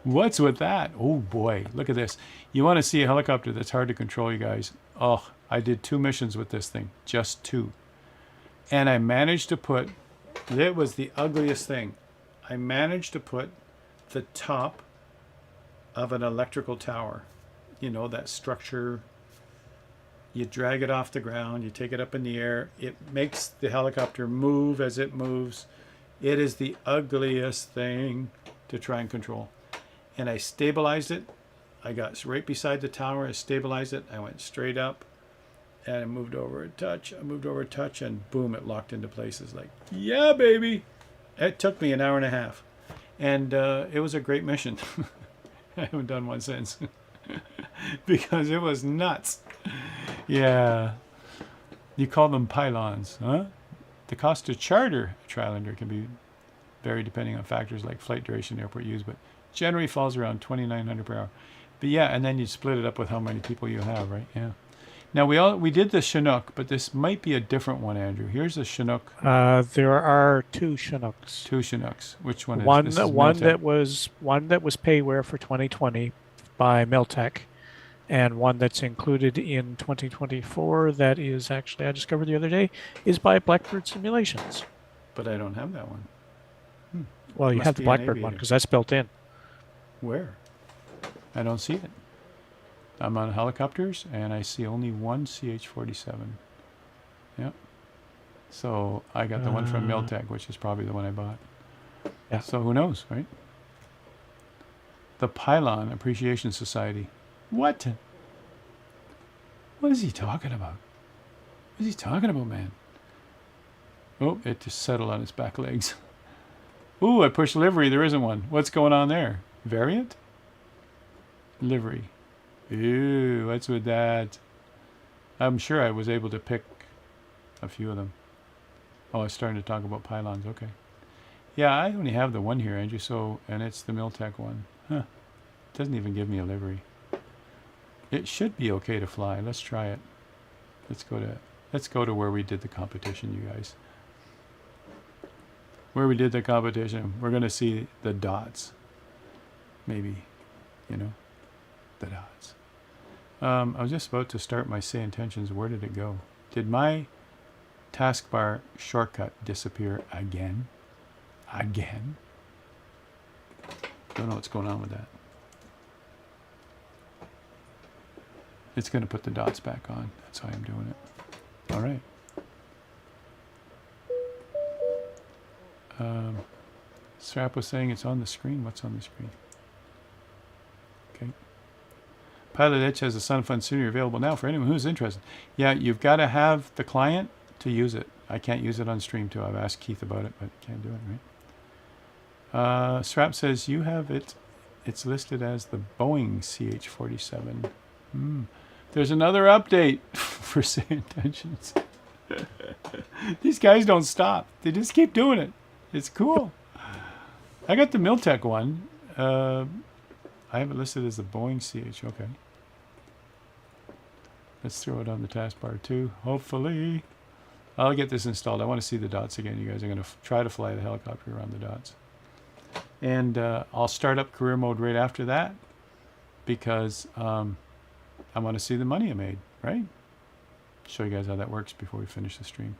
What's with that? Oh boy, look at this. You want to see a helicopter that's hard to control, you guys? Oh, I did 2 missions with this thing, just 2. And I managed to put, it was the ugliest thing. I managed to put the top of an electrical tower, that structure. You drag it off the ground, you take it up in the air. It makes the helicopter move as it moves. It is the ugliest thing to try and control. And I stabilized it. I got right beside the tower. I stabilized it. I went straight up, and I moved over a touch. And boom, it locked into places. Like, yeah, baby. It took me an hour and a half. And it was a great mission. I haven't done one since. Because it was nuts. Yeah. You call them pylons, huh? The cost to charter a Trilander can be vary depending on factors like flight duration, airport use, but generally falls around $2,900 per hour. But yeah, and then you split it up with how many people you have, right? Yeah. Now we did the Chinook, but this might be a different one, Andrew. Here's the Chinook. There are 2 Chinooks. 2 Chinooks. Which one is one this? Is one Miltech. that was Payware for 2020 by Miltech, And one that's included in 2024 that is actually, I discovered the other day, is by Blackbird Simulations. But I don't have that one. Well, you Must have the be an Blackbird one aviator. because that's built in. Where? I don't see it. I'm on helicopters and I see only one CH-47. Yep. So I got the one from Miltech, which is probably the one I bought. Yeah. So who knows, right? The Pylon Appreciation Society. What? What is he talking about? What is he talking about, man? Oh, it just settled on its back legs. Ooh, I pushed livery. There isn't one. What's going on there? Variant? Livery. Ooh, what's with that? I'm sure I was able to pick a few of them. Oh, I was starting to talk about pylons. Okay. Yeah, I only have the one here, Andrew. So, and it's the Miltech one. Huh. It doesn't even give me a livery. It should be okay to fly. Let's try it. Let's go to where we did the competition, you guys. Where we did the competition, we're going to see the dots. Maybe, you know, the dots. I was just about to start my say intentions. Where did it go? Did my taskbar shortcut disappear again? Again? Don't know what's going on with that. It's going to put the dots back on. That's why I'm doing it. All right. Strap was saying it's on the screen. What's on the screen? Okay. Pilot Edge has a SunFun Studio available now for anyone who's interested. Yeah, you've got to have the client to use it. I can't use it on stream too. I've asked Keith about it, but can't do it, right? Strap says you have it. It's listed as the Boeing CH-47. There's another update for say intentions. These guys don't stop. They just keep doing it. It's cool. I got the Miltech one. I have it listed as the Boeing CH. Okay. Let's throw it on the taskbar too. Hopefully. I'll get this installed. I want to see the dots again. You guys are going to try to fly the helicopter around the dots. And I'll start up career mode right after that because I want to see the money I made, right? Show you guys how that works before we finish the stream.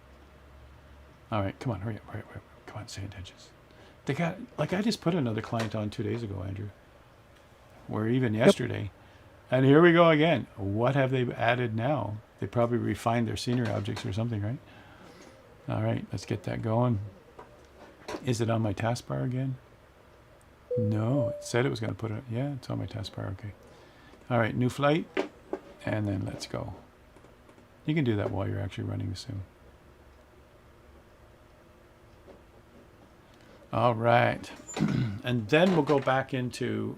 All right, come on, hurry up. Come on, say intentions. They got, like I just put another client on 2 days ago, Andrew. Or even yesterday. And here we go again. What have they added now? They probably refined their scenery objects or something, right? All right, let's get that going. Is it on my taskbar again? No, it said it was going to put it. Yeah, it's on my taskbar. Okay. All right, new flight. And then let's go. You can do that while you're actually running the sim. All right. And then we'll go back into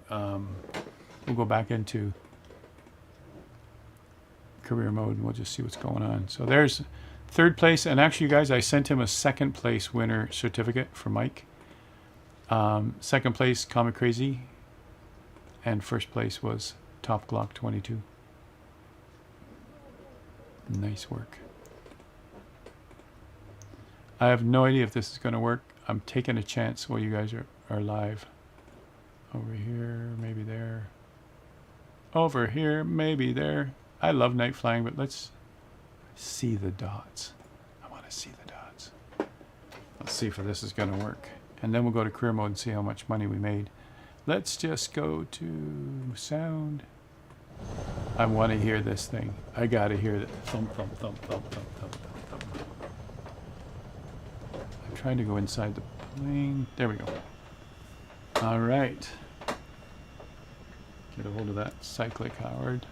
career mode and we'll just see what's going on. So there's third place, and actually, you guys, I sent him a second place winner certificate for Mike. Second place, Comic Crazy, and first place was Top Glock 22. Nice work. I have no idea if this is going to work. I'm taking a chance while you guys are live. Over here, maybe there. Over here, maybe there. I love night flying, but let's see the dots. I want to see the dots. Let's see if this is going to work. And then we'll go to career mode and see how much money we made. Let's just go to sound. I want to hear this thing. I got to hear it. Thump, thump, thump, thump, thump, thump, thump, thump. I'm trying to go inside the plane. There we go. All right. Get a hold of that cyclic, Howard.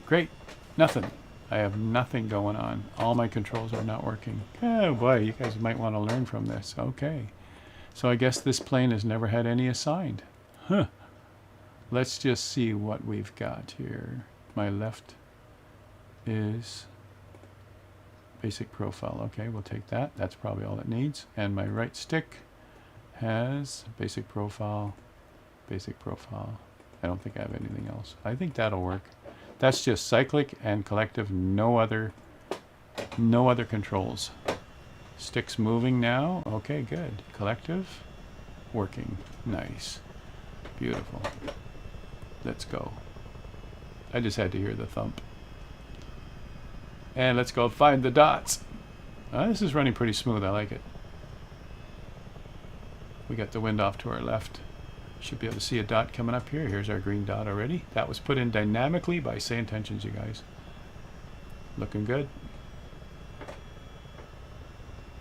Great. Nothing. I have nothing going on. All my controls are not working. Oh boy, you guys might want to learn from this. Okay. So I guess this plane has never had any assigned. Huh. Let's just see what we've got here. My left is basic profile. Okay, we'll take that. That's probably all it needs. And my right stick has basic profile, basic profile. I don't think I have anything else. I think that'll work. That's just cyclic and collective, no other controls. Sticks moving now. Okay, good. Collective, working. Nice. Beautiful. Let's go. I just had to hear the thump. And let's go find the dots. This is running pretty smooth. I like it. We got the wind off to our left. Should be able to see a dot coming up here. Here's our green dot already. That was put in dynamically by Say Intentions, you guys. Looking good.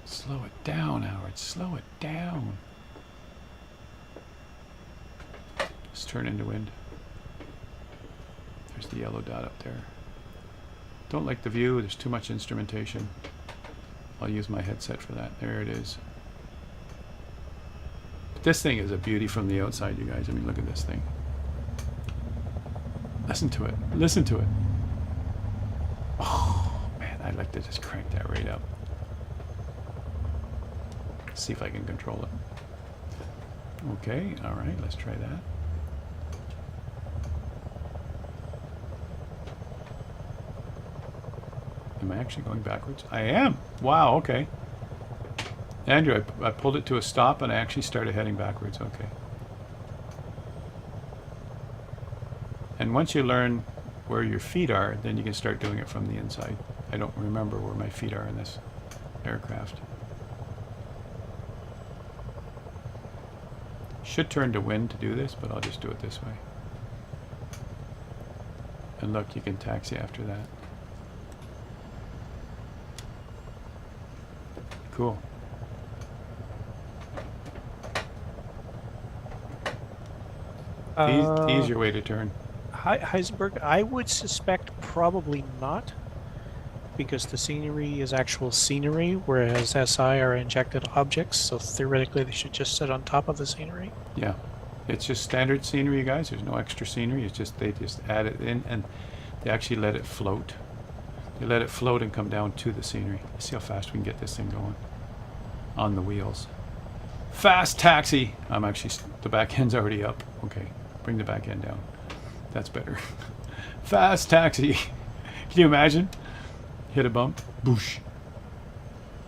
Slow it down, Howard. Slow it down. Let's turn into wind. There's the yellow dot up there. Don't like the view. There's too much instrumentation. I'll use my headset for that. There it is. But this thing is a beauty from the outside, you guys. I mean, look at this thing. Listen to it. Listen to it. Oh, man. I'd like to just crank that right up. See if I can control it. Okay. All right. Let's try that. Am I actually going backwards? I am. Wow, okay. Andrew, I pulled it to a stop and I actually started heading backwards. Okay. And once you learn where your feet are, then you can start doing it from the inside. I don't remember where my feet are in this aircraft. Should turn to wind to do this, but I'll just do it this way. And look, you can taxi after that. Cool. Easier way to turn. Heisenberg, I would suspect probably not, because the scenery is actual scenery, whereas SI are injected objects, so theoretically they should just sit on top of the scenery. Yeah. It's just standard scenery, you guys. There's no extra scenery. It's just they just add it in and they actually let it float. They let it float and come down to the scenery. See how fast we can get this thing going on the wheels. Fast taxi. I'm actually, the back end's already up. Okay, bring the back end down. That's better. Fast taxi. Can you imagine? Hit a bump. Boosh.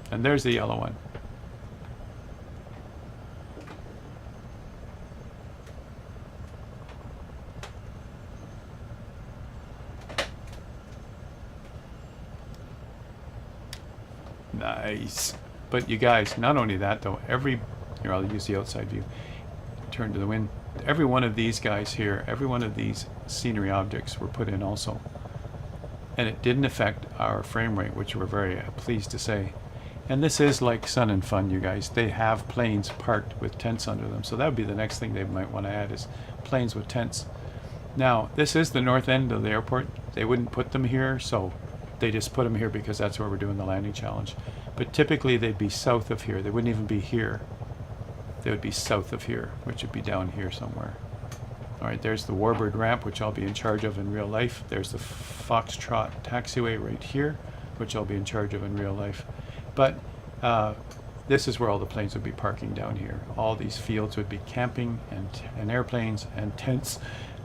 And there's the yellow one. Nice. But you guys, not only that though, here I'll use the outside view, turn to the wind. Every one of these guys here, every one of these scenery objects were put in also. And it didn't affect our frame rate, which we're very pleased to say. And this is like Sun and Fun, you guys. They have planes parked with tents under them. So that would be the next thing they might want to add is planes with tents. Now, this is the north end of the airport. They wouldn't put them here, so they just put them here because that's where we're doing the landing challenge. But typically they'd be south of here. They wouldn't even be here. They would be south of here, which would be down here somewhere. All right, there's the Warbird ramp, which I'll be in charge of in real life. There's the Foxtrot taxiway right here, which I'll be in charge of in real life. But this is where all the planes would be parking down here. All these fields would be camping and airplanes and tents,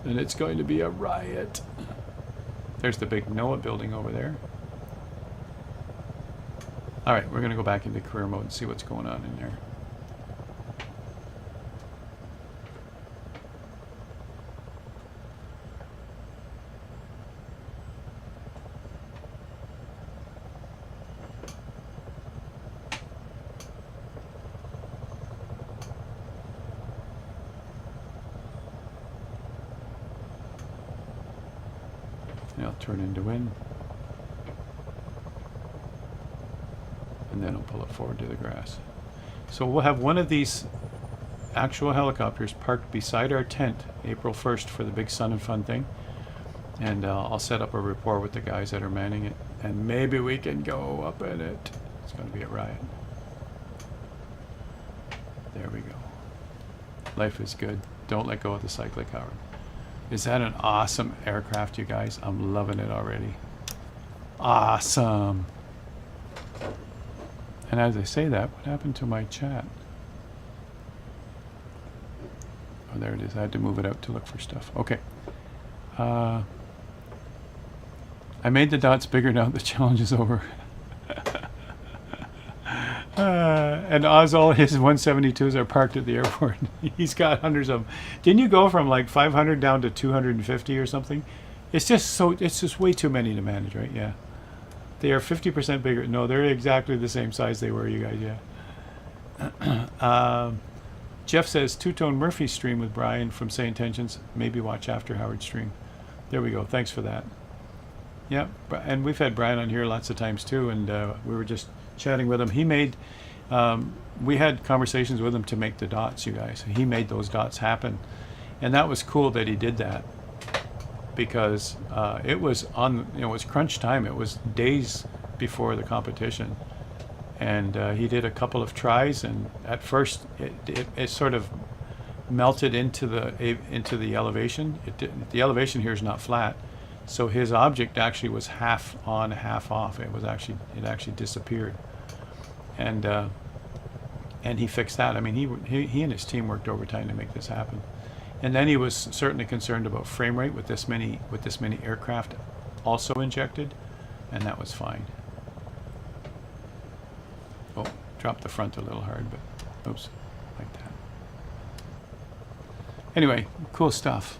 and it's going to be a riot. There's the big NOAA building over there. All right, we're going to go back into career mode and see what's going on in there. And I'll turn into wind. And then I'll pull it forward to the grass. So we'll have one of these actual helicopters parked beside our tent April 1st for the big Sun and Fun thing. And I'll set up a rapport with the guys that are manning it. And maybe we can go up in it. It's going to be a riot. There we go. Life is good. Don't let go of the cyclic, Howard. Is that an awesome aircraft, you guys? I'm loving it already. Awesome. And as I say that, what happened to my chat? Oh, there it is. I had to move it out to look for stuff. Okay. I made the dots bigger now. The challenge is over. And Oz, all his 172s are parked at the airport. He's got hundreds of them. Didn't you go from like 500 down to 250 or something? It's just way too many to manage, right? Yeah. They are 50% bigger. No, they're exactly the same size they were, you guys, yeah. Jeff says, two-tone Murphy stream with Brian from Say Intentions. Maybe watch after Howard's stream. There we go. Thanks for that. Yeah, and we've had Brian on here lots of times too, and we were just chatting with him. He made, we had conversations with him to make the dots, you guys. He made those dots happen. And that was cool that he did that, because it was crunch time. It was days before the competition. And he did a couple of tries, and at first it sort of melted into the elevation. The elevation here is not flat, so his object actually was half on, half off. It actually disappeared, and he fixed that. I mean, he and his team worked overtime to make this happen. And then he was certainly concerned about frame rate with this many aircraft also injected, and that was fine. Oh, dropped the front a little hard, but oops, like that. Anyway, cool stuff.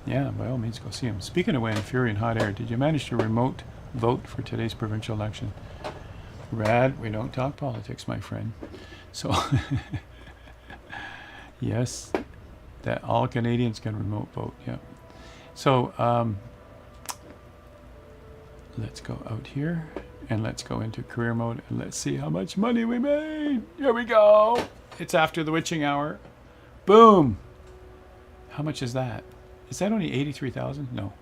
Yeah, by all means, go see him. Speaking of Wind, Fury, and Hot Air, did you manage to remote vote for today's provincial election? Rad, we don't talk politics, my friend. So, yes, that all Canadians can remote vote, yeah. So, let's go out here. And let's go into career mode and let's see how much money we made. Here we go. It's after the witching hour. Boom. How much is that? Is that only 83,000? No.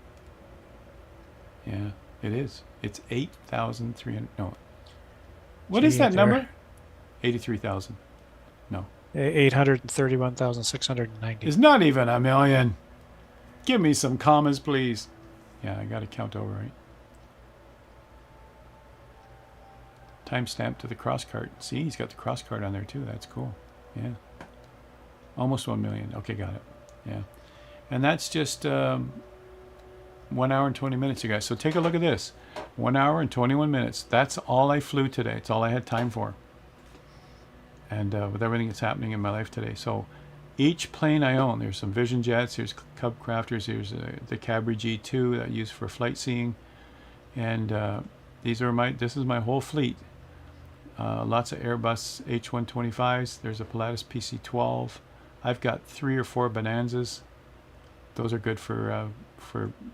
Yeah, it is. It's 8,300. No. What is that number? 83,000. No. 831,690. It's not even a million. Give me some commas, please. Yeah, I got to count over, right? Timestamp to the cross card. See, he's got the cross card on there too. That's cool. Yeah. Almost 1 million. Okay, got it. Yeah. And that's just 1 hour and 20 minutes, you guys. So take a look at this. 1 hour and 21 minutes. That's all I flew today. It's all I had time for. And with everything that's happening in my life today. So each plane I own, there's some Vision Jets, there's Cub Crafters, there's the Cabri G2 that I use for flight seeing. And this is my whole fleet. Lots of Airbus H125s. There's a Pilatus PC-12. I've got 3 or 4 Bonanzas. Those are good for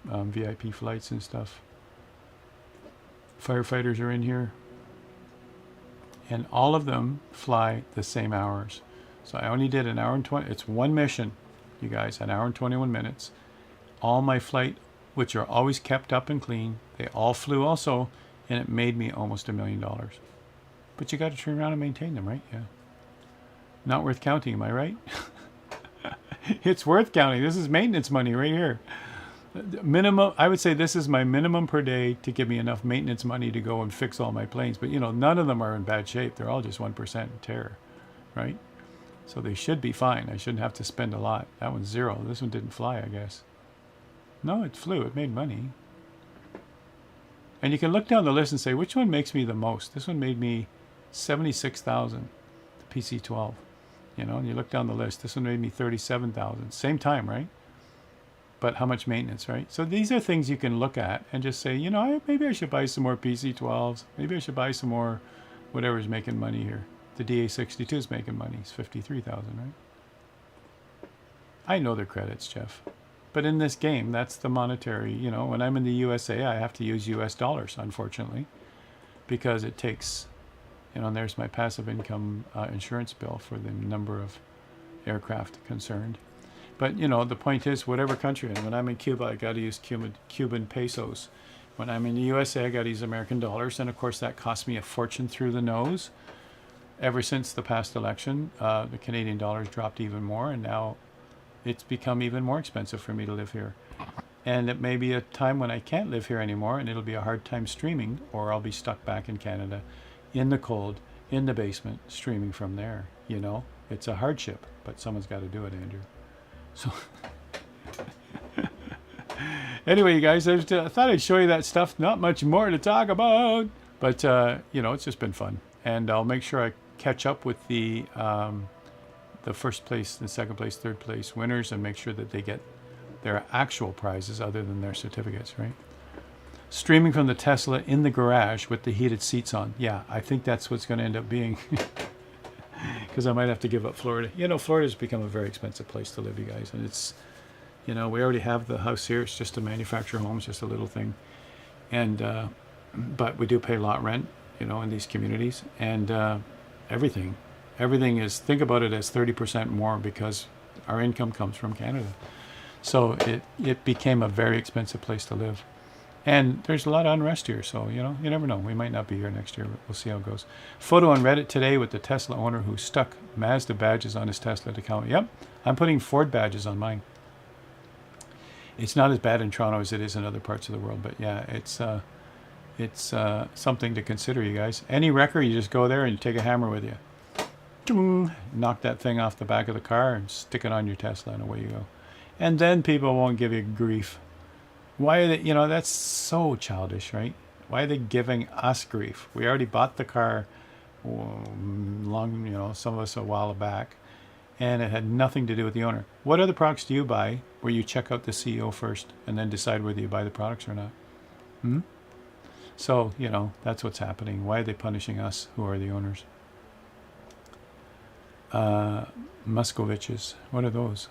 VIP flights and stuff. Firefighters are in here. And all of them fly the same hours. So I only did an hour and 20. It's one mission, you guys, an hour and 21 minutes. All my flight, which are always kept up and clean, they all flew also, and it made me almost $1 million. But you got to turn around and maintain them, right? Yeah. Not worth counting, am I right? It's worth counting. This is maintenance money right here. Minimum, I would say this is my minimum per day to give me enough maintenance money to go and fix all my planes. But, none of them are in bad shape. They're all just 1% tear, right? So they should be fine. I shouldn't have to spend a lot. That one's 0. This one didn't fly, I guess. No, it flew. It made money. And you can look down the list and say, which one makes me the most? This one made me 76,000, the PC-12. And you look down the list. This one made me 37,000. Same time, right? But how much maintenance, right? So these are things you can look at and just say, maybe I should buy some more PC-12s. Maybe I should buy some more whatever's making money here. The DA-62 is making money. It's 53,000, right? I know their credits, Jeff. But in this game, that's the monetary, when I'm in the USA, I have to use US dollars, unfortunately, because it takes, and there's my passive income insurance bill for the number of aircraft concerned. But, the point is, whatever country, and when I'm in Cuba, I got to use Cuban pesos. When I'm in the USA, I got to use American dollars. And, of course, that cost me a fortune through the nose. Ever since the past election, the Canadian dollar's dropped even more, and now it's become even more expensive for me to live here. And it may be a time when I can't live here anymore, and it'll be a hard time streaming, or I'll be stuck back in Canada, in the cold, in the basement, streaming from there. It's a hardship, but someone's got to do it, Andrew. So, anyway, you guys, I thought I'd show you that stuff. Not much more to talk about, but it's just been fun, and I'll make sure I catch up with the first place, the second place, third place winners, and make sure that they get their actual prizes other than their certificates, right? Streaming from the Tesla in the garage with the heated seats on. Yeah, I think that's what's going to end up being. Because I might have to give up Florida. You know, Florida's become a very expensive place to live, you guys. And it's, you know, we already have the house here. It's just a manufactured home. It's just a little thing. And, but we do pay lot rent, you know, in these communities. And everything is, think about it as 30% more because our income comes from Canada. So it became a very expensive place to live. And there's a lot of unrest here, so, you know, you never know. We might not be here next year, but we'll see how it goes. Photo on Reddit today with the Tesla owner who stuck Mazda badges on his Tesla account. Yep, I'm putting Ford badges on mine. It's not as bad in Toronto as it is in other parts of the world, but yeah, it's something to consider, you guys. Any wrecker, you just go there and you take a hammer with you. Knock that thing off the back of the car and stick it on your Tesla, and away you go. And then people won't give you grief. Why are they, you know, that's so childish, right? Why are they giving us grief? We already bought the car long, you know, some of us a while back, and it had nothing to do with the owner. What other products do you buy where you check out the CEO first and then decide whether you buy the products or not? So, you know, that's what's happening. Why are they punishing us who are the owners? Muscoviches, what are those?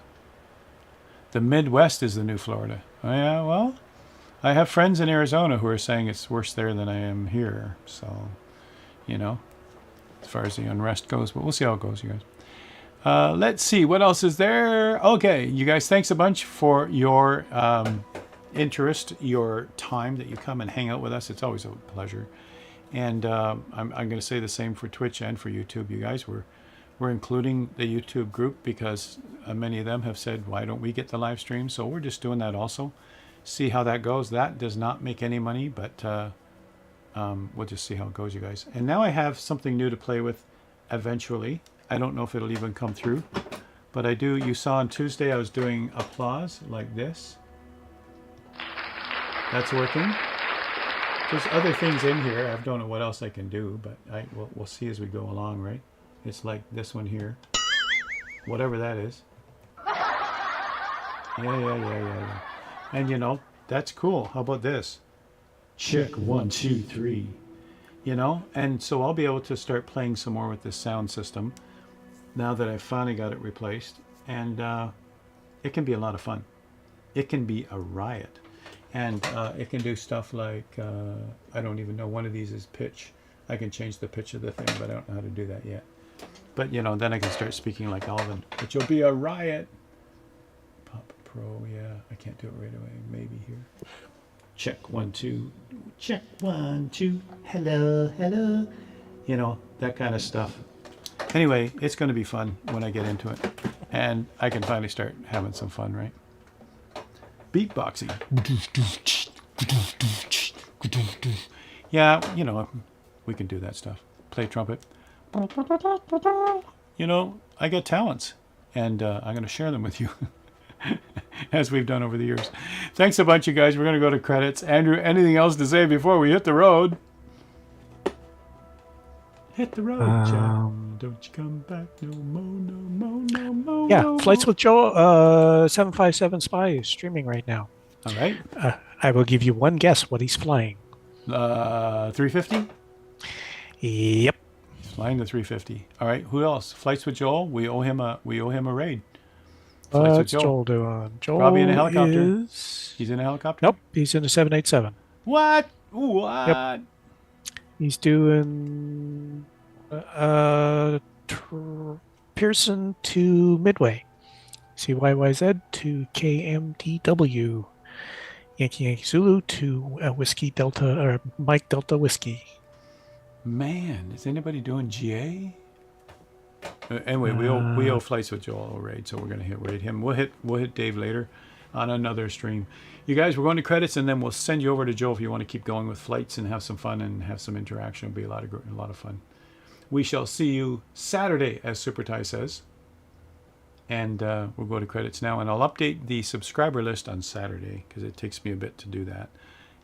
The Midwest is the new Florida. Oh, yeah, well, I have friends in Arizona who are saying it's worse there than I am here. So, you know, as far as the unrest goes, but we'll see how it goes, you guys. Let's see, what else is there? Okay, you guys, thanks a bunch for your interest, your time that you come and hang out with us. It's always a pleasure. And I'm going to say the same for Twitch and for YouTube, you guys. We're including the YouTube group because many of them have said, why don't we get the live stream? So we're just doing that also. See how that goes. That does not make any money, but we'll just see how it goes, you guys. And now I have something new to play with eventually. I don't know if it'll even come through, but I do. You saw on Tuesday I was doing applause like this. That's working. There's other things in here. I don't know what else I can do, but we'll see as we go along, right? It's like this one here. Whatever that is. Yeah. And you know, that's cool. How about this? Check 1, 2, 3. You know, and so I'll be able to start playing some more with this sound system now that I've finally got it replaced. And it can be a lot of fun. It can be a riot. And it can do stuff like, I don't even know, one of these is pitch. I can change the pitch of the thing, but I don't know how to do that yet. But, you know, then I can start speaking like Alvin, which will be a riot. Pop Pro, yeah, I can't do it right away. Maybe here. Check 1, 2. Check 1, 2. Hello. You know, that kind of stuff. Anyway, it's going to be fun when I get into it. And I can finally start having some fun, right? Beatboxing. Yeah, you know, we can do that stuff. Play trumpet. You know, I got talents, and I'm going to share them with you, as we've done over the years. Thanks a bunch, you guys. We're going to go to credits. Andrew, anything else to say before we hit the road? Hit the road, Jack. Don't you come back no more. Yeah, Flights with Joe, 757 Spy is streaming right now. All right. I will give you one guess what he's flying. 350? Yep. Flying the 350. All right. Who else? Flights with Joel. We owe him a raid. Flights with What's Joel doing? Joel Probably in a helicopter. is... He's in a helicopter. Nope, he's in a 787. What? Yep. He's doing Pearson to Midway. CYYZ to KMTW. Yankee Zulu to Whiskey Delta or Mike Delta Whiskey. Man, is anybody doing GA? Anyway, we owe Flights with Joel a raid, so we're gonna raid him. We'll hit Dave later on another stream. You guys, we're going to credits, and then we'll send you over to Joe if you want to keep going with flights and have some fun and have some interaction. It'll be a lot of fun. We shall see you Saturday, as Super Ty says. And we'll go to credits now, and I'll update the subscriber list on Saturday because it takes me a bit to do that.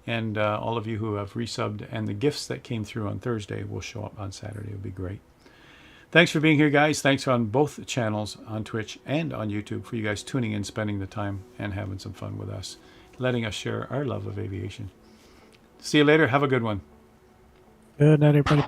And all of you who have resubbed and the gifts that came through on Thursday will show up on Saturday. It'll be great. Thanks for being here, guys. Thanks on both channels, on Twitch and on YouTube, for you guys tuning in, spending the time, and having some fun with us, letting us share our love of aviation. See you later. Have a good one. Good night, everybody.